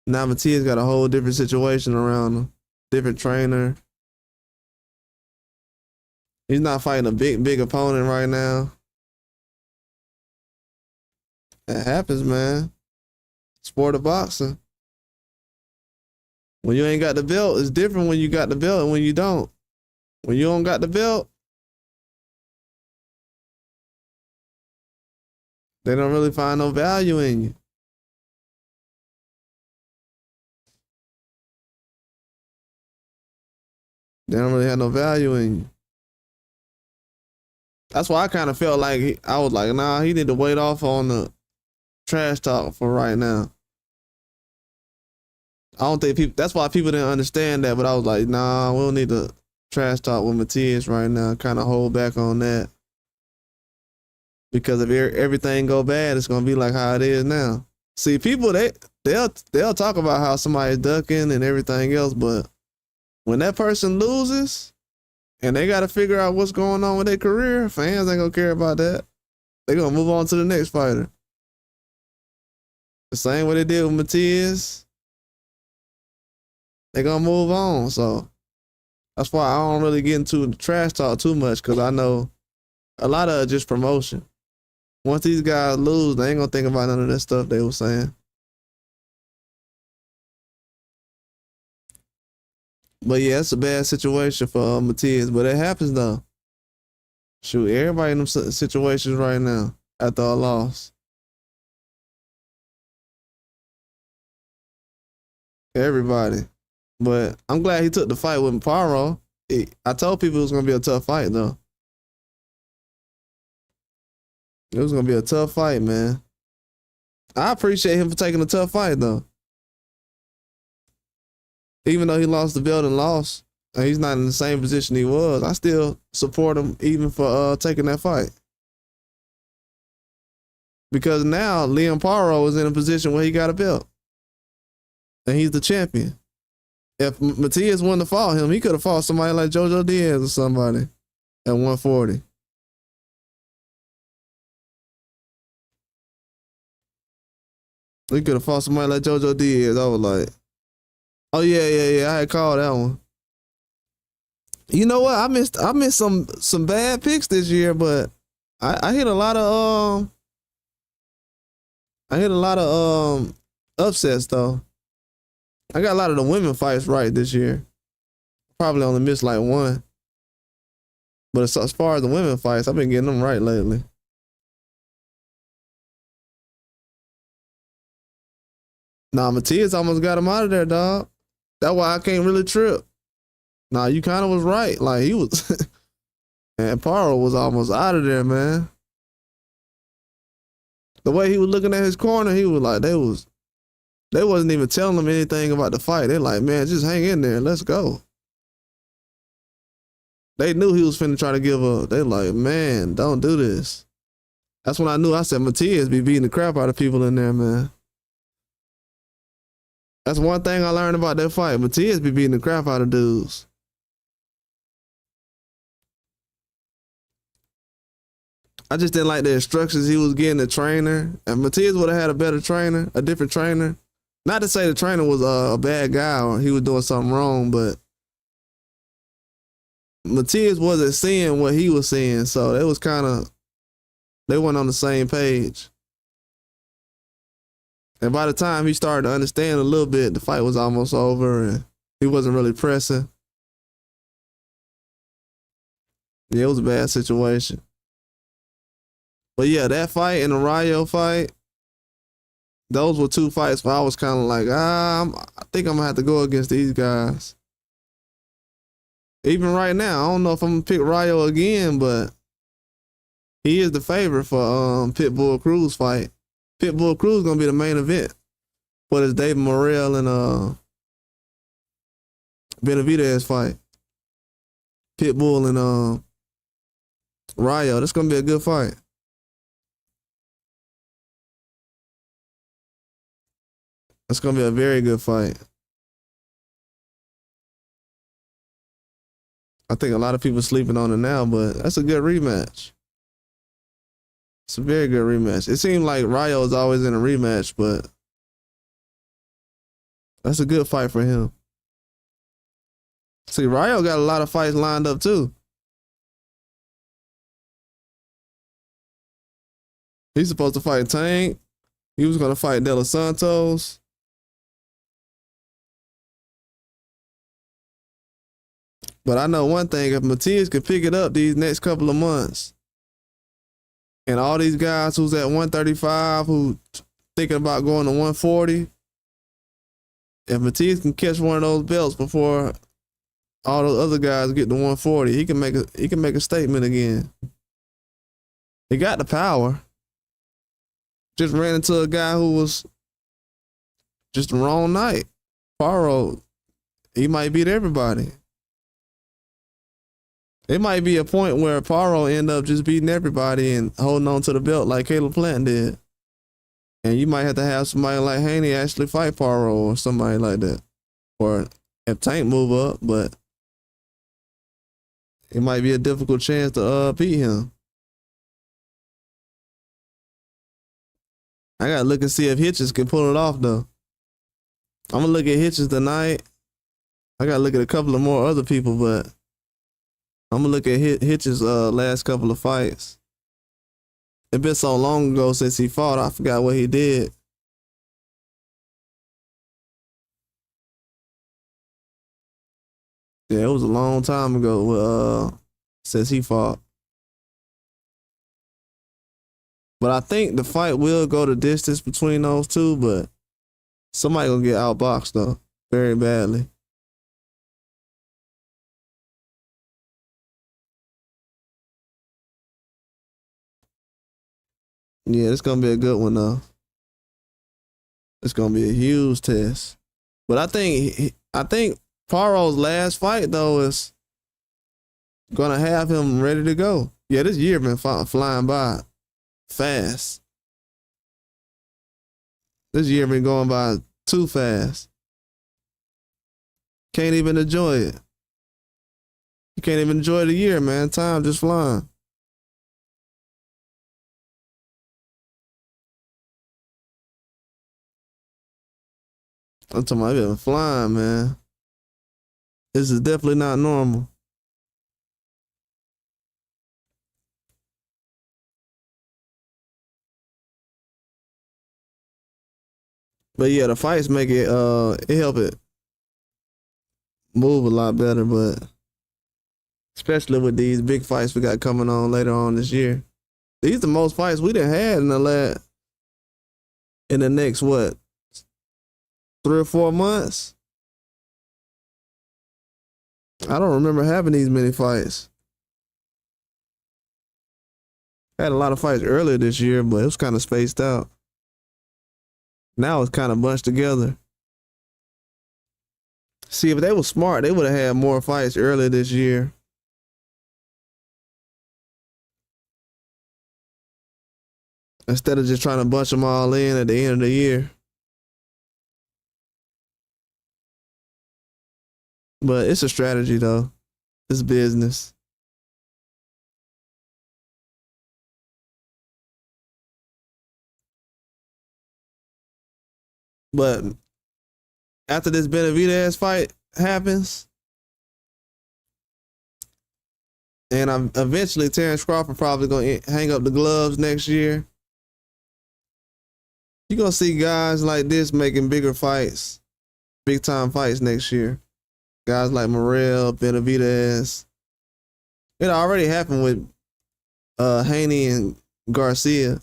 Now Matias got a whole different situation around him, different trainer. He's not fighting a big opponent right now. That happens, man. Sport of boxing. When you ain't got the belt, it's different when you got the belt and when you don't. When you don't got the belt, they don't really find no value in you. They don't really have no value in you. That's why I kind of felt like I was like, nah, he need to wait off on the trash talk for right now. I don't think people, that's why people didn't understand that, but I was like, nah, we don't need to trash talk with Matias right now. Kind of hold back on that. Because if everything go bad, it's gonna be like how it is now. See, people they'll talk about how somebody's ducking and everything else, but when that person loses and they got to figure out what's going on with their career, fans ain't gonna care about that. They gonna move on to the next fighter. The same way they did with Matias. They gonna move on. So that's why I don't really get into the trash talk too much, because I know a lot of it just promotion. Once these guys lose, they ain't gonna think about none of that stuff they were saying. But yeah, it's a bad situation for Matias, but it happens though. Shoot, everybody in them situations right now after a loss. Everybody. But I'm glad he took the fight with Morrell. I told people it was gonna be a tough fight though. It was gonna be a tough fight, man. I appreciate him for taking a tough fight though. Even though he lost the belt and lost, and he's not in the same position he was, I still support him even for taking that fight. Because now Liam Morrell is in a position where he got a belt. And he's the champion. If Matias wouldn't have fought him, he could have fought somebody like JoJo Diaz or somebody at 140. He could have fought somebody like JoJo Diaz. I was like, oh yeah. I had called that one. You know what? I missed some bad picks this year, but I hit a lot of upsets though. I got a lot of the women fights right this year. Probably only missed like one. But as far as the women fights, I've been getting them right lately. Nah, Matias almost got him out of there, dog. That's why I can't really trip. Nah, you kind of was right. Like he was, and Morrell was almost out of there, man. The way he was looking at his corner, he was like, they wasn't even telling him anything about the fight. They're like, man, just hang in there, let's go. They knew he was finna try to give up. They like, man, don't do this. That's when I knew. I said, Matias be beating the crap out of people in there, man. That's one thing I learned about that fight. Matias be beating the crap out of dudes. I just didn't like the instructions he was getting the trainer. And Matias would have had a better trainer, a different trainer. Not to say the trainer was a bad guy or he was doing something wrong, but Matias wasn't seeing what he was seeing. So it was they weren't on the same page. And by the time he started to understand a little bit, the fight was almost over and he wasn't really pressing. Yeah, it was a bad situation. But yeah, that fight and the Rayo fight, those were two fights where I was kind of like, I think I'm going to have to go against these guys. Even right now, I don't know if I'm going to pick Rayo again, but he is the favorite for Pitbull Cruz fight. Pitbull Cruz going to be the main event for this David Morrell and Benavidez fight. Pitbull and Rayo, that's going to be a good fight. That's going to be a very good fight. I think a lot of people are sleeping on it now, but that's a good rematch. It's a very good rematch. It seemed like Rayo is always in a rematch, but that's a good fight for him. See, Rayo got a lot of fights lined up too. He's supposed to fight Tank. He was going to fight De Los Santos. But I know one thing: if Matias could pick it up these next couple of months, and all these guys who's at 135 who thinking about going to 140, if Matias can catch one of those belts before all those other guys get to 140, he can make a statement again. He got the power. Just ran into a guy who was just the wrong night. Paro, he might beat everybody. It might be a point where Paro end up just beating everybody and holding on to the belt like Caleb Plant did. And you might have to have somebody like Haney actually fight Paro or somebody like that. Or if Tank move up, but it might be a difficult chance to beat him. I gotta look and see if Hitchens can pull it off though. I'm gonna look at Hitchens tonight. I gotta look at a couple of more other people, but I'm gonna look at Hitchens' last couple of fights. It's been so long ago since he fought, I forgot what he did. Yeah, it was a long time ago since he fought. But I think the fight will go the distance between those two, but somebody gonna get outboxed though, very badly. Yeah, it's gonna be a good one though. It's gonna be a huge test. But I think Paro's last fight though is gonna have him ready to go. Yeah, this year been flying by fast. This year been going by too fast. Can't even enjoy it. You can't even enjoy the year, man. Time just flying. I'm talking about it been flying, man. This is definitely not normal. But yeah, the fights make it help it move a lot better, but especially with these big fights we got coming on later on this year. These are the most fights we done had in the next what, 3 or 4 months? I don't remember having these many fights. Had a lot of fights earlier this year, but it was kind of spaced out. Now it's kind of bunched together. See, if they were smart, they would have had more fights earlier this year. Instead of just trying to bunch them all in at the end of the year. But it's a strategy, though. It's business. But after this Benavidez fight happens, and eventually Terrence Crawford probably going to hang up the gloves next year, you're going to see guys like this making bigger fights, big-time fights next year. Guys like Morrell, Benavidez. It already happened with Haney and Garcia.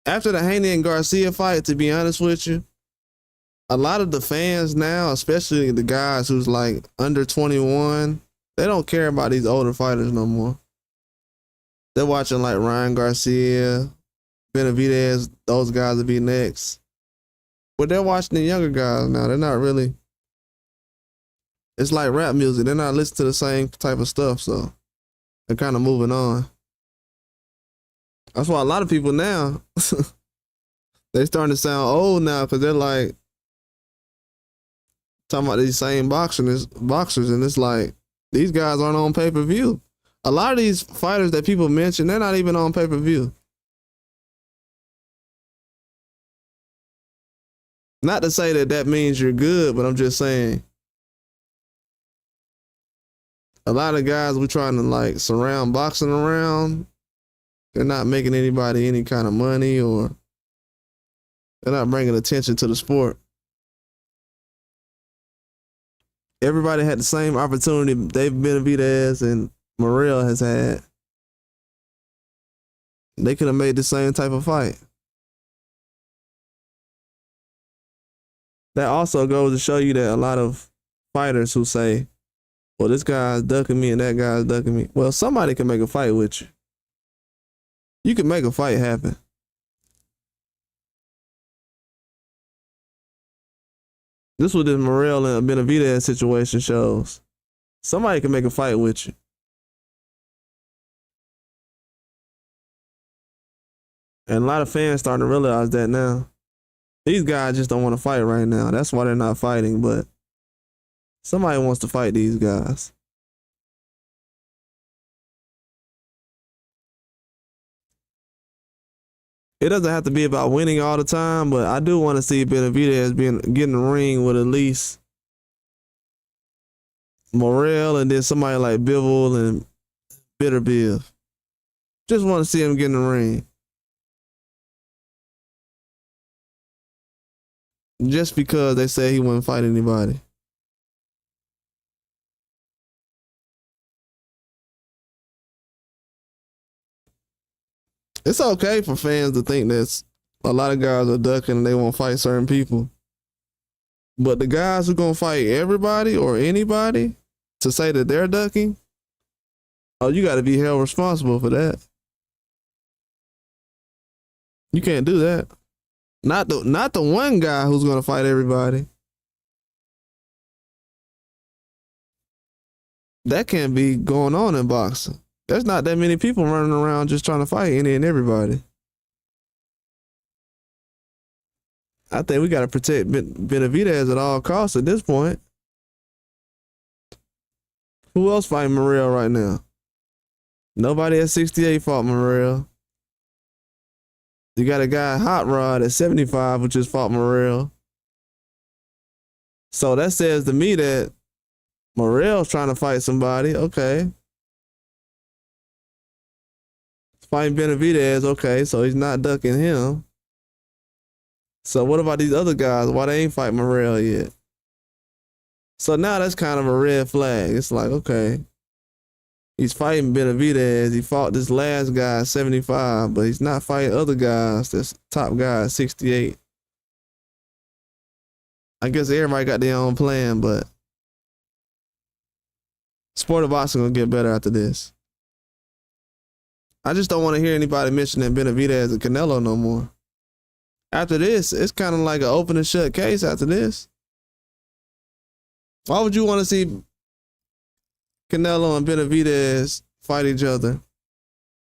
After the Haney and Garcia fight, to be honest with you, a lot of the fans now, especially the guys who's like under 21, they don't care about these older fighters no more. They're watching like Ryan Garcia, Benavidez, those guys will be next. But they're watching the younger guys now. They're not really. It's like rap music. They're not listening to the same type of stuff, so they're kind of moving on. That's why a lot of people now, they starting to sound old now because they're like, talking about these same boxers, and it's like, these guys aren't on pay-per-view. A lot of these fighters that people mention, they're not even on pay-per-view. Not to say that that means you're good, but I'm just saying, a lot of guys we're trying to like surround boxing around, they're not making anybody any kind of money, or they're not bringing attention to the sport. Everybody had the same opportunity Dave Benavidez and Morrell has had. They could have made the same type of fight. That also goes to show you that a lot of fighters who say, well, this guy's ducking me and that guy's ducking me. Well, somebody can make a fight with you. You can make a fight happen. This is what this Morrell and Benavidez situation shows. Somebody can make a fight with you. And a lot of fans starting to realize that now. These guys just don't want to fight right now. That's why they're not fighting, but somebody wants to fight these guys. It doesn't have to be about winning all the time, but I do want to see Benavidez getting the ring with at least Morrell and then somebody like Bivol and Bitterbill. Just want to see him get in the ring. Just because they said he wouldn't fight anybody. It's okay for fans to think that a lot of guys are ducking and they won't fight certain people. But the guys who gonna fight everybody or anybody to say that they're ducking, oh, you gotta be held responsible for that. You can't do that. Not the one guy who's gonna fight everybody. That can't be going on in boxing. There's not that many people running around just trying to fight any and everybody. I think we gotta protect Benavidez at all costs at this point. Who else fighting Morrell right now? Nobody at 68 fought Morrell. You got a guy Hot Rod at 75, which just fought Morrell. So that says to me that Morrell's trying to fight somebody. Okay. Fighting Benavidez. Okay, so he's not ducking him. So what about these other guys? Why they ain't fight Morrell yet? So now that's kind of a red flag. It's like, okay, he's fighting Benavidez. He fought this last guy at 75, but he's not fighting other guys. This top guy at 68. I guess everybody got their own plan, but sport of boxing gonna get better after this. I just don't want to hear anybody mentioning Benavidez and Canelo no more. After this, it's kind of like an open and shut case after this. Why would you want to see Canelo and Benavidez fight each other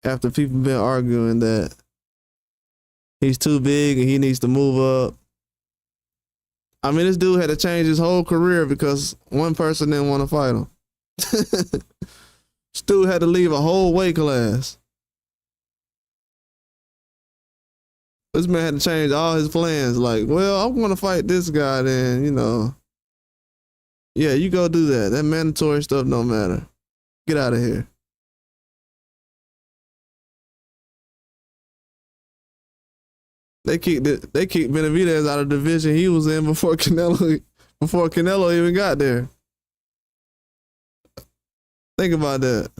after people been arguing that he's too big and he needs to move up? I mean, this dude had to change his whole career because one person didn't want to fight him. This dude had to leave a whole weight class. This man had to change all his plans. Like, well, I'm going to fight this guy then, you know. Yeah, you go do that. That mandatory stuff don't matter. Get out of here. They kicked Benavidez out of the division he was in before Canelo even got there. Think about that.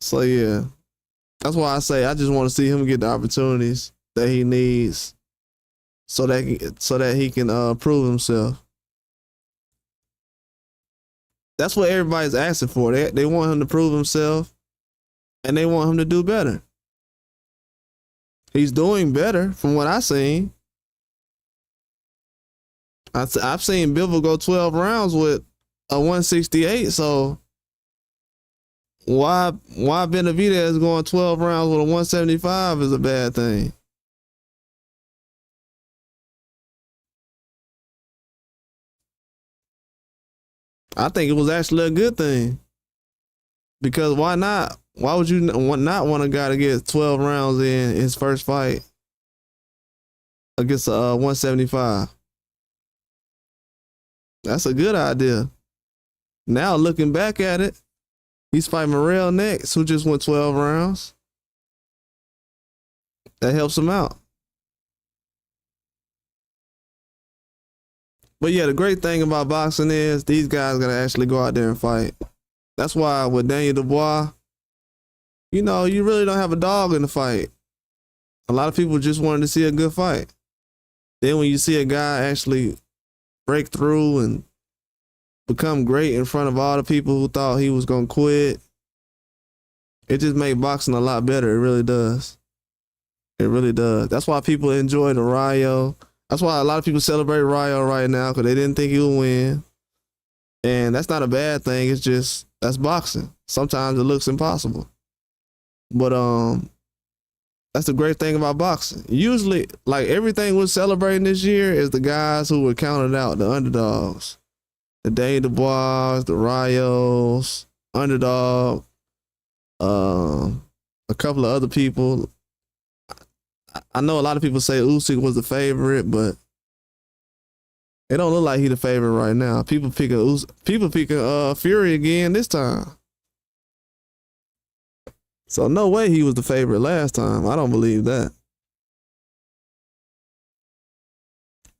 So yeah. That's why I say I just want to see him get the opportunities that he needs so that he can prove himself. That's what everybody's asking for. They want him to prove himself and they want him to do better. He's doing better from what I've seen. I've seen Bivol go 12 rounds with a 168, so why Benavidez going 12 rounds with a 175 is a bad thing. I think it was actually a good thing. Because why not? Why would you not want a guy to get 12 rounds in his first fight against a 175? That's a good idea. Now looking back at it, he's fighting Morrell next, who just went 12 rounds. That helps him out. But yeah, the great thing about boxing is these guys gotta actually go out there and fight. That's why with Daniel Dubois, you know, you really don't have a dog in the fight. A lot of people just wanted to see a good fight. Then when you see a guy actually break through and become great in front of all the people who thought he was gonna quit, it just made boxing a lot better. It really does. It really does. That's why people enjoy the Rayo. That's why a lot of people celebrate Rayo right now, because they didn't think he would win. And that's not a bad thing. It's just, that's boxing. Sometimes it looks impossible. But that's the great thing about boxing. Usually, like everything we're celebrating this year is the guys who were counted out, the underdogs. The Daniel Dubois, the Rayos, underdog, a couple of other people. I know a lot of people say Usyk was the favorite, but it don't look like he the favorite right now. People picking Fury again this time. So no way he was the favorite last time. I don't believe that.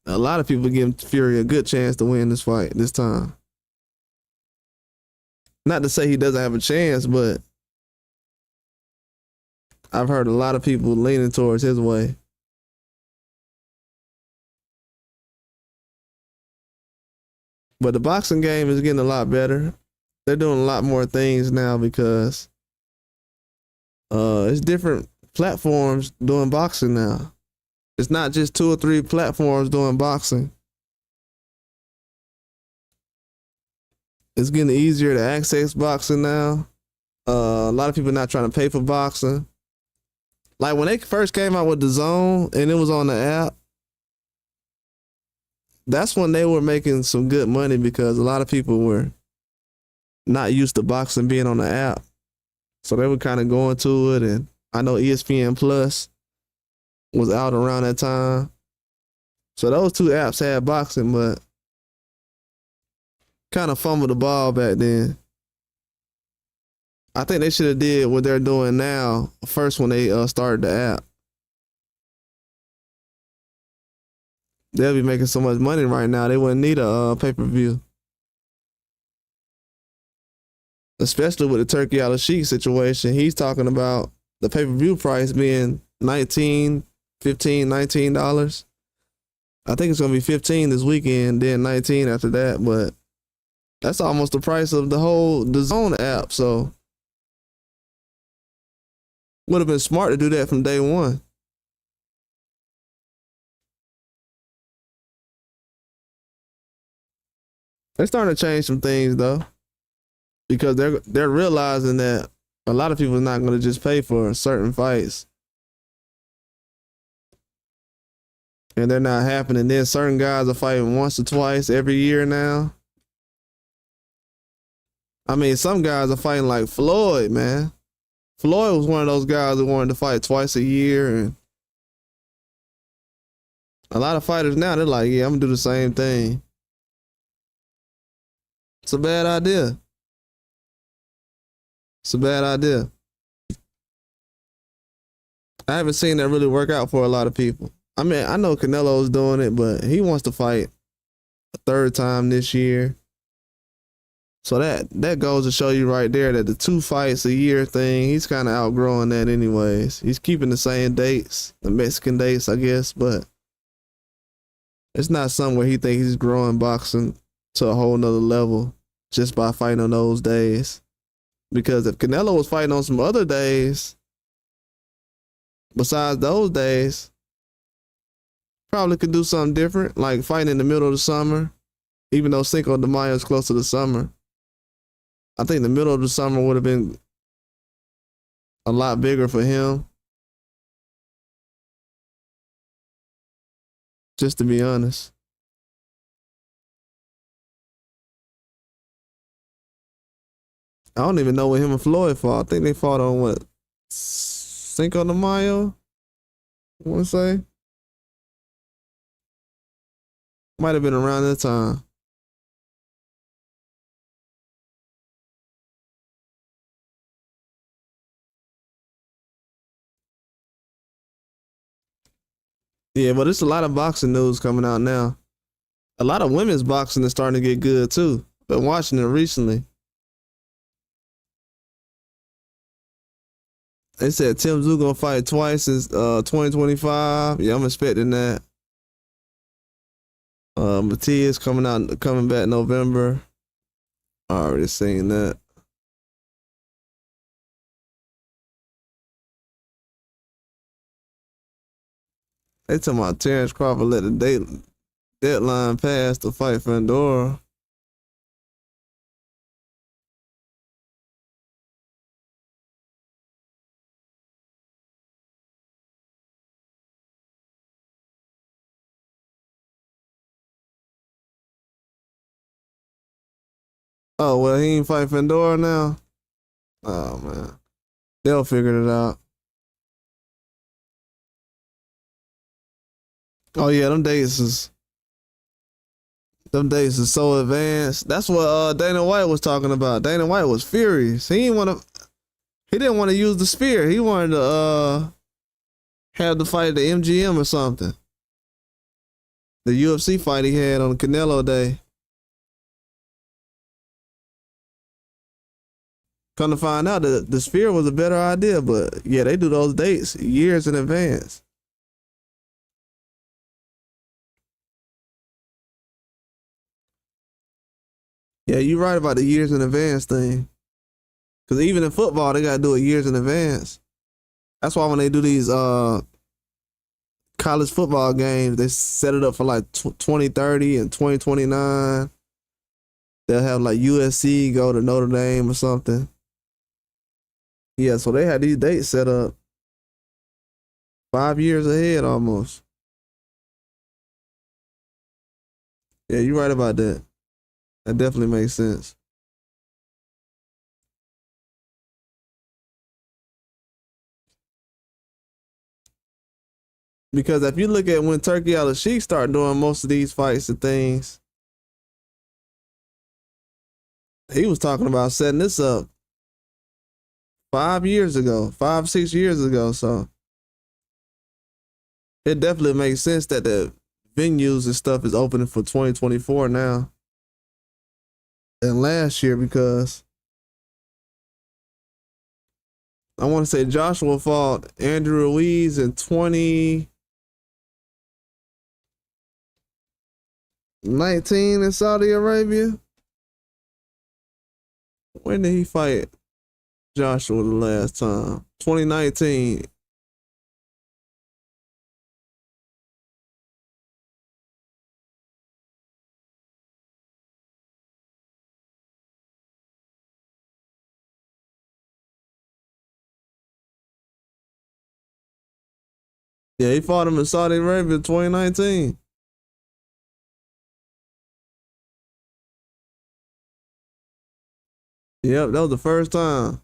A lot of people giving Fury a good chance to win this fight this time. Not to say he doesn't have a chance, but I've heard a lot of people leaning towards his way. But the boxing game is getting a lot better. They're doing a lot more things now because it's different platforms doing boxing now. It's not just 2 or 3 platforms doing boxing. It's getting easier to access boxing now. A lot of people not trying to pay for boxing. Like when they first came out with the Zone and it was on the app, that's when they were making some good money because a lot of people were not used to boxing being on the app. So they were kind of going to it. And I know ESPN Plus was out around that time. So those 2 apps had boxing, but kind of fumbled the ball back then. I think they should have did what they're doing now first when they started the app. They'll be making so much money right now, they wouldn't need a pay-per-view. Especially with the Turkey Al-Sheikh situation. He's talking about the pay-per-view price being $19, $15, $19. I think it's going to be $15 this weekend, then $19 after that, but that's almost the price of the Zone app, so would have been smart to do that from day one. They're starting to change some things though, because they're realizing that a lot of people are not going to just pay for certain fights, and they're not happening. Then certain guys are fighting once or twice every year now. I mean, some guys are fighting like Floyd, man. Floyd was one of those guys that wanted to fight twice a year, and a lot of fighters now, they're like, yeah, I'm gonna do the same thing. It's a bad idea. It's a bad idea. I haven't seen that really work out for a lot of people. I mean, I know Canelo's doing it, but he wants to fight a 3rd time this year. So that goes to show you right there that the 2 fights a year thing, he's kind of outgrowing that anyways. He's keeping the same dates, the Mexican dates, I guess, but it's not somewhere he thinks he's growing boxing to a whole nother level just by fighting on those days. Because if Canelo was fighting on some other days, besides those days, probably could do something different, like fighting in the middle of the summer, even though Cinco de Mayo is close to the summer. I think the middle of the summer would have been a lot bigger for him. Just to be honest. I don't even know what him and Floyd fought. I think they fought on what? Cinco de Mayo? I want to say. Might have been around that time. Yeah, but it's a lot of boxing news coming out now. A lot of women's boxing is starting to get good too. Been watching it recently. They said Tim Tszyu gonna fight twice in 2025. Yeah, I'm expecting that. Matias coming back November. I already seen that. They talking about Terrence Crawford let the deadline pass to fight Fandora. Oh well, he ain't fight Fandora now. Oh man, they'll figure it out. Oh yeah, them dates is so advanced. That's what Dana White was talking about. Dana White was furious. He didn't want to use the spear. He wanted to have the fight at the MGM or something. The UFC fight he had on Canelo Day. Come to find out that the spear was a better idea, but yeah, they do those dates years in advance. Yeah, you're right about the years in advance thing. Because even in football, they gotta do it years in advance. That's why when they do these college football games, they set it up for like 2030 and 2029. They'll have like USC go to Notre Dame or something. Yeah, so they had these dates set up 5 years ahead almost. Yeah, you're right about that. That definitely makes sense. Because if you look at when Turkey Al-Sheikh started doing most of these fights and things, he was talking about setting this up 5 years ago, 6 years ago. So it definitely makes sense that the venues and stuff is opening for 2024 now than last year, because I want to say Joshua fought Andrew Ruiz in 2019 in Saudi Arabia. When did he fight Joshua the last time? 2019. Yeah, he fought him in Saudi Arabia in 2019. Yep, that was the first time.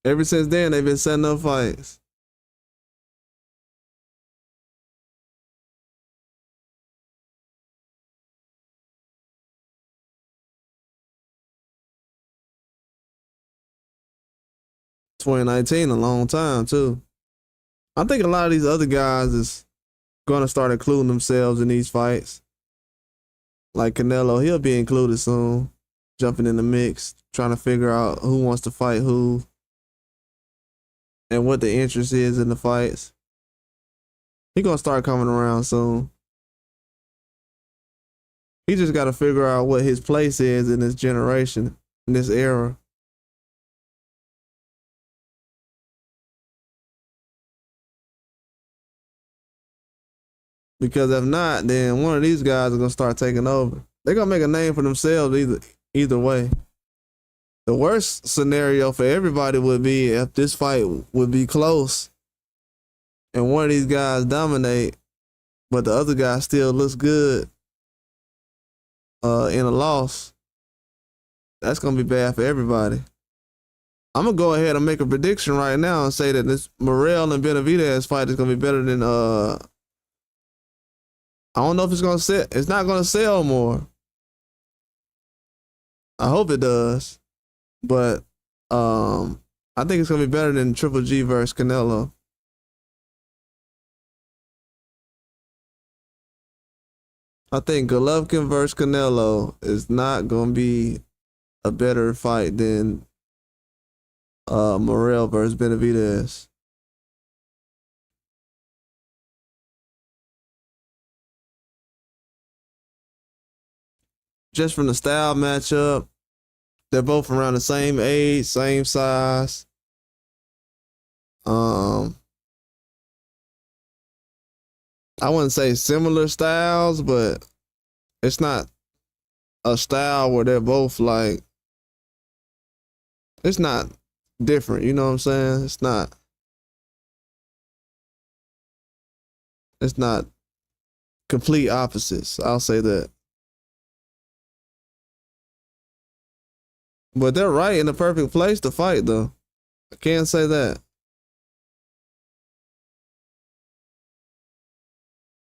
Ever since then, they've been setting up fights. 2019, a long time too. I think a lot of these other guys is gonna start including themselves in these fights. Like Canelo, he'll be included soon, jumping in the mix, trying to figure out who wants to fight who and what the interest is in the fights. He gonna start coming around soon. He just got to figure out what his place is in this generation, in this era. Because if not, then one of these guys is gonna start taking over. They're gonna make a name for themselves either way. The worst scenario for everybody would be if this fight would be close and one of these guys dominate, but the other guy still looks good in a loss. That's gonna be bad for everybody. I'm gonna go ahead and make a prediction right now and say that this Morrell and Benavidez fight is gonna be better than I don't know if it's gonna sell. It's not gonna sell more. I hope it does, but I think it's gonna be better than Triple G versus Canelo. I think Golovkin versus Canelo is not gonna be a better fight than Morrell versus Benavidez. Just from the style matchup, they're both around the same age, same size. I wouldn't say similar styles, but it's not a style where they're both like, it's not different, you know what I'm saying? It's not complete opposites. I'll say that. But they're right in the perfect place to fight though. I can't say that.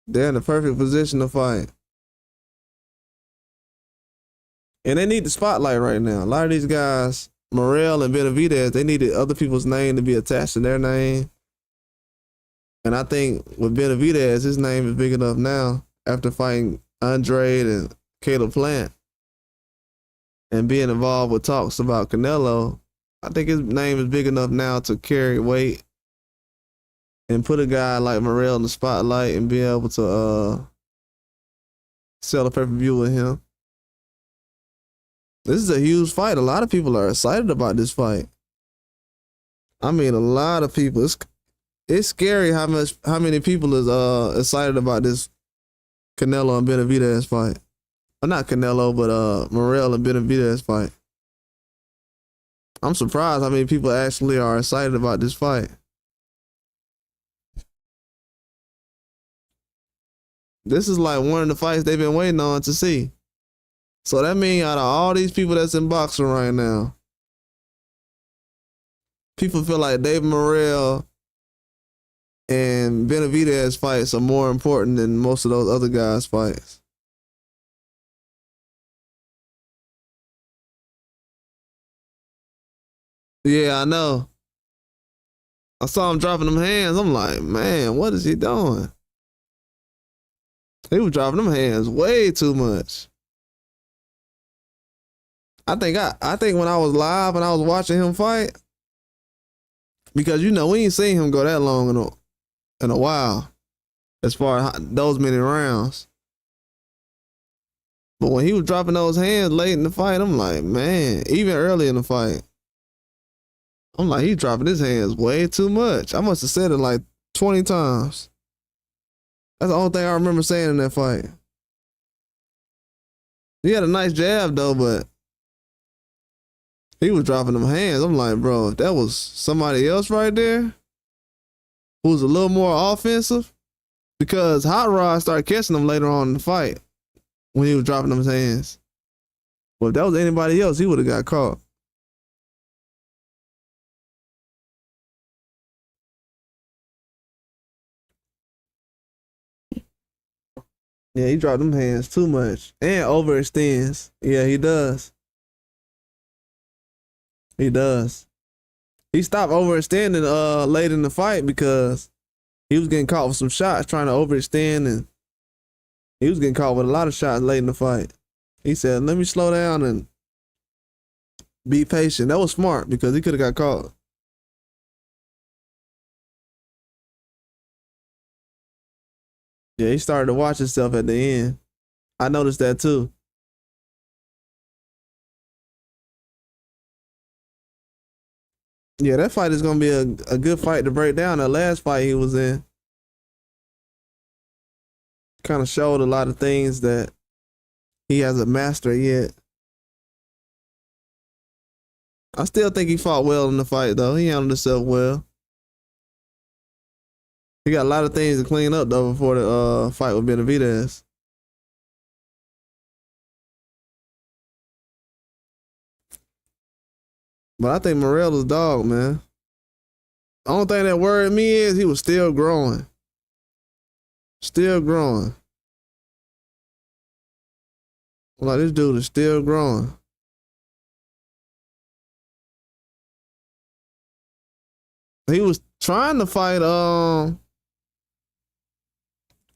They're in the perfect position to fight. And they need the spotlight right now. A lot of these guys, Morrell and Benavidez, they needed other people's name to be attached to their name. And I think with Benavidez, his name is big enough now after fighting Andrade and Caleb Plant and being involved with talks about Canelo. I think his name is big enough now to carry weight and put a guy like Morrell in the spotlight and be able to sell a pay-per-view with him. This is a huge fight. A lot of people are excited about this fight. I mean, a lot of people. It's scary how many people is excited about this Canelo and Benavidez fight. Well, not Canelo, but Morrell and Benavidez fight. I'm surprised how many people actually are excited about this fight. This is like one of the fights they've been waiting on to see. So that means out of all these people that's in boxing right now, people feel like Dave Morrell and Benavidez fights are more important than most of those other guys' fights. Yeah, I know. I saw him dropping them hands. I'm like, man, what is he doing? He was dropping them hands way too much. I think when I was live and I was watching him fight, because we ain't seen him go that long in a while, as far as those many rounds. But when he was dropping those hands late in the fight, I'm like, man, even early in the fight, I'm like, he's dropping his hands way too much. I must have said it like 20 times. That's the only thing I remember saying in that fight. He had a nice jab though, but he was dropping them hands. I'm like, bro, if that was somebody else right there who's a little more offensive, because Hot Rod started catching him later on in the fight when he was dropping them hands. But if that was anybody else, he would have got caught. Yeah, he dropped them hands too much and overextends. Yeah, he does. He does. He stopped overextending late in the fight because he was getting caught with some shots trying to overextend, and he was getting caught with a lot of shots late in the fight. He said, let me slow down and be patient. That was smart because he could have got caught. Yeah, he started to watch himself at the end. I noticed that too. Yeah, that fight is gonna be a good fight to break down. The last fight he was in kind of showed a lot of things that he hasn't mastered yet. I still think he fought well in the fight though. He handled himself well. He got a lot of things to clean up though before the fight with Benavidez. But I think Morrell is dog, man. The only thing that worried me is he was still growing. Still growing. Like, this dude is still growing. He was trying to fight,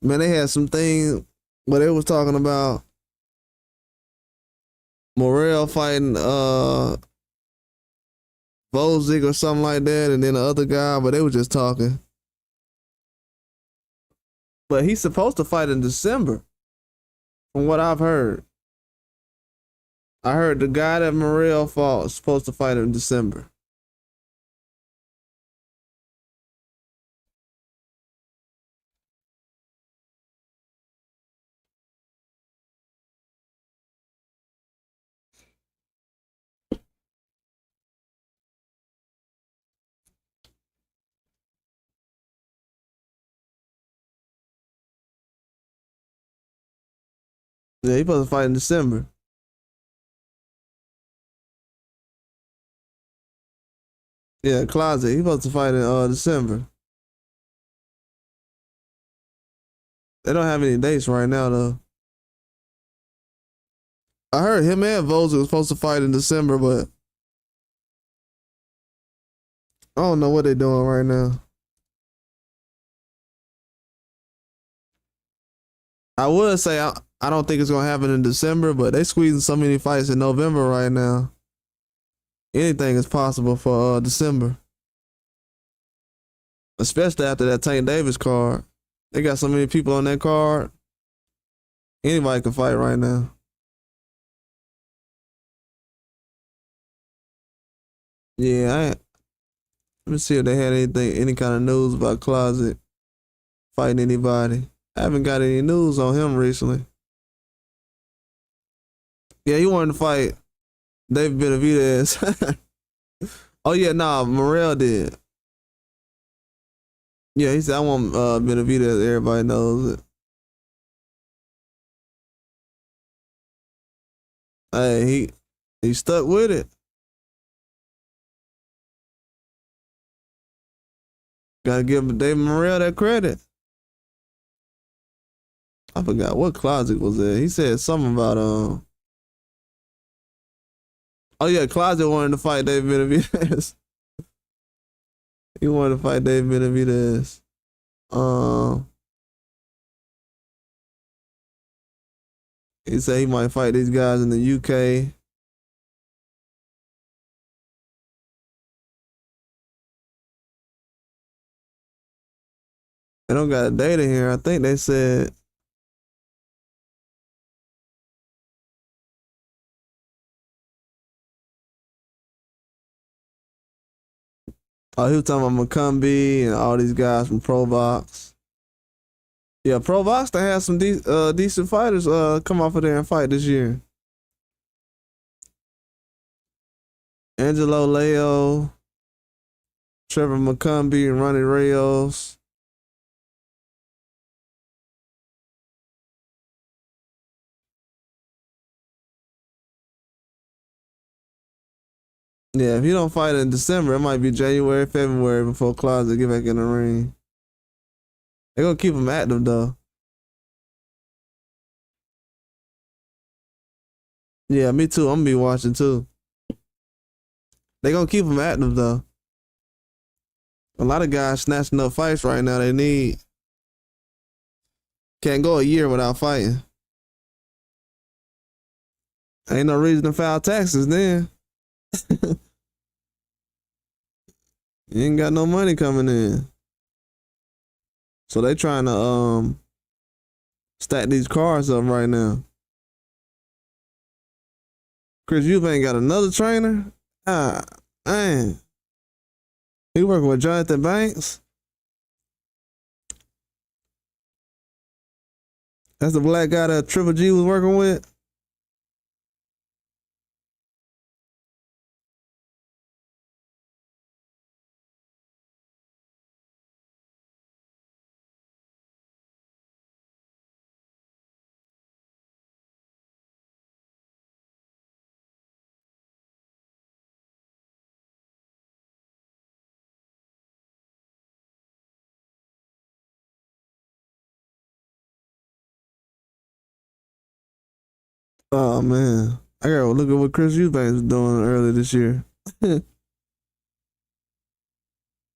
man, they had some things But they was talking about Morrell fighting Vozig or something like that, and then the other guy, but they were just talking. But he's supposed to fight in December, from what I've heard. I heard the guy that Morrell fought is supposed to fight in December. Yeah, he's supposed to fight in December. Yeah, Closet. He's supposed to fight in December. They don't have any dates right now though. I heard him and Vozig was supposed to fight in December, but I don't know what they're doing right now. I would say I don't think it's gonna happen in December, but they squeezing so many fights in November right now. Anything is possible for December, especially after that Tank Davis card. They got so many people on that card. Anybody can fight right now. Yeah, let me see if they had any kind of news about Closet fighting anybody. I haven't got any news on him recently. Yeah, he wanted to fight David Benavidez. Oh yeah, nah, Morrell did. Yeah, he said I want Benavidez. Everybody knows it. Hey, he stuck with it. Gotta give David Morrell that credit. I forgot what Closet was there. He said something about oh yeah, Closet wanted to fight David Benavidez. He wanted to fight David Benavidez. He said he might fight these guys in the UK. They don't got a date in here. I think they said oh, he was talking about McCumbee and all these guys from Pro Box. Yeah, Pro Box they had some decent fighters come off of there and fight this year. Angelo Leo, Trevor McCumbee, and Ronnie Reyes. Yeah, if you don't fight in December, it might be January, February before Closet get back in the ring. They're gonna keep him active though. Yeah, me too. I'm gonna be watching too. They gonna keep him active though. A lot of guys snatching up fights right now. They need can't go a year without fighting. Ain't no reason to file taxes then. You ain't got no money coming in. So they trying to stack these cars up right now. Chris Eubank got another trainer? Ah, man. He working with Jonathan Banks? That's the black guy that Triple G was working with? Oh man. I gotta look at what Chris Eubanks was doing earlier this year. That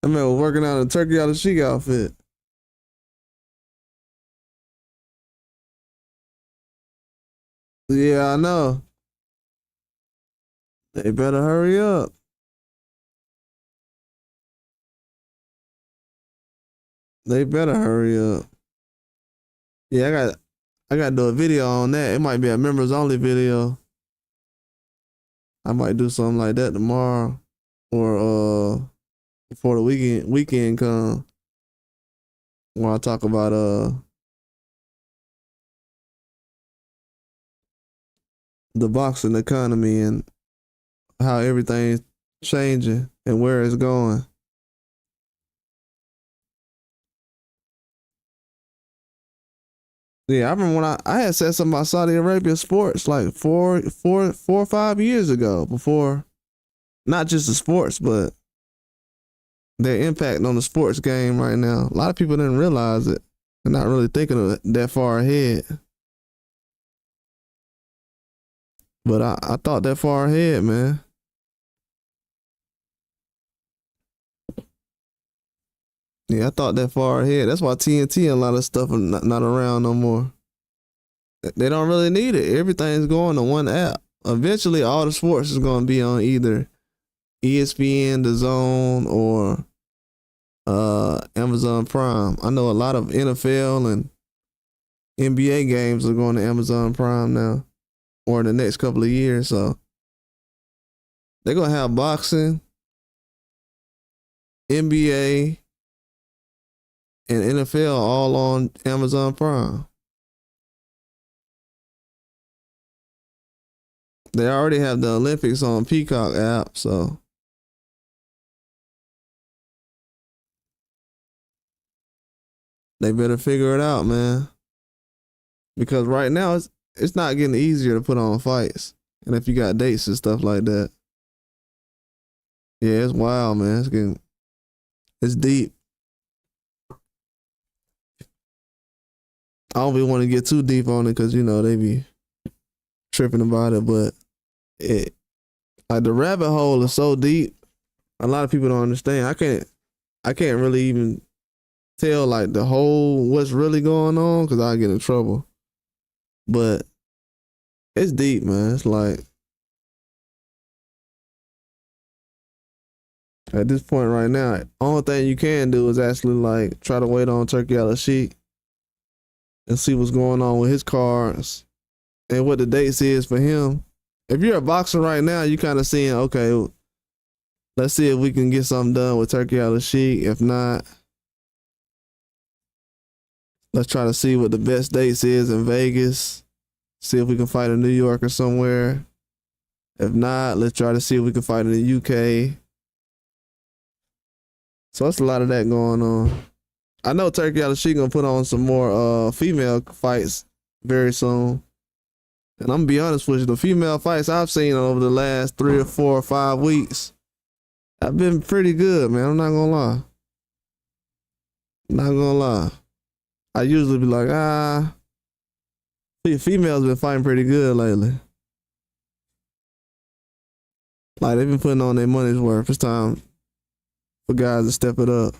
man was working out a turkey out of chic outfit. Yeah, I know. They better hurry up. They better hurry up. Yeah, I got to do a video on that. It might be a members only video. I might do something like that tomorrow or before the weekend come when I talk about the boxing economy and how everything's changing and where it's going. Yeah, I remember when I had said something about Saudi Arabia sports like 4 or 5 years ago before, not just the sports, but their impact on the sports game right now. A lot of people didn't realize it. They're not really thinking of it that far ahead. But I thought that far ahead, man. Yeah, I thought that far ahead. That's why TNT and a lot of stuff are not around no more. They don't really need it. Everything's going to one app. Eventually, all the sports is going to be on either ESPN, The Zone, or Amazon Prime. I know a lot of NFL and NBA games are going to Amazon Prime now, or in the next couple of years. So they're going to have boxing, NBA, and NFL all on Amazon Prime. They already have the Olympics on Peacock app, so they better figure it out, man. Because right now it's not getting easier to put on fights, and if you got dates and stuff like that, yeah, it's wild, man. It's deep. I don't really want to get too deep on it because they be tripping about it, but it like the rabbit hole is so deep. A lot of people don't understand. I can't really even tell like the whole what's really going on because I get in trouble. But it's deep, man. It's like at this point right now, only thing you can do is actually like try to wait on Turkey Al-Sheikh and see what's going on with his cards and what the dates is for him. If you're a boxer right now, you kind of seeing, okay, let's see if we can get something done with Turkey Al-Sheikh. If not, let's try to see what the best dates is in Vegas. See if we can fight in New York or somewhere. If not, let's try to see if we can fight in the UK. So it's a lot of that going on. I know Turkey Al-Sheikh gonna put on some more female fights very soon. And I'm gonna be honest with you, the female fights I've seen over the last 3 or 4 or 5 weeks have been pretty good, man. I'm not gonna lie. Not gonna lie. I usually be like, females been fighting pretty good lately. Like they've been putting on their money's worth. It's time for guys to step it up.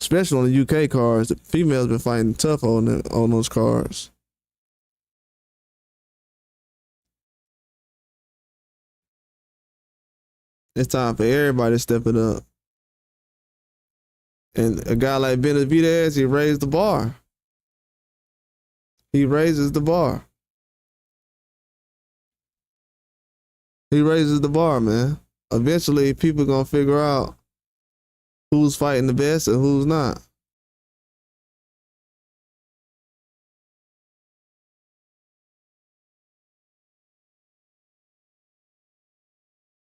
Especially on the UK cards. The females been fighting tough on those cards. It's time for everybody to step it up. And a guy like Benavidez, he raised the bar. He raises the bar. He raises the bar, man. Eventually, people gonna figure out who's fighting the best and who's not.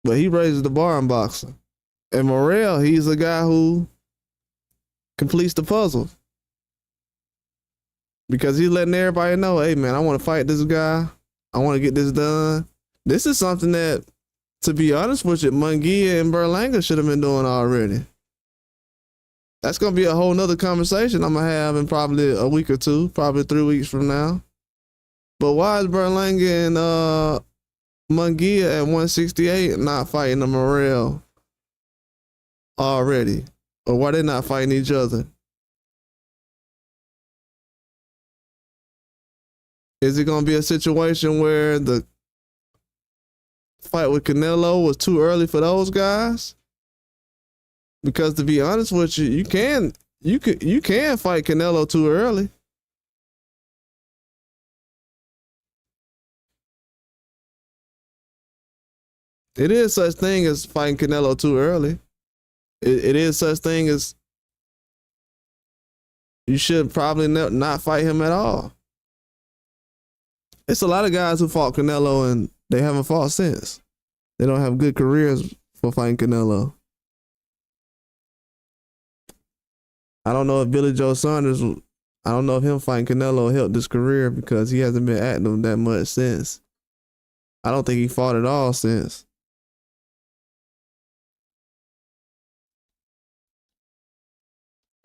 But he raises the bar in boxing. And Morrell, he's a guy who completes the puzzle. Because he's letting everybody know, hey man, I want to fight this guy. I want to get this done. This is something that, to be honest with you, Munguia and Berlanga should have been doing already. That's going to be a whole nother conversation I'm going to have in probably a week or two, probably 3 weeks from now. But why is Berlanga and Munguia at 168 not fighting the Morrell already? Or why they not fighting each other? Is it gonna be a situation where the fight with Canelo was too early for those guys? Because to be honest with you, you can fight Canelo too early. It is such thing as fighting Canelo too early. It is such thing as you should probably not fight him at all. It's a lot of guys who fought Canelo and they haven't fought since. They don't have good careers for fighting Canelo. I don't know if Billy Joe Saunders, I don't know if him fighting Canelo helped his career because he hasn't been active that much since. I don't think he fought at all since.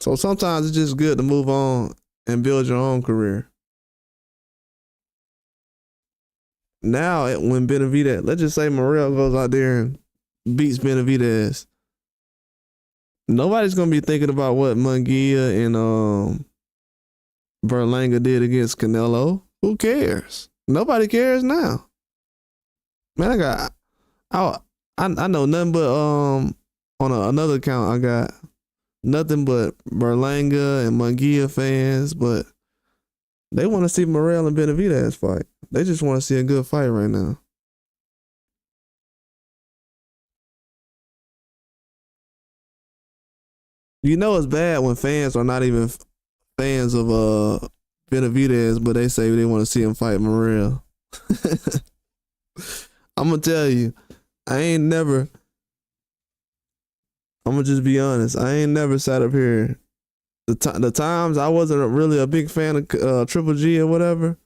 So sometimes it's just good to move on and build your own career. Now, when Benavidez, let's just say Morrell goes out there and beats Benavidez, nobody's gonna be thinking about what Munguia and Berlanga did against Canelo. Who cares? Nobody cares now. Man, I know nothing but on another account I got nothing but Berlanga and Munguia fans, but they want to see Morrell and Benavidez fight. They just want to see a good fight right now. You know it's bad when fans are not even fans of Benavidez, but they say they want to see him fight Morrell. I'm gonna tell you, I'm gonna just be honest. I ain't never sat up here. The times I wasn't really a big fan of Triple G or whatever,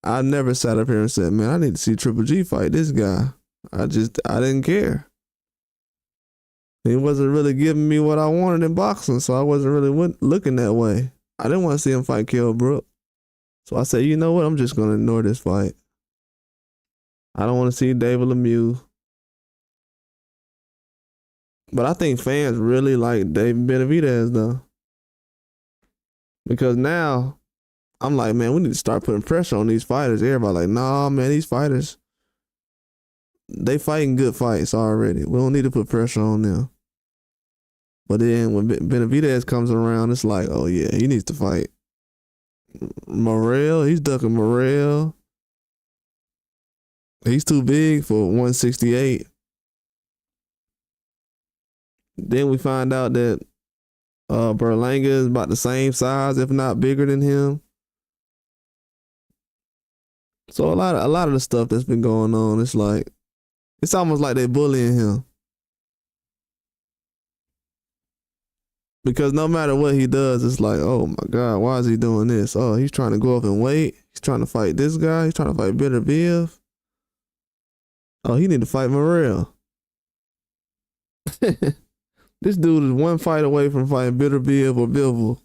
I never sat up here and said, man, I need to see Triple G fight this guy. I didn't care. He wasn't really giving me what I wanted in boxing, so I wasn't really looking that way. I didn't want to see him fight Kell Brook. So I said, you know what? I'm just going to ignore this fight. I don't want to see David Lemieux. But I think fans really like David Benavidez, though. Because now, I'm like, man, we need to start putting pressure on these fighters. Everybody like, nah, man, these fighters, they fighting good fights already. We don't need to put pressure on them. But then when Benavidez comes around, it's like, oh yeah, he needs to fight Morrell. He's ducking Morrell. He's too big for 168. Then we find out that Berlanga is about the same size, if not bigger than him. So a lot of the stuff that's been going on, it's almost like they're bullying him. Because no matter what he does, it's like, oh my God, why is he doing this? Oh, he's trying to go up in weight. He's trying to fight this guy. He's trying to fight Benavidez. Oh, he need to fight Morrell. This dude is one fight away from fighting Benavidez or Bivol.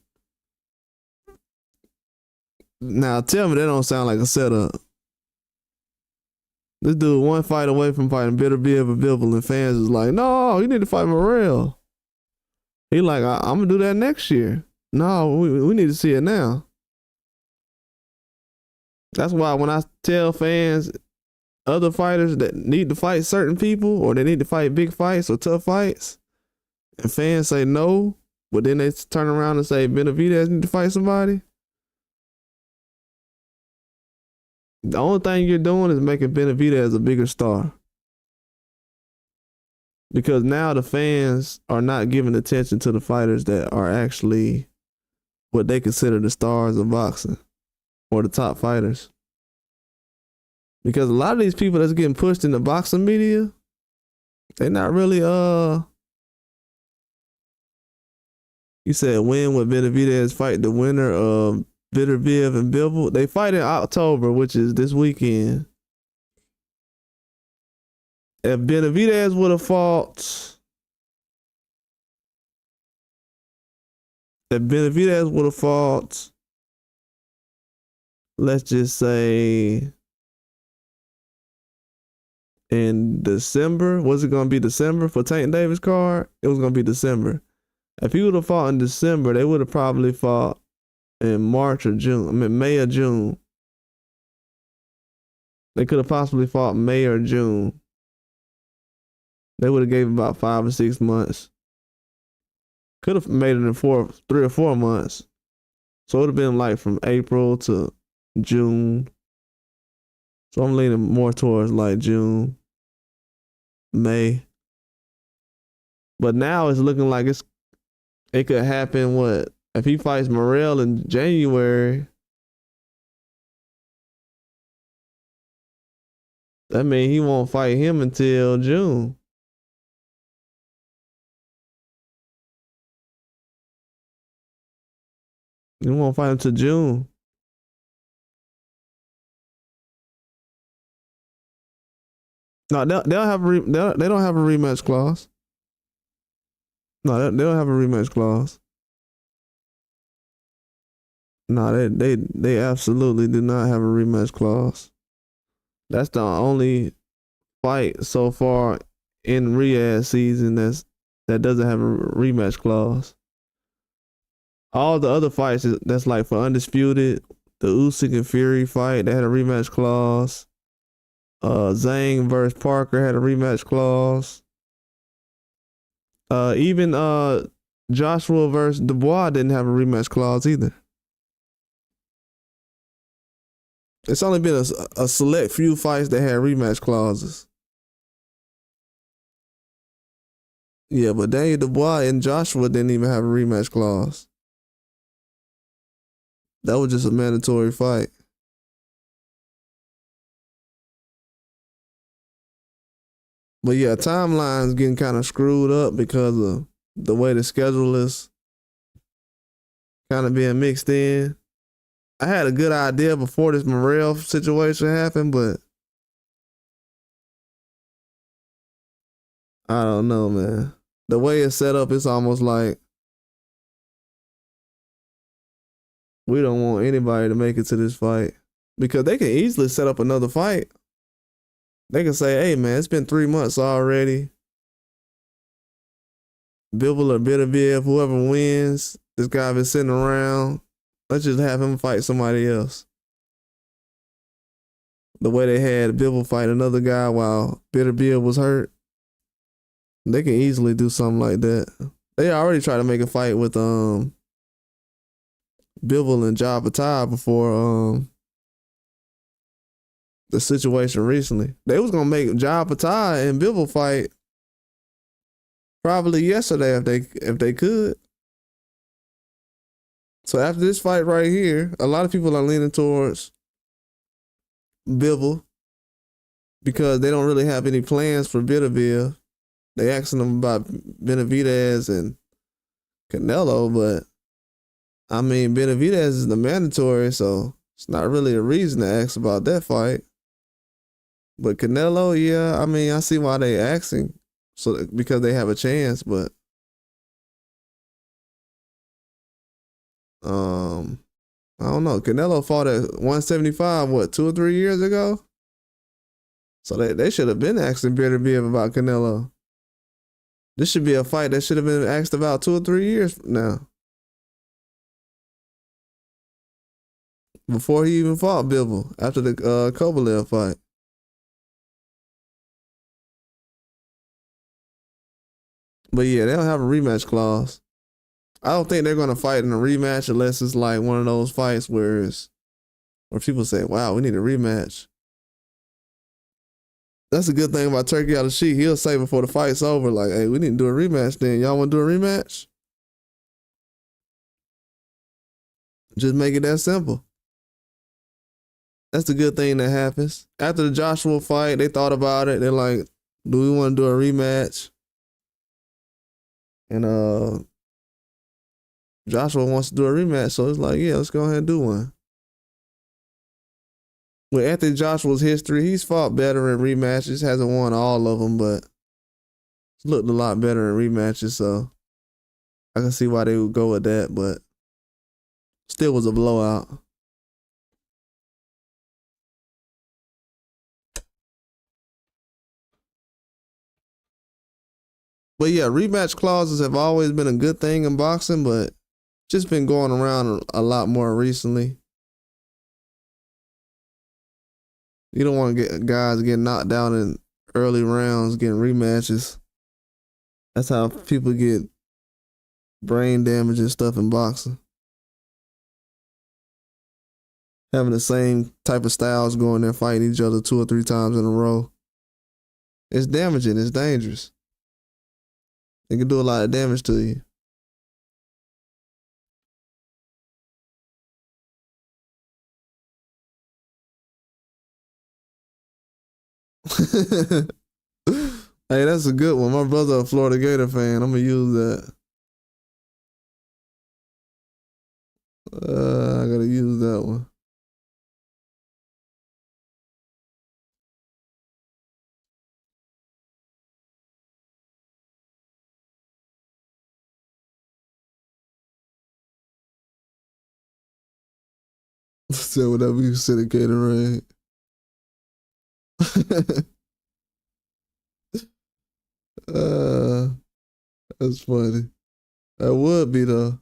Now tell me that don't sound like a setup. This dude one fight away from fighting Benavidez or Bivol, and fans is like, no, you need to fight Morrell. He like, I'm gonna do that next year. No, we need to see it now. That's why when I tell fans, other fighters that need to fight certain people or they need to fight big fights or tough fights, and fans say no, but then they turn around and say Benavidez need to fight somebody, the only thing you're doing is making Benavidez a bigger star. Because now the fans are not giving attention to the fighters that are actually what they consider the stars of boxing or the top fighters. Because a lot of these people that's getting pushed in the boxing media, they're not really, you said when would Benavidez fight the winner of Benavidez and Bivol? They fight in October, which is this weekend. If Benavidez would have fought, let's just say in December, was it going to be December for Tank Davis card? It was going to be December. If he would have fought in December, they would have probably fought in March or June. I mean, May or June. They could have possibly fought May or June. They would have gave him about 5 or 6 months. Could have made it in 3 or 4 months. So it would have been like from April to June. So I'm leaning more towards like June, May. But now it's looking like it could happen. What if he fights Morrell in January? That means he won't fight him until June. He won't fight him until June. No, they'll have they don't have a rematch clause. No, they don't have a rematch clause. No, they absolutely do not have a rematch clause. That's the only fight so far in Riyadh season that doesn't have a rematch clause. All the other fights that's like for undisputed, the Usyk and Fury fight, they had a rematch clause. Zhang versus Parker had a rematch clause. Even Joshua versus Dubois didn't have a rematch clause either. It's only been a select few fights that had rematch clauses. Yeah, but Daniel Dubois and Joshua didn't even have a rematch clause. That was just a mandatory fight. But yeah, timeline's getting kind of screwed up because of the way the schedule is kind of being mixed in. I had a good idea before this Morrell situation happened, but I don't know, man. The way it's set up, it's almost like we don't want anybody to make it to this fight because they can easily set up another fight. They can say, hey, man, it's been 3 months already. Bivol or Benavidez, whoever wins, this guy been sitting around. Let's just have him fight somebody else. The way they had Bivol fight another guy while Benavidez was hurt. They can easily do something like that. They already tried to make a fight with Bivol and Jabbatai before the situation recently. They was gonna make Jabbatai and Bivol fight probably yesterday if they could. So after this fight right here, a lot of people are leaning towards Bivol because they don't really have any plans for Benavidez. They asking them about Benavidez and Canelo, but I mean Benavidez is the mandatory, so it's not really a reason to ask about that fight. But Canelo, yeah, I mean I see why they asking, so because they have a chance, but I don't know. Canelo fought at 175, what, 2 or 3 years ago? So they should have been asking Benavidez about Canelo. This should be a fight that should have been asked about 2 or 3 years now. Before he even fought Bivol, after the Kovalev fight. But yeah, they don't have a rematch clause. I don't think they're gonna fight in a rematch unless it's like one of those fights where people say, "Wow, we need a rematch." That's a good thing about Turkey Out of Sheet. He'll say before the fight's over, like, "Hey, we need to do a rematch. Then y'all want to do a rematch?" Just make it that simple. That's the good thing that happens. After the Joshua fight, they thought about it. They're like, "Do we want to do a rematch?" And Joshua wants to do a rematch, so it's like, yeah, let's go ahead and do one. With Anthony Joshua's history, he's fought better in rematches, hasn't won all of them, but he's looked a lot better in rematches, so I can see why they would go with that, but still was a blowout. But yeah, rematch clauses have always been a good thing in boxing, but just been going around a lot more recently. You don't want to get guys getting knocked down in early rounds, getting rematches. That's how people get brain damage and stuff in boxing. Having the same type of styles going there fighting each other 2 or 3 times in a row. It's damaging. It's dangerous. It can do a lot of damage to you. Hey, that's a good one. My brother a Florida Gator fan. I'm gonna use that. I gotta use that one. Say whatever you said at Gatorade. uh, that's funny. That would be though.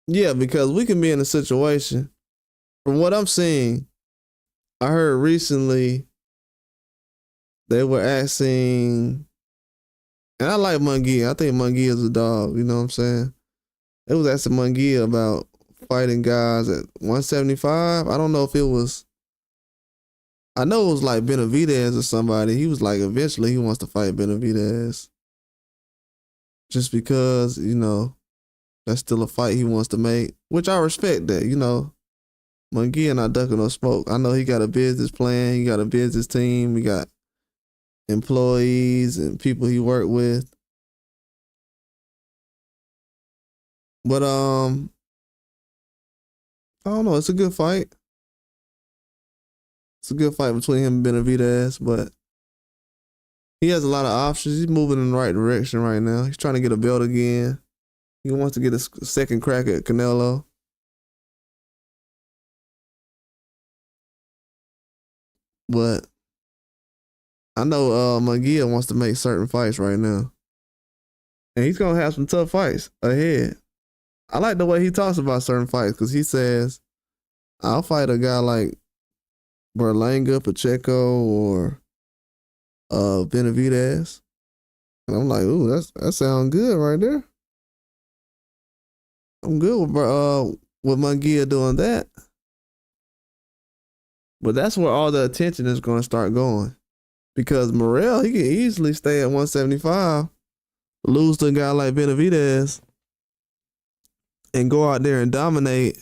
Yeah, because we can be in a situation. From what I'm seeing, I heard recently they were asking, and I like Munguia. I think Munguia is a dog. You know what I'm saying? They was asking Munguia about fighting guys at 175. I don't know if it was. I know it was like Benavidez or somebody. He was like, eventually he wants to fight Benavidez. Just because, you know, that's still a fight he wants to make, which I respect that, you know. Munguia not ducking no smoke. I know he got a business plan. He got a business team. He got employees and people he worked with. But I don't know. It's a good fight. It's a good fight between him and Benavidez, but he has a lot of options. He's moving in the right direction right now. He's trying to get a belt again. He wants to get a second crack at Canelo. But I know Munguia wants to make certain fights right now. And he's going to have some tough fights ahead. I like the way he talks about certain fights because he says, I'll fight a guy like Berlanga, Pacheco, or Benavidez. And I'm like, ooh, that sounds good right there. I'm good with Munguia doing that. But that's where all the attention is going to start going. Because Morrell, he can easily stay at 175, lose to a guy like Benavidez, and go out there and dominate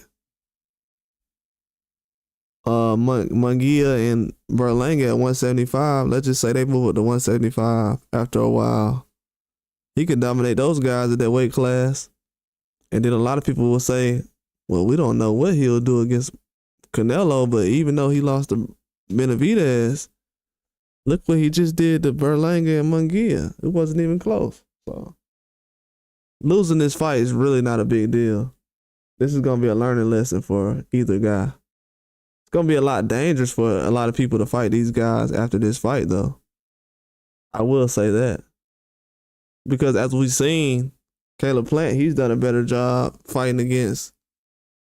Munguia and Berlanga at 175. Let's just say they move up to 175 after a while. He could dominate those guys at that weight class. And then a lot of people will say, well, we don't know what he'll do against Canelo, but even though he lost to Benavidez, look what he just did to Berlanga and Munguia. It wasn't even close. So losing this fight is really not a big deal. This is going to be a learning lesson for either guy. It's going to be a lot dangerous for a lot of people to fight these guys after this fight, though. I will say that. Because as we've seen, Caleb Plant, he's done a better job fighting against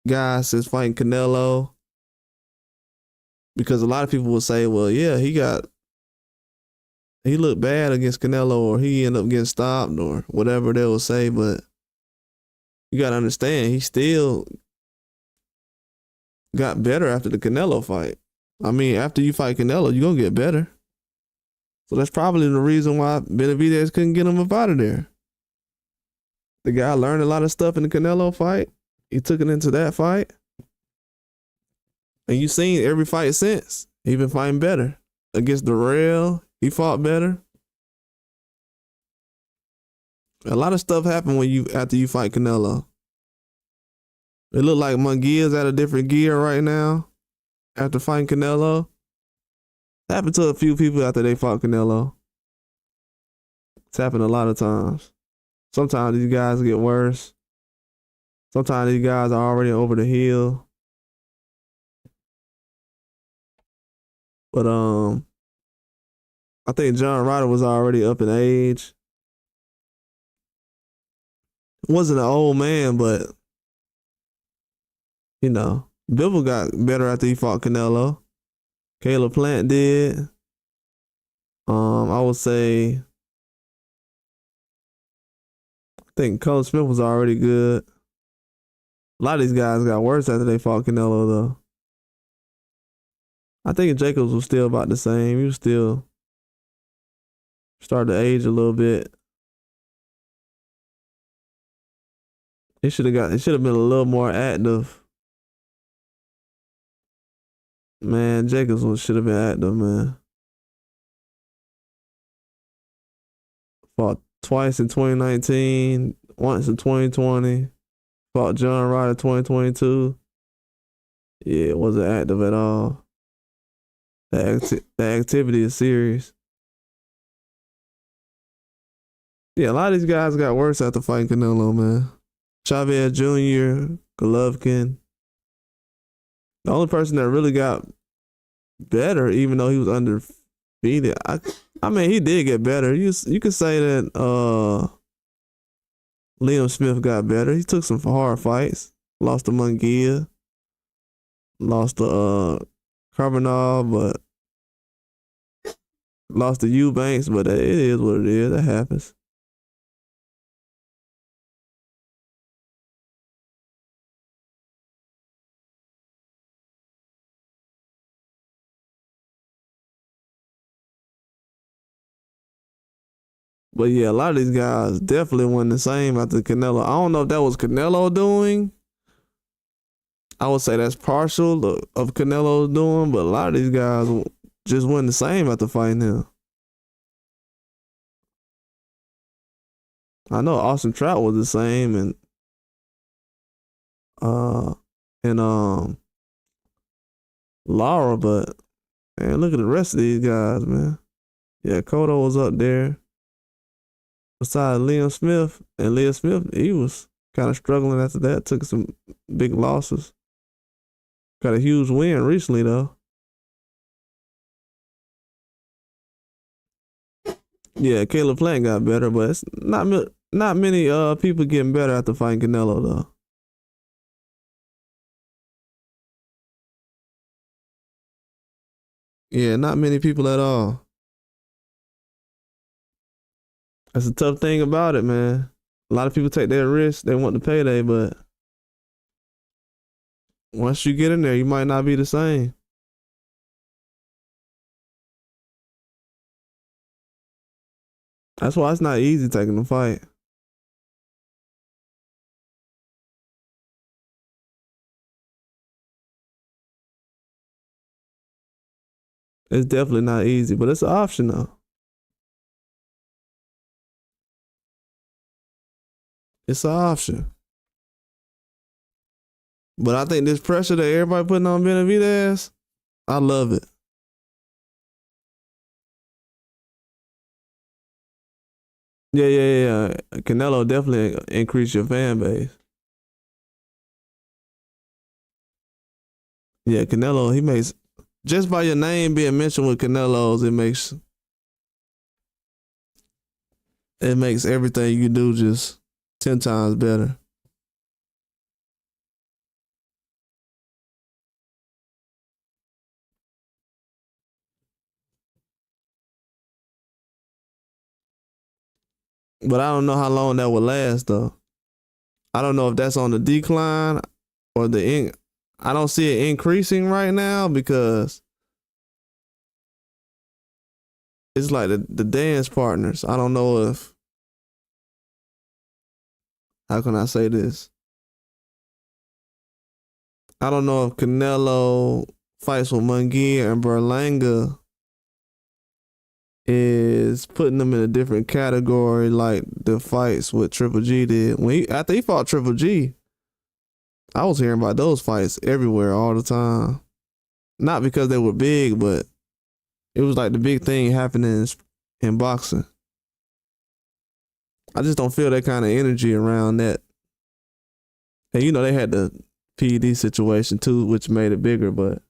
guys since fighting Canelo. Because a lot of people will say, well, yeah, he looked bad against Canelo, or he ended up getting stopped, or whatever they will say, but you got to understand, he still got better after the Canelo fight. I mean, after you fight Canelo, you're going to get better. So that's probably the reason why Benavidez couldn't get him up out of there. The guy learned a lot of stuff in the Canelo fight. He took it into that fight. And you've seen every fight since. He been fighting better. Against Morrell, he fought better. A lot of stuff happened after you fight Canelo. It look like Munguia's at a different gear right now after fighting Canelo. It happened to a few people after they fought Canelo. It's happened a lot of times. Sometimes these guys get worse. Sometimes these guys are already over the hill. But I think John Ryder was already up in age. Wasn't an old man, but you know, Bivol got better after he fought Canelo. Caleb Plant did. I would say I think Cole Smith was already good. A lot of these guys got worse after they fought Canelo though. I think Jacobs was still about the same. He was still started to age a little bit. It should have been a little more active. Man, Jacobs should have been active, man. Fought twice in 2019, once in 2020. Fought John Ryder 2022. Yeah, it wasn't active at all. The activity is serious. Yeah, a lot of these guys got worse after fighting Canelo, man. Chavez Jr., Golovkin. The only person that really got better, even though he was undefeated, I mean, he did get better. You could say that Liam Smith got better. He took some hard fights. Lost to Munguia. Lost to Carbonell, but lost to Eubanks, but it is what it is. That happens. But yeah, a lot of these guys definitely weren't the same after Canelo. I don't know if that was Canelo doing. I would say that's partial of Canelo doing, but a lot of these guys just weren't the same after fighting him. I know Austin Trout was the same, and Lara, but man, look at the rest of these guys, man. Yeah, Cotto was up there. Besides Liam Smith, and Liam Smith, he was kind of struggling after that. Took some big losses. Got a huge win recently though. Yeah, Caleb Plant got better, but it's not many people getting better after fighting Canelo though. Yeah, not many people at all. That's a tough thing about it, man. A lot of people take their risks. They want the payday, but once you get in there, you might not be the same. That's why it's not easy taking the fight. It's definitely not easy, but it's an option though. It's an option. But I think this pressure that everybody putting on Benavidez, I love it. Yeah. Canelo definitely increase your fan base. Yeah, Canelo, he makes just by your name being mentioned with Canelo's, it makes everything you do just 10 times better. But I don't know how long that will last though. I don't know if that's on the decline or I don't see it increasing right now because it's like the dance partners. I don't know if, how can I say this? I don't know if Canelo fights with Munguia and Berlanga is putting them in a different category like the fights with Triple G did. After he fought Triple G, I was hearing about those fights everywhere all the time. Not because they were big, but it was like the big thing happening in boxing. I just don't feel that kind of energy around that. And you know, they had the PED situation too, which made it bigger, but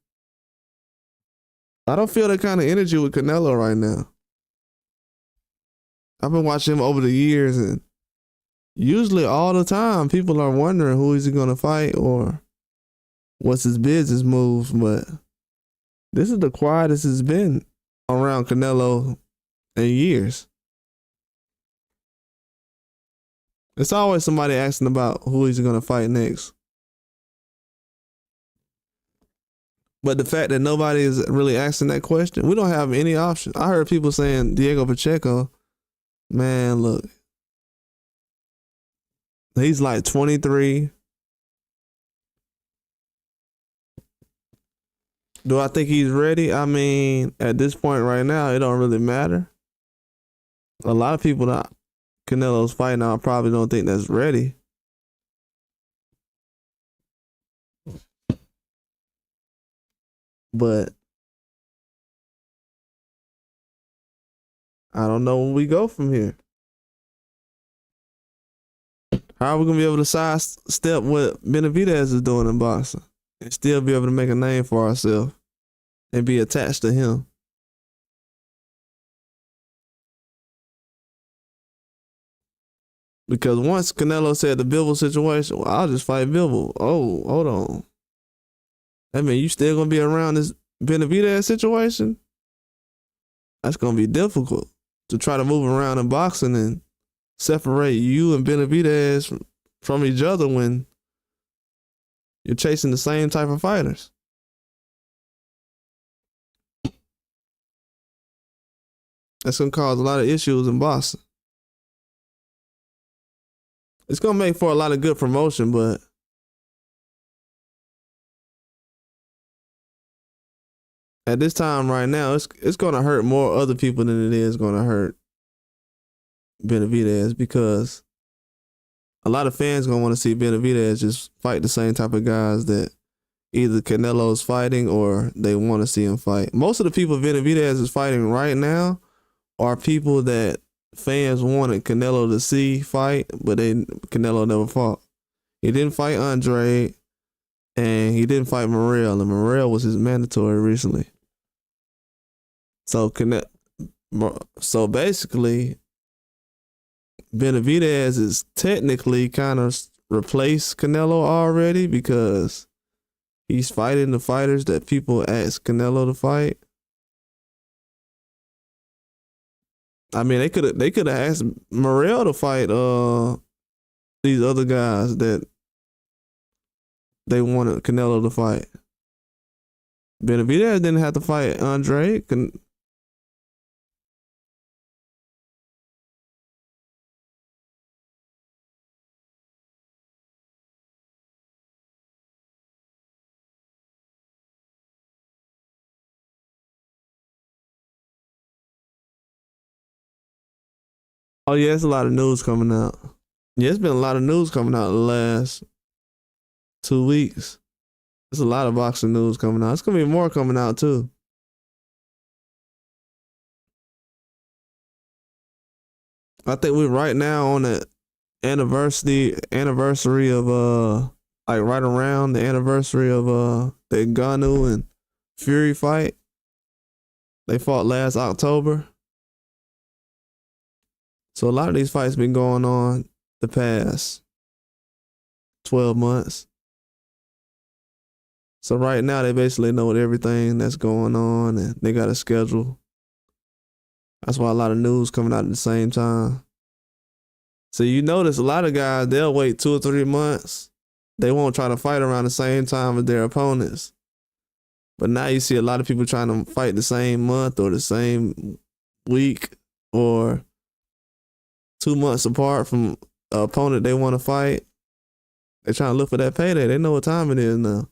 I don't feel that kind of energy with Canelo right now. I've been watching him over the years, and usually all the time people are wondering who is he gonna fight or what's his business moves, but this is the quietest it's been around Canelo in years. It's always somebody asking about who he's gonna fight next. But the fact that nobody is really asking that question, we don't have any option. I heard people saying Diego Pacheco, man, look, he's like 23. Do I think he's ready? I mean, at this point right now, it don't really matter. A lot of people that Canelo's fighting now probably don't think that's ready. But I don't know where we go from here. How are we gonna be able to sidestep what Benavidez is doing in boxing and still be able to make a name for ourselves and be attached to him? Because once Canelo said the Bivol situation, well, I'll just fight Bivol. Oh, hold on. I mean, you still gonna be around this Benavidez situation? That's gonna be difficult to try to move around in boxing and separate you and Benavidez from each other when you're chasing the same type of fighters. That's gonna cause a lot of issues in boxing. It's gonna make for a lot of good promotion, but at this time right now, it's gonna hurt more other people than it is gonna hurt Benavidez, because a lot of fans gonna want to see Benavidez just fight the same type of guys that either Canelo's fighting or they want to see him fight. Most of the people Benavidez is fighting right now are people that fans wanted Canelo to see fight, but Canelo never fought. He didn't fight Andre, and he didn't fight Morrell, and Morrell was his mandatory recently. So basically, Benavidez is technically kind of replaced Canelo already, because he's fighting the fighters that people ask Canelo to fight. I mean, they could have asked Morrell to fight these other guys that they wanted Canelo to fight. Benavidez didn't have to fight Andre. Oh yeah, it's a lot of news coming out. Yeah, it's been a lot of news coming out the last 2 weeks. There's a lot of boxing news coming out. It's gonna be more coming out too. I think we're right now on the anniversary of like right around the anniversary of the Ngannou and Fury fight. They fought last October. So a lot of these fights been going on the past 12 months. So right now they basically know everything that's going on, and they got a schedule. That's why a lot of news coming out at the same time. So you notice a lot of guys, they'll wait 2 or 3 months. They won't try to fight around the same time as their opponents. But now you see a lot of people trying to fight the same month or the same week or 2 months apart from an opponent they want to fight. They're trying to look for that payday. They know what time it is now.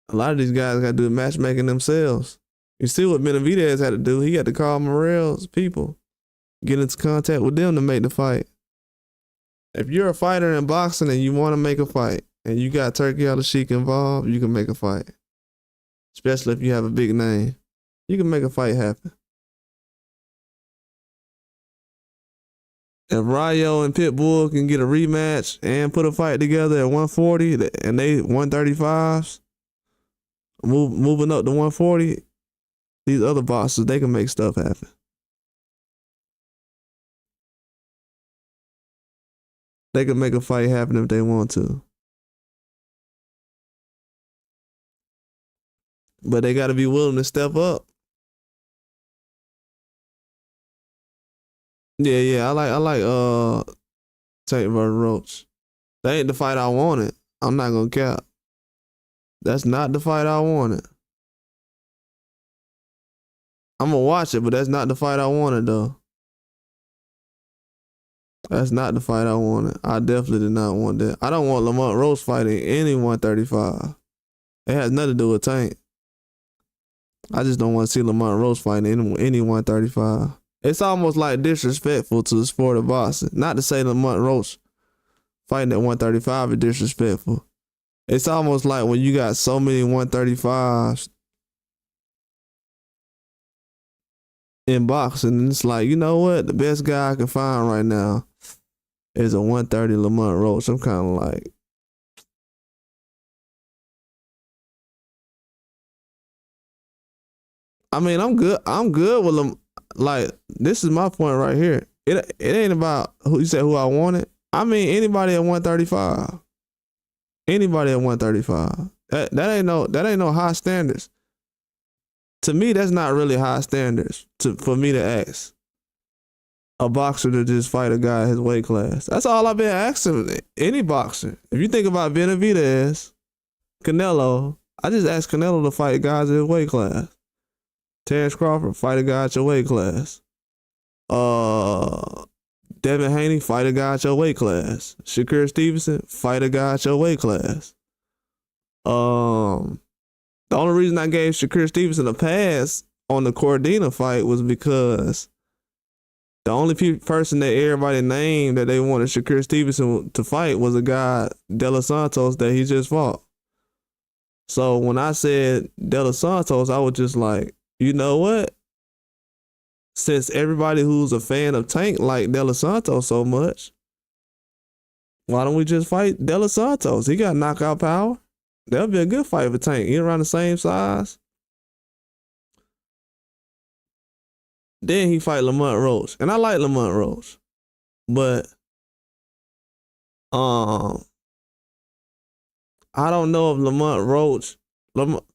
A lot of these guys got to do matchmaking themselves. You see what Benavidez had to do? He had to call Morrell's people, get into contact with them to make the fight. If you're a fighter in boxing and you want to make a fight, and you got Turkey Al-Sheikh involved, you can make a fight. Especially if you have a big name. You can make a fight happen. If Rayo and Pitbull can get a rematch and put a fight together at 140 and they 135s, moving up to 140, These other boxers, they can make stuff happen. They can make a fight happen if they want to. But they got to be willing to step up. Yeah. I like Tank versus Roach. That ain't the fight I wanted. I'm not gonna cap. That's not the fight I wanted. I'm gonna watch it, but that's not the fight I wanted though. That's not the fight I wanted. I definitely did not want that. I don't want Lamont Roach fighting any 135. It has nothing to do with Tank. I just don't want to see Lamont Roach fighting any 135. It's almost like disrespectful to the sport of boxing. Not to say Lamont Roach fighting at 135 is disrespectful. It's almost like when you got so many 135s in boxing, it's like, you know what? The best guy I can find right now is a 130 Lamont Roach. I'm kind of like, I mean, I'm good. I'm good with them. Like, this is my point right here. It ain't about who you said who I wanted. I mean, anybody at 135. Anybody at 135. That ain't no high standards. To me, that's not really high standards for me to ask a boxer to just fight a guy in his weight class. That's all I've been asking any boxer. If you think about Benavidez, Canelo, I just asked Canelo to fight guys in his weight class. Terrence Crawford, fight a guy at your weight class. Devin Haney, fight a guy at your weight class. Shakur Stevenson, fight a guy at your weight class. The only reason I gave Shakur Stevenson a pass on the Cordina fight was because the only person that everybody named that they wanted Shakur Stevenson to fight was a guy, De Los Santos, that he just fought. So when I said De Los Santos, I was just like, you know what? Since everybody who's a fan of Tank like De Los Santos so much, why don't we just fight De Los Santos? He got knockout power. That'll be a good fight for Tank. He around the same size. Then he fight Lamont Roach. And I like Lamont Roach. But I don't know if Lamont Roach,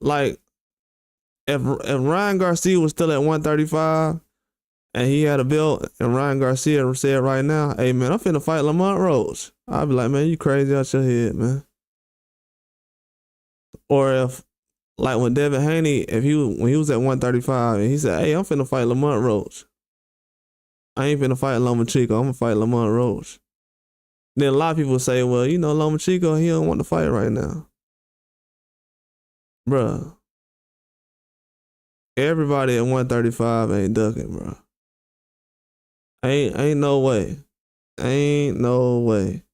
like, if Ryan Garcia was still at 135 and he had a belt and Ryan Garcia said right now, hey man, I'm finna fight Lamont Roach, I'd be like, man, you crazy out your head, man. Or if, like when Devin Haney, when he was at 135 and he said, hey, I'm finna fight Lamont Roach. I ain't finna fight Lomachenko, I'm gonna fight Lamont Roach. Then a lot of people say, well, you know, Lomachenko, he don't want to fight right now. Bruh. Everybody at 135 ain't ducking, bro. Ain't no way. Ain't no way.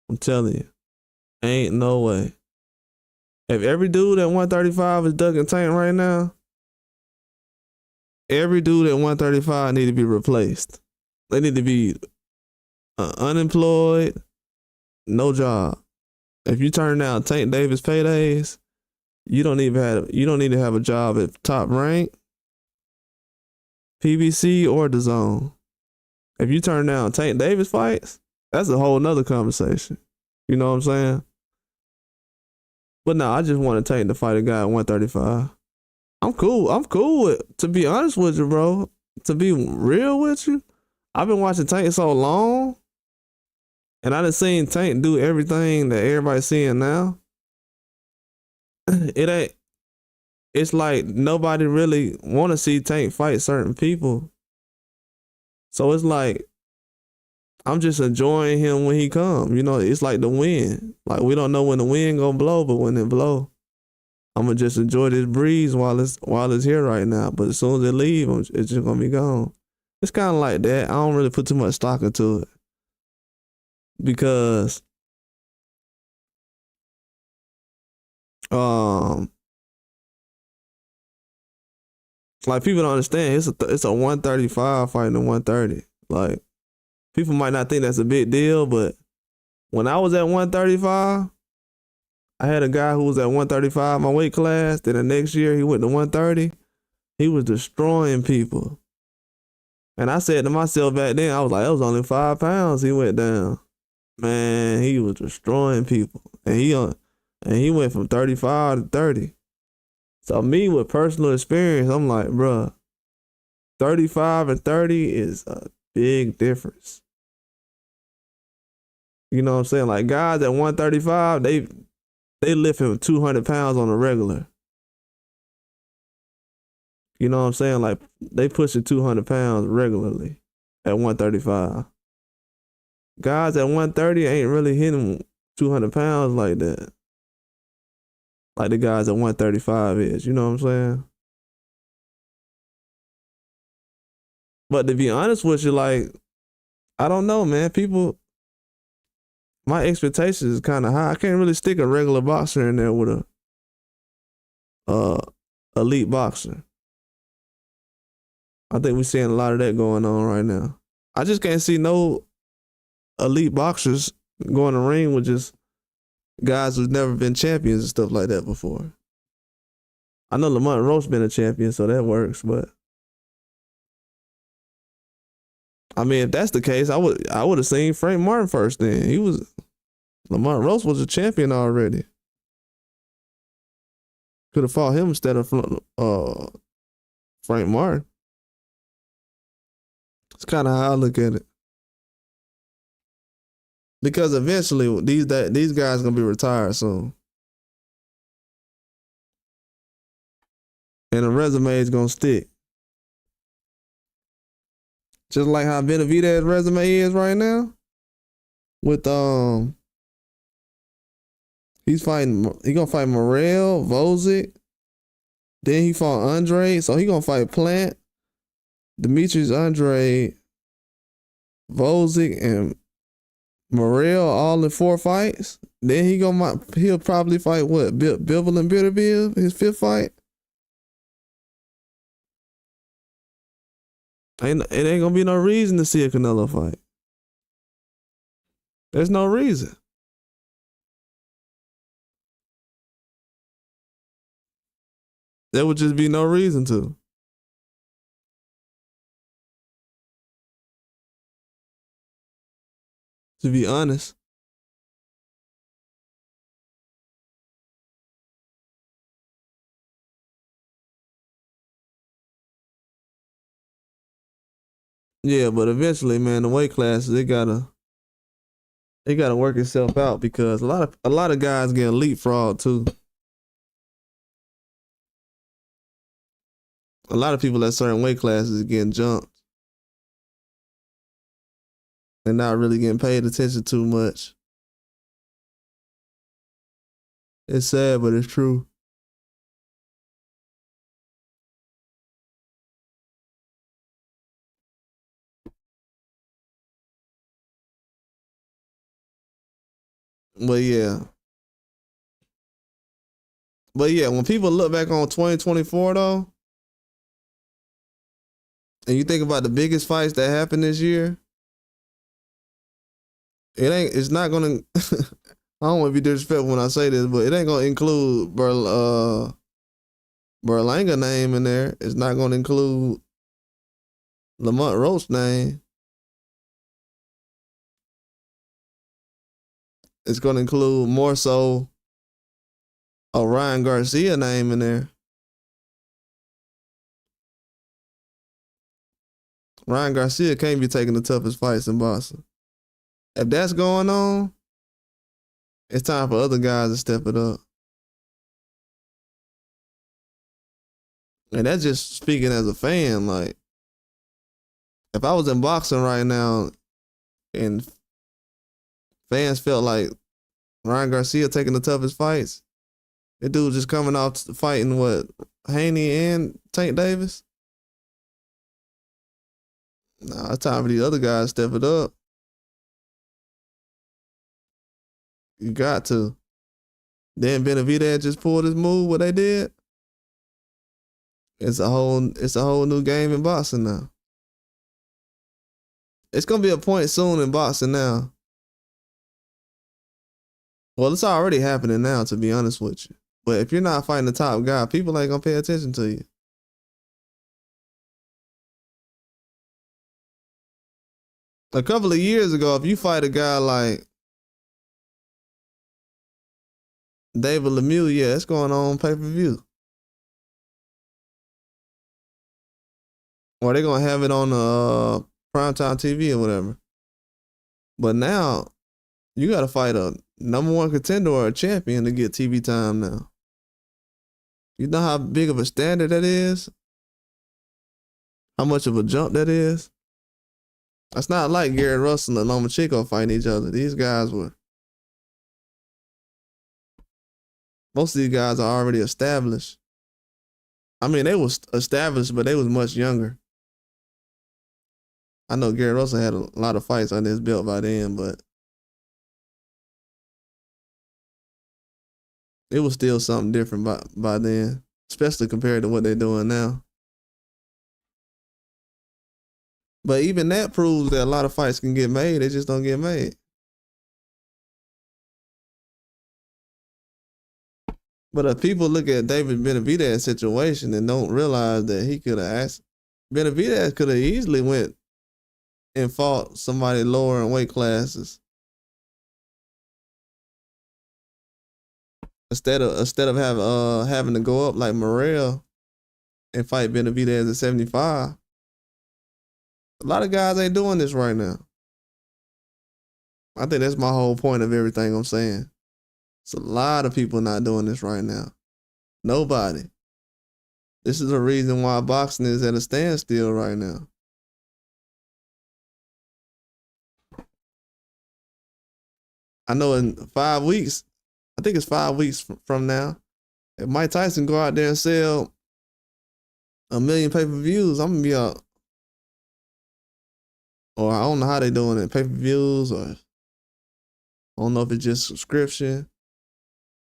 I'm telling you. Ain't no way. If every dude at 135 is ducking Tank right now, every dude at 135 need to be replaced. They need to be unemployed, no job. If you turn down Tank Davis paydays, you don't need to have a job at Top Rank, PBC, or the Zone. If you turn down Tank Davis fights, that's a whole nother conversation. You know what I'm saying? But no, I just want Tank to fight a guy at 135. I'm cool with, to be honest with you, bro. To be real with you, I've been watching Tank so long, and I done seen Tank do everything that everybody's seeing now. It's like nobody really want to see Tank fight certain people. So it's like, I'm just enjoying him when he come. You know, it's like the wind. Like, we don't know when the wind gonna blow, but when it blow, I'm gonna just enjoy this breeze while it's here right now. But as soon as it leave, it's just gonna be gone. It's kind of like that. I don't really put too much stock into it because like, people don't understand. It's a 135 fighting a 130. Like, people might not think that's a big deal, but when I was at 135, I had a guy who was at 135, my weight class. Then the next year he went to 130. He was destroying people. And I said to myself back then, I was like, it was only 5 pounds he went down. Man, he was destroying people. And he went from 35 to 30. So me with personal experience, I'm like, bruh, 35 and 30 is a big difference. You know what I'm saying? Like guys at 135, they lift him 200 pounds on a regular. You know what I'm saying? Like they pushing 200 pounds regularly at 135. Guys at 130 ain't really hitting 200 pounds like that. Like the guys at 135 is, you know what I'm saying? But to be honest with you, like, I don't know, man. My expectations is kind of high. I can't really stick a regular boxer in there with a elite boxer. I think we're seeing a lot of that going on right now. I just can't see no elite boxers going to ring with just guys who've never been champions and stuff like that before. I know Lamont Roach been a champion, so that works, but I mean, if that's the case, I would have seen Frank Martin first then. Lamont Roach was a champion already. Could have fought him instead of Frank Martin. It's kind of how I look at it. Because eventually these guys gonna be retired soon. And the resume is gonna stick. Just like how Benavidez resume is right now. With he gonna fight Morrell, Vozick. Then he fought Andre. So he gonna fight Plant, Demetrius Andre, Vozick, and Morrell all in 4 fights. Then he'll probably fight what? Bivol and Benavidez, his 5th fight. It ain't gonna be no reason to see a Canelo fight. There's no reason. There would just be no reason to. To be honest. Yeah, but eventually, man, the weight classes it gotta work itself out because a lot of guys getting leapfrogged too. A lot of people at certain weight classes are getting jumped. They're not really getting paid attention too much. It's sad, but it's true. But yeah. When people look back on 2024 though, and you think about the biggest fights that happened this year, it's not gonna I don't want to be disrespectful when I say this, but it ain't gonna include Berlanga name in there. It's not gonna include Lamont Roach name. It's gonna include more so a Ryan Garcia name in there. Ryan Garcia can't be taking the toughest fights in boxing. If that's going on, it's time for other guys to step it up. And that's just speaking as a fan. Like, if I was in boxing right now and fans felt like Ryan Garcia taking the toughest fights, that dude just coming off fighting what, Haney and Tank Davis? Nah, it's time for these other guys to step it up. You got to. Then Benavidez just pulled his move, what they did. It's a whole new game in boxing now. It's gonna be a point soon in boxing now. Well, it's already happening now, to be honest with you. But if you're not fighting the top guy, people ain't gonna pay attention to you. A couple of years ago, if you fight a guy like David Lemieux, yeah, it's going on pay-per-view. Or they're going to have it on primetime TV or whatever. But now, you got to fight a number one contender or a champion to get TV time now. You know how big of a standard that is? How much of a jump that is? It's not like Gary Russell and Lomachenko fighting each other. These guys were... Most of these guys are already established. I mean, they was established, but they was much younger. I know Gary Russell had a lot of fights under his belt by then, but it was still something different by then, especially compared to what they're doing now. But even that proves that a lot of fights can get made. They just don't get made. But if people look at David Benavidez's situation and don't realize that he could have asked, Benavidez could have easily went and fought somebody lower in weight classes instead of having to go up like Morrell and fight Benavidez at 75. A lot of guys ain't doing this right now. I think that's my whole point of everything I'm saying. It's a lot of people not doing this right now. Nobody. This is the reason why boxing is at a standstill right now. I know in 5 weeks, I think it's 5 weeks from now, if Mike Tyson go out there and sell 1 million pay-per-views, I'm going to be out. Or I don't know how they doing it, pay-per-views, or I don't know if it's just subscription.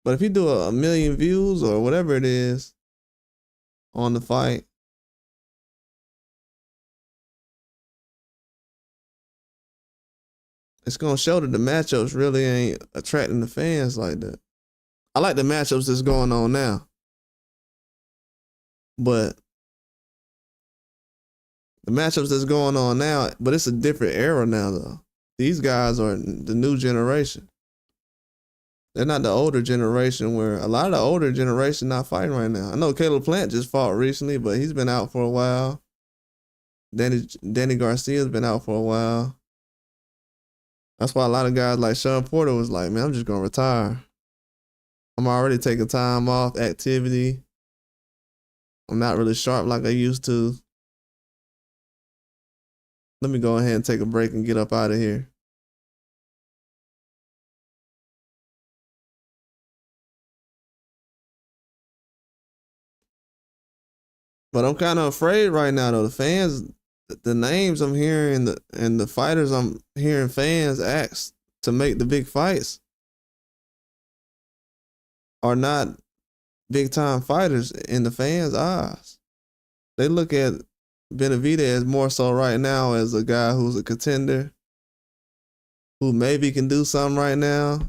But if you do 1 million views or whatever it is on the fight, it's going to show that the matchups really ain't attracting the fans like that. I like the matchups that's going on now. But the matchups that's going on now, but it's a different era now, though. These guys are the new generation. They're not the older generation where a lot of the older generation not fighting right now. I know Caleb Plant just fought recently, but he's been out for a while. Danny Garcia's been out for a while. That's why a lot of guys like Sean Porter was like, man, I'm just going to retire. I'm already taking time off, activity. I'm not really sharp like I used to. Let me go ahead and take a break and get up out of here. But I'm kind of afraid right now, though. The fans, the names I'm hearing and the fighters I'm hearing fans ask to make the big fights are not big-time fighters in the fans' eyes. They look at Benavidez more so right now as a guy who's a contender, who maybe can do something right now,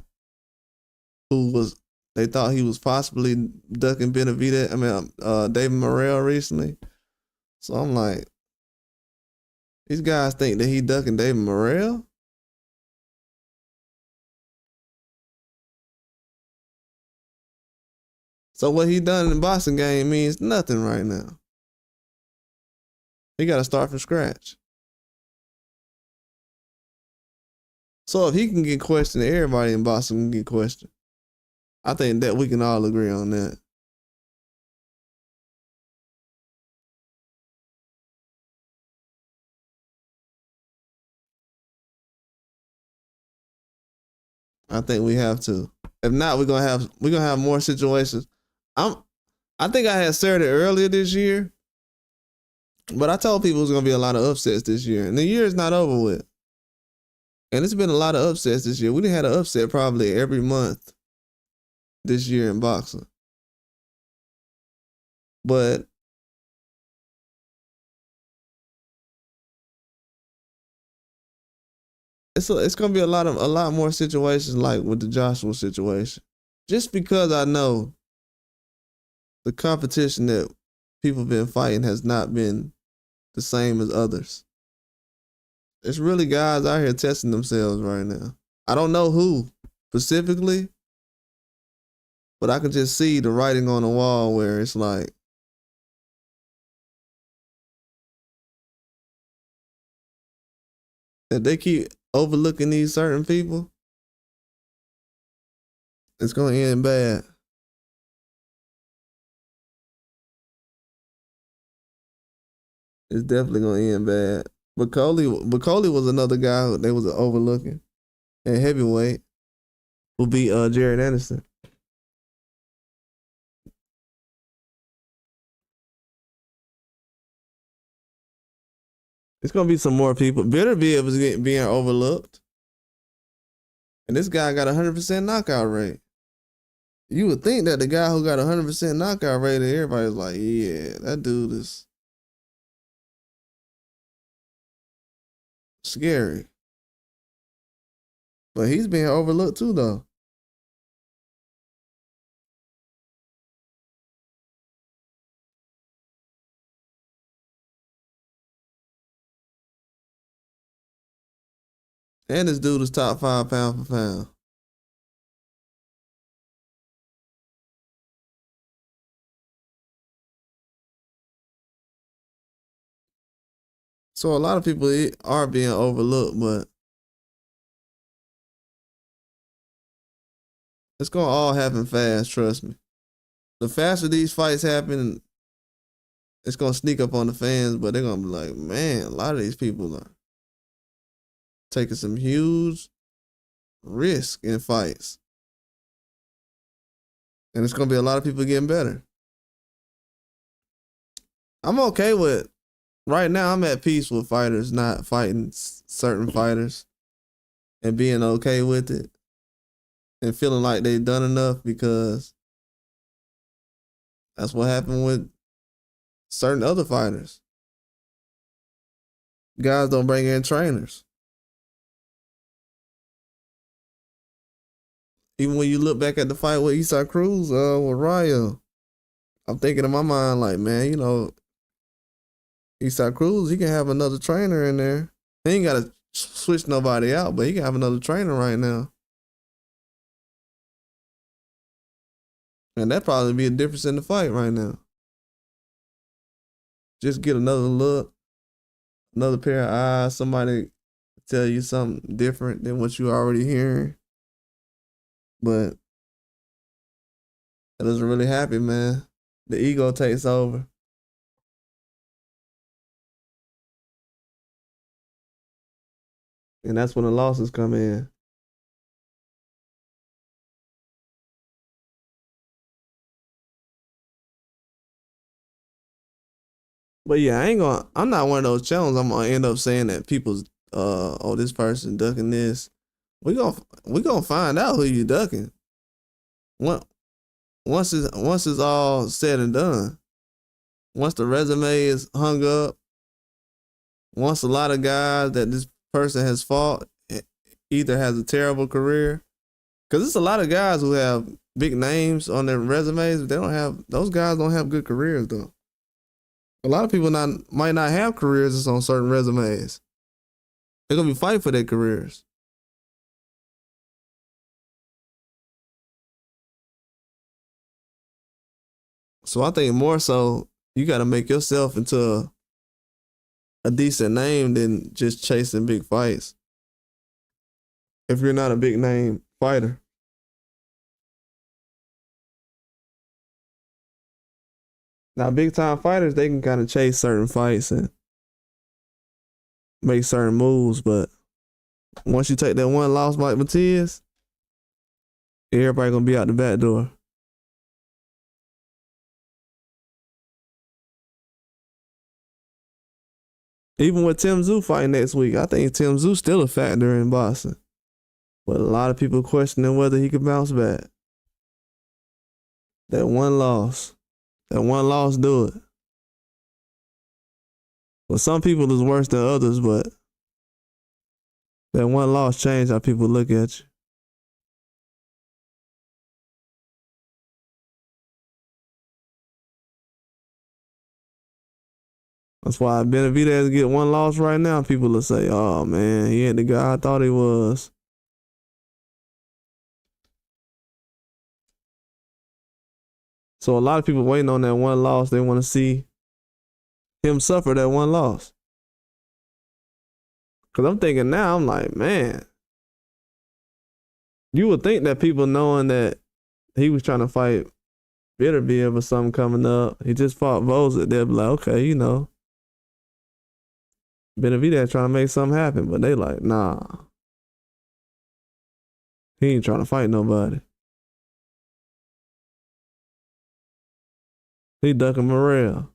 they thought he was possibly ducking David Morrell recently. So I'm like, these guys think that he ducking David Morrell? So what he done in the boxing game means nothing right now. He got to start from scratch. So if he can get questioned, everybody in boxing can get questioned. I think that we can all agree on that. I think we have to. If not, we're gonna have more situations. I think I had said it earlier this year, but I told people it was gonna be a lot of upsets this year, and the year is not over with. And it's been a lot of upsets this year. We done had an upset probably every month this year in boxing. But it's gonna be a lot more situations like with the Joshua situation. Just because I know the competition that people have been fighting has not been the same as others. It's really guys out here testing themselves right now. I don't know who specifically, but I can just see the writing on the wall where it's like, if they keep overlooking these certain people, it's gonna end bad. It's definitely gonna end bad. But Coley was another guy who they was overlooking at heavyweight who beat Jared Anderson. It's gonna be some more people. Benavidez was being overlooked, and this guy got 100% knockout rate. You would think that the guy who got 100% knockout rate, everybody's like, yeah, that dude is scary. But he's being overlooked too, though. And this dude is top 5 pound for pound. So a lot of people are being overlooked, but it's gonna all happen fast, trust me. The faster these fights happen, it's gonna sneak up on the fans, but they're gonna be like, man, a lot of these people are taking some huge risk in fights. And it's gonna be a lot of people getting better. I'm okay with right now, I'm at peace with fighters not fighting certain fighters and being okay with it and feeling like they've done enough, because that's what happened with certain other fighters. Guys don't bring in trainers. Even when you look back at the fight with Isaac Cruz, with Ryo, I'm thinking in my mind like, man, you know, Isaac Cruz, he can have another trainer in there. He ain't got to switch nobody out, but he can have another trainer right now. And that probably be a difference in the fight right now. Just get another look, another pair of eyes, somebody tell you something different than what you already hearing. But that doesn't really happen, man. The ego takes over. And that's when the losses come in. But yeah, I'm not one of those channels I'm gonna end up saying that people's oh, this person ducking this. We gonna find out who you ducking. Once it's all said and done. Once the resume is hung up, once a lot of guys that this person has fought either has a terrible career, because it's a lot of guys who have big names on their resumes, but those guys don't have good careers though. A lot of people might not have careers that's on certain resumes. They're gonna be fighting for their careers. So I think more so you got to make yourself into a decent name than just chasing big fights. If you're not a big name fighter. Now, big time fighters, they can kind of chase certain fights and make certain moves, but once you take that one loss like Matias, everybody gonna be out the back door. Even with Tim Tszyu fighting next week, I think Tim Tszyu still a factor in boxing. But a lot of people questioning whether he can bounce back. That one loss do it. Well, some people is worse than others, but that one loss changed how people look at you. That's why Benavidez get one loss right now. People will say, "Oh man, he ain't the guy I thought he was." So a lot of people waiting on that one loss. They want to see him suffer that one loss. Cause I'm thinking now, I'm like, man, you would think that people knowing that he was trying to fight Benavidez or something coming up, he just fought Vozit, they'll be like, okay, you know, Benavidez trying to make something happen, but they like, nah, he ain't trying to fight nobody. He ducking Morrell.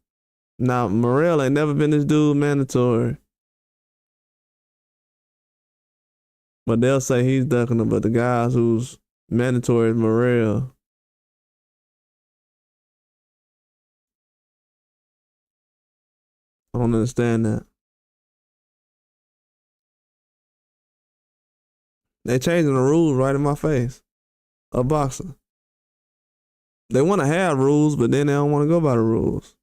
Now Morrell ain't never been this dude mandatory, but they'll say he's ducking him. But the guys who's mandatory is Morrell. I don't understand that. They changing the rules right in my face of boxing. They want to have rules, but then they don't want to go by the rules.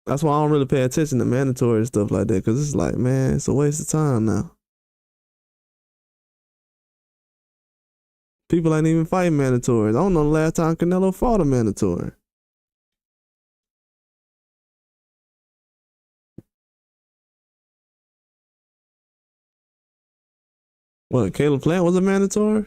That's why I don't really pay attention to mandatory and stuff like that, because it's like, man, it's a waste of time now. People ain't even fighting mandatories. I don't know the last time Canelo fought a mandatory. What, Caleb Plant was a mandatory?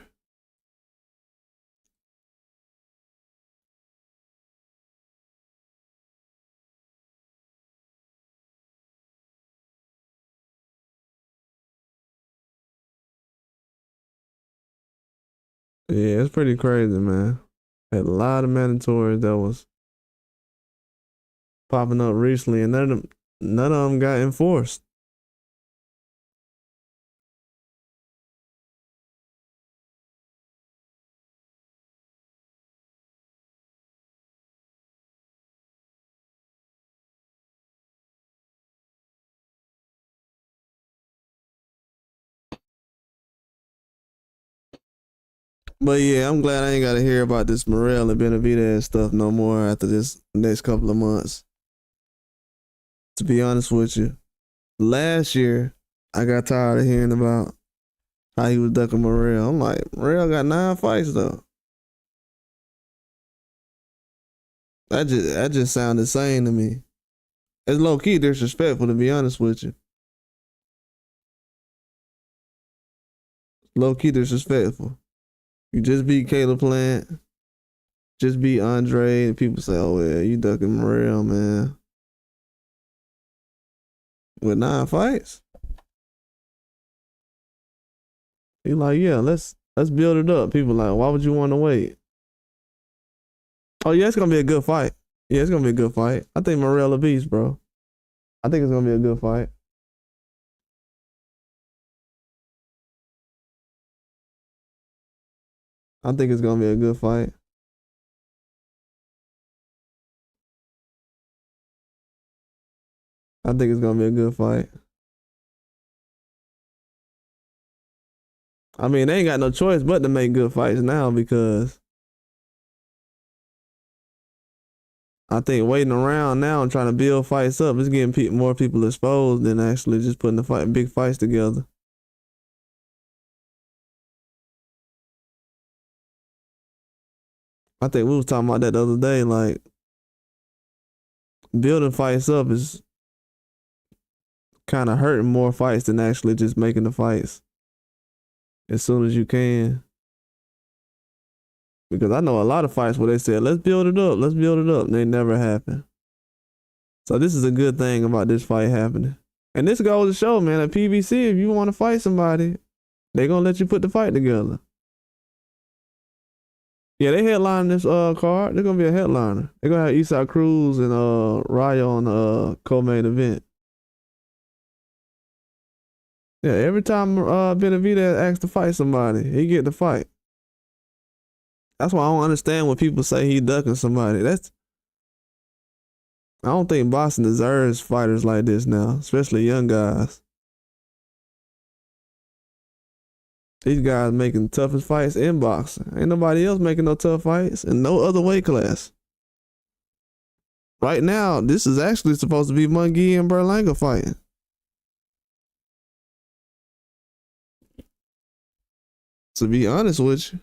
Yeah, it's pretty crazy, man. Had a lot of mandatories that was popping up recently, and none of them got enforced. But yeah, I'm glad I ain't got to hear about this Morrell and Benavidez stuff no more after this next couple of months. To be honest with you, last year I got tired of hearing about how he was ducking Morrell. I'm like, Morrell got 9 fights though. That just sounded insane to me. It's low key disrespectful, to be honest with you. Low key disrespectful. You just beat Caleb Plant, just beat Andre, and people say, "Oh yeah, you ducking Morrell, man." With 9 fights, he like, yeah, let's build it up. People like, why would you want to wait? Oh yeah, it's gonna be a good fight. Yeah, it's gonna be a good fight. I think Morrell a beast, bro. I think it's gonna be a good fight. I think it's gonna be a good fight. I think it's gonna be a good fight. I mean, they ain't got no choice but to make good fights now, because I think waiting around now and trying to build fights up is getting more people exposed than actually just putting the big fights together. I think we was talking about that the other day, like building fights up is kind of hurting more fights than actually just making the fights as soon as you can. Because I know a lot of fights where they said, let's build it up, and they never happen. So this is a good thing about this fight happening. And this goes to show, man, at PBC, if you want to fight somebody, they gonna let you put the fight together. Yeah, they headline this card. They're gonna be a headliner. They're gonna have Eastside Cruz and Rayo on the co-main event. Yeah, every time Benavidez asks to fight somebody, he get the fight. That's why I don't understand when people say he ducking somebody. I don't think boxing deserves fighters like this now, especially young guys. These guys making the toughest fights in boxing. Ain't nobody else making no tough fights in no other weight class. Right now, this is actually supposed to be Munguia and Berlanga fighting. To be honest with you,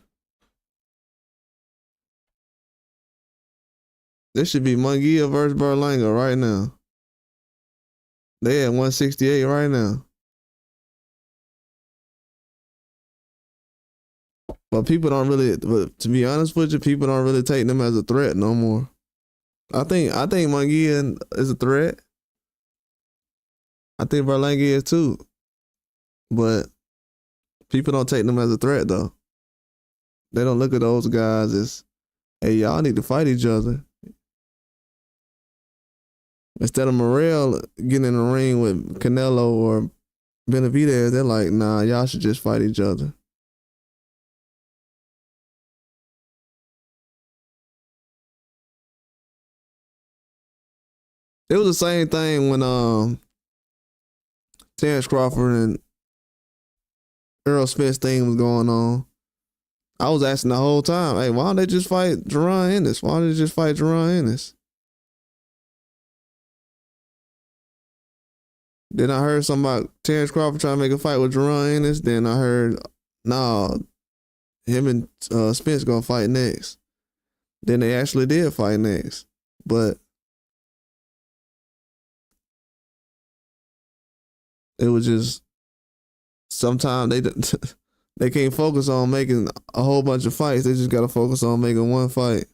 this should be Munguia versus Berlanga right now. They at 168 right now. But people don't really, but to be honest with you, people don't really take them as a threat no more. I think Munguia is a threat. I think Berlanga is too. But people don't take them as a threat though. They don't look at those guys as, hey, y'all need to fight each other. Instead of Morrell getting in the ring with Canelo or Benavidez, they're like, nah, y'all should just fight each other. It was the same thing when Terrence Crawford and Errol Spence thing was going on. I was asking the whole time, hey, why don't they just fight Jerron Ennis? Why don't they just fight Jerron Ennis? Then I heard something about Terrence Crawford trying to make a fight with Jerron Ennis. Then I heard, nah, him and Spence gonna fight next. Then they actually did fight next. But it was just, sometimes they can't focus on making a whole bunch of fights. They just got to focus on making one fight.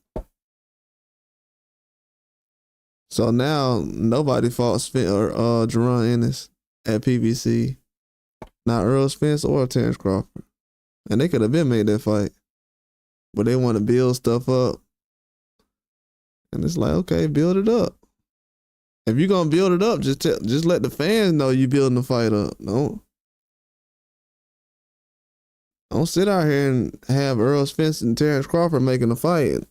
So now nobody fought Spence or Jerron Ennis at PBC. Not Errol Spence or Terrence Crawford. And they could have been made that fight. But they want to build stuff up. And it's like, okay, build it up. If you're going to build it up, just let the fans know you're building the fight up. Don't sit out here and have Errol Spence and Terrence Crawford making a fight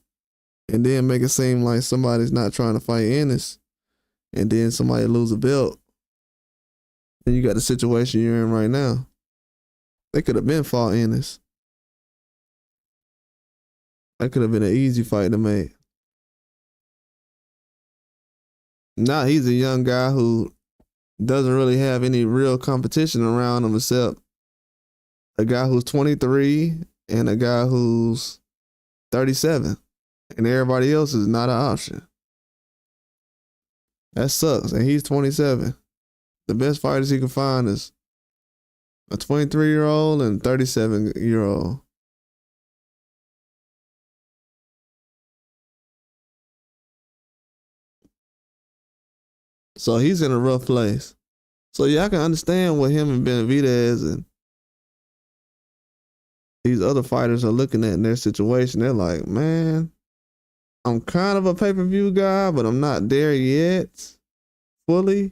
and then make it seem like somebody's not trying to fight Ennis and then somebody lose a belt. And you got the situation you're in right now. They could have been fought Ennis. That could have been an easy fight to make. Now he's a young guy who doesn't really have any real competition around him except a guy who's 23 and a guy who's 37. And everybody else is not an option. That sucks. And he's 27. The best fighters he can find is a 23-year-old and 37-year-old. So he's in a rough place. So yeah, I can understand what him and Benavidez and these other fighters are looking at in their situation. They're like, man, I'm kind of a pay-per-view guy, but I'm not there yet fully.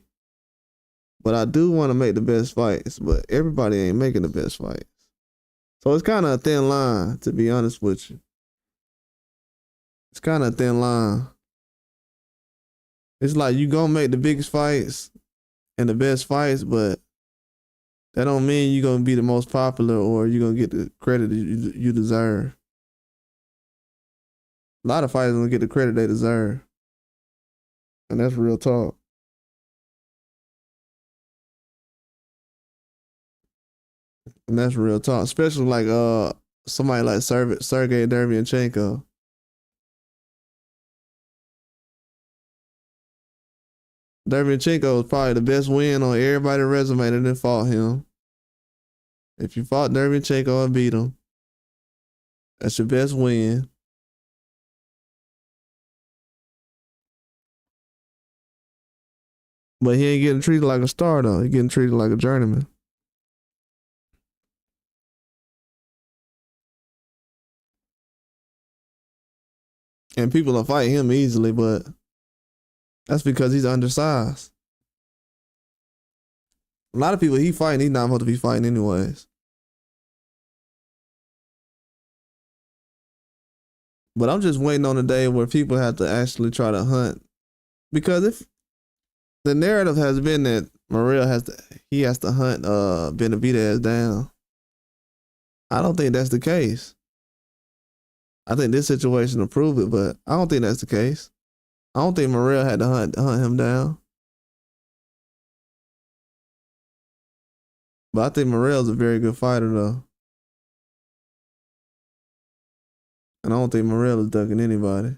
But I do want to make the best fights, but everybody ain't making the best fights. So it's kind of a thin line, to be honest with you. It's kind of a thin line. It's like you gonna make the biggest fights and the best fights, but that don't mean you're gonna be the most popular or you're gonna get the credit you deserve. A lot of fighters don't get the credit they deserve. And that's real talk. And that's real talk. Especially like somebody like Sergey Derevyanchenko. Derevyanchenko is probably the best win on everybody's resume that didn't fought him. If you fought Derevyanchenko and beat him, that's your best win. But he ain't getting treated like a star though. He getting treated like a journeyman. And people will fight him easily, but that's because he's undersized. A lot of people he fighting, he's not supposed to be fighting anyways. But I'm just waiting on the day where people have to actually try to hunt. Because if the narrative has been that Morrell has to hunt Benavidez down. I don't think that's the case. I think this situation will prove it, but I don't think that's the case. I don't think Morrell had to hunt him down. But I think Morrell's a very good fighter though. And I don't think Morrell is ducking anybody.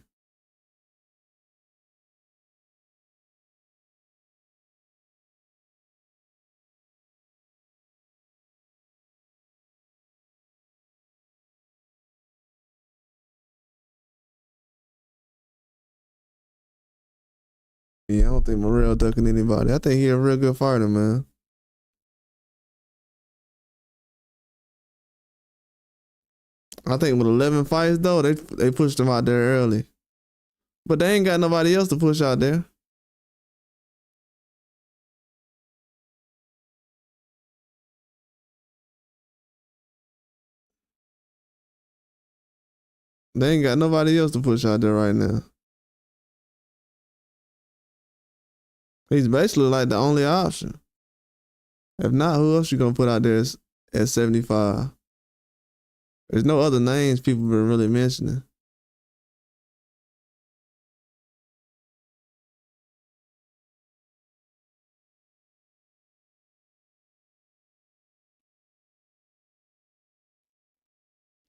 Yeah, I don't think Morrell ducking anybody. I think he a real good fighter, man. I think with 11 fights though, they pushed him out there early. But they ain't got nobody else to push out there. They ain't got nobody else to push out there right now. He's basically like the only option. If not, who else you gonna put out there at 75? There's no other names people been really mentioning.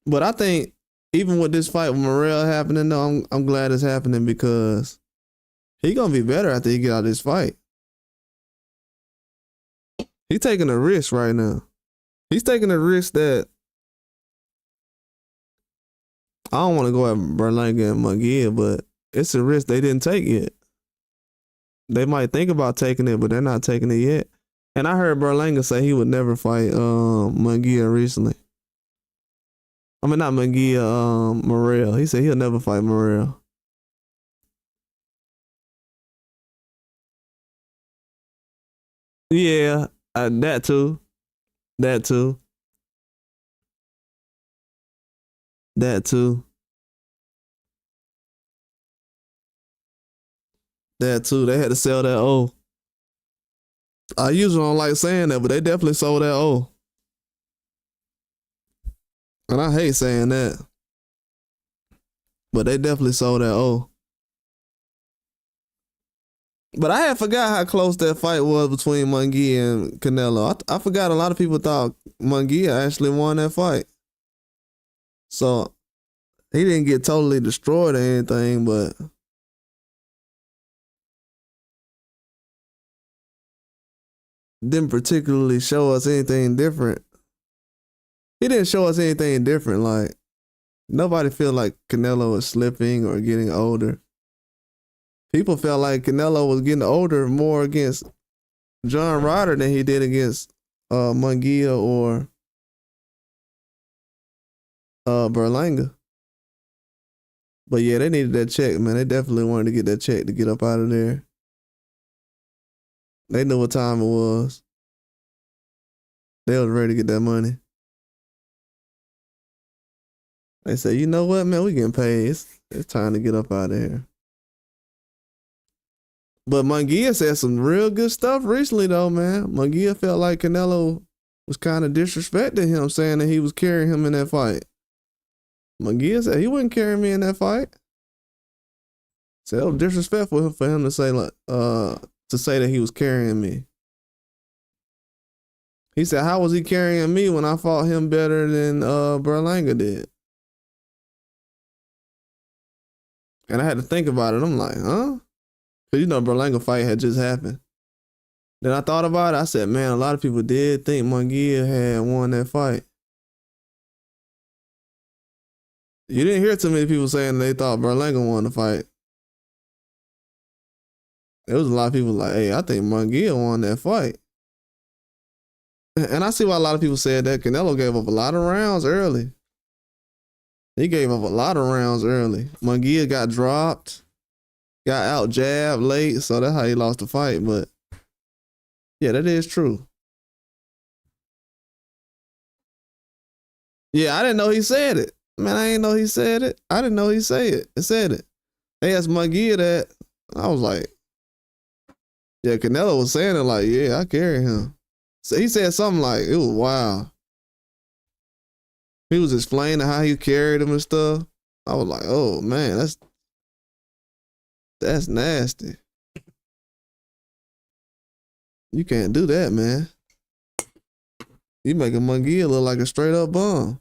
But I think even with this fight with Morrell happening, though, I'm glad it's happening because he gonna be better after he get out of this fight. He's taking a risk right now. He's taking a risk that I don't want to go at Berlanga and Munguia, but it's a risk they didn't take yet. They might think about taking it, but they're not taking it yet. And I heard Berlanga say he would never fight Munguia recently. I mean, not Munguia, Morrell. He said he'll never fight Morrell. Yeah, that too. That too. That too. That too. They had to sell that O. I usually don't like saying that, but they definitely sold that O. And I hate saying that. But they definitely sold that O. But I had forgot how close that fight was between Munguia and Canelo. I forgot a lot of people thought Munguia actually won that fight. So he didn't get totally destroyed or anything, but didn't particularly show us anything different. He didn't show us anything different. Like, nobody feel like Canelo was slipping or getting older. People felt like Canelo was getting older more against John Ryder than he did against Munguia or Berlanga. But yeah, they needed that check, man. They definitely wanted to get that check to get up out of there. They knew what time it was. They was ready to get that money. They said, you know what, man, we getting paid. It's time to get up out of here. But Munguia said some real good stuff recently, though, man. Munguia felt like Canelo was kind of disrespecting him, saying that he was carrying him in that fight. Munguia said he wouldn't carry me in that fight. So it was disrespectful for him to say that he was carrying me. He said, how was he carrying me when I fought him better than Berlanga did? And I had to think about it. I'm like, huh? Because you know Berlanga fight had just happened. Then I thought about it. I said, man, a lot of people did think Munguia had won that fight. You didn't hear too many people saying they thought Berlanga won the fight. There was a lot of people like, hey, I think Munguia won that fight. And I see why a lot of people said that. Canelo gave up a lot of rounds early. He gave up a lot of rounds early. Munguia got dropped, got out jabbed late, so that's how he lost the fight. But yeah, that is true. Yeah, I didn't know he said it. Man, I didn't know he said it. I didn't know he said it. It said it. They asked Munguia that. I was like, yeah, Canelo was saying it like, yeah, I carry him. So he said something like, it was wild. He was explaining how he carried him and stuff. I was like, oh man, That's nasty. You can't do that, man. You making McGee look like a straight up bum.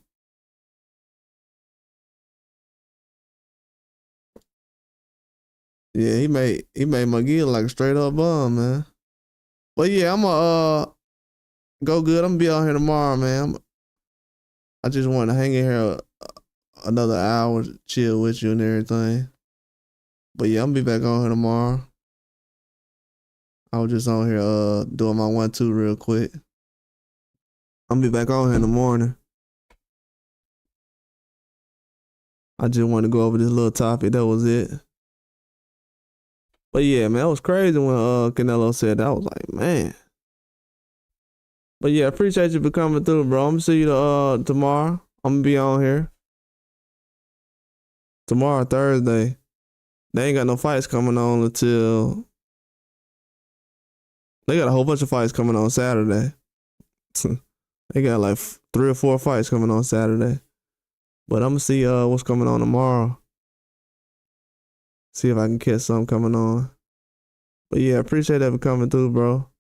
Yeah, he made McGee look like a straight up bum, man. But yeah, I'm gonna go good. I'm gonna be out here tomorrow, man. I just want to hang in here another hour, chill with you and everything. But yeah, I'm gonna be back on here tomorrow. I was just on here doing my 1-2 real quick. I'm gonna be back on here in the morning. I just wanted to go over this little topic. That was it. But yeah, man, it was crazy when Canelo said that. I was like, man. But yeah, appreciate you for coming through, bro. I'm gonna see you tomorrow. I'm gonna be on here. Tomorrow, Thursday. They ain't got no fights coming on until they got a whole bunch of fights coming on Saturday. They got like 3 or 4 fights coming on Saturday. But I'm gonna see what's coming on tomorrow. See if I can catch something coming on. But yeah, appreciate that for coming through, bro.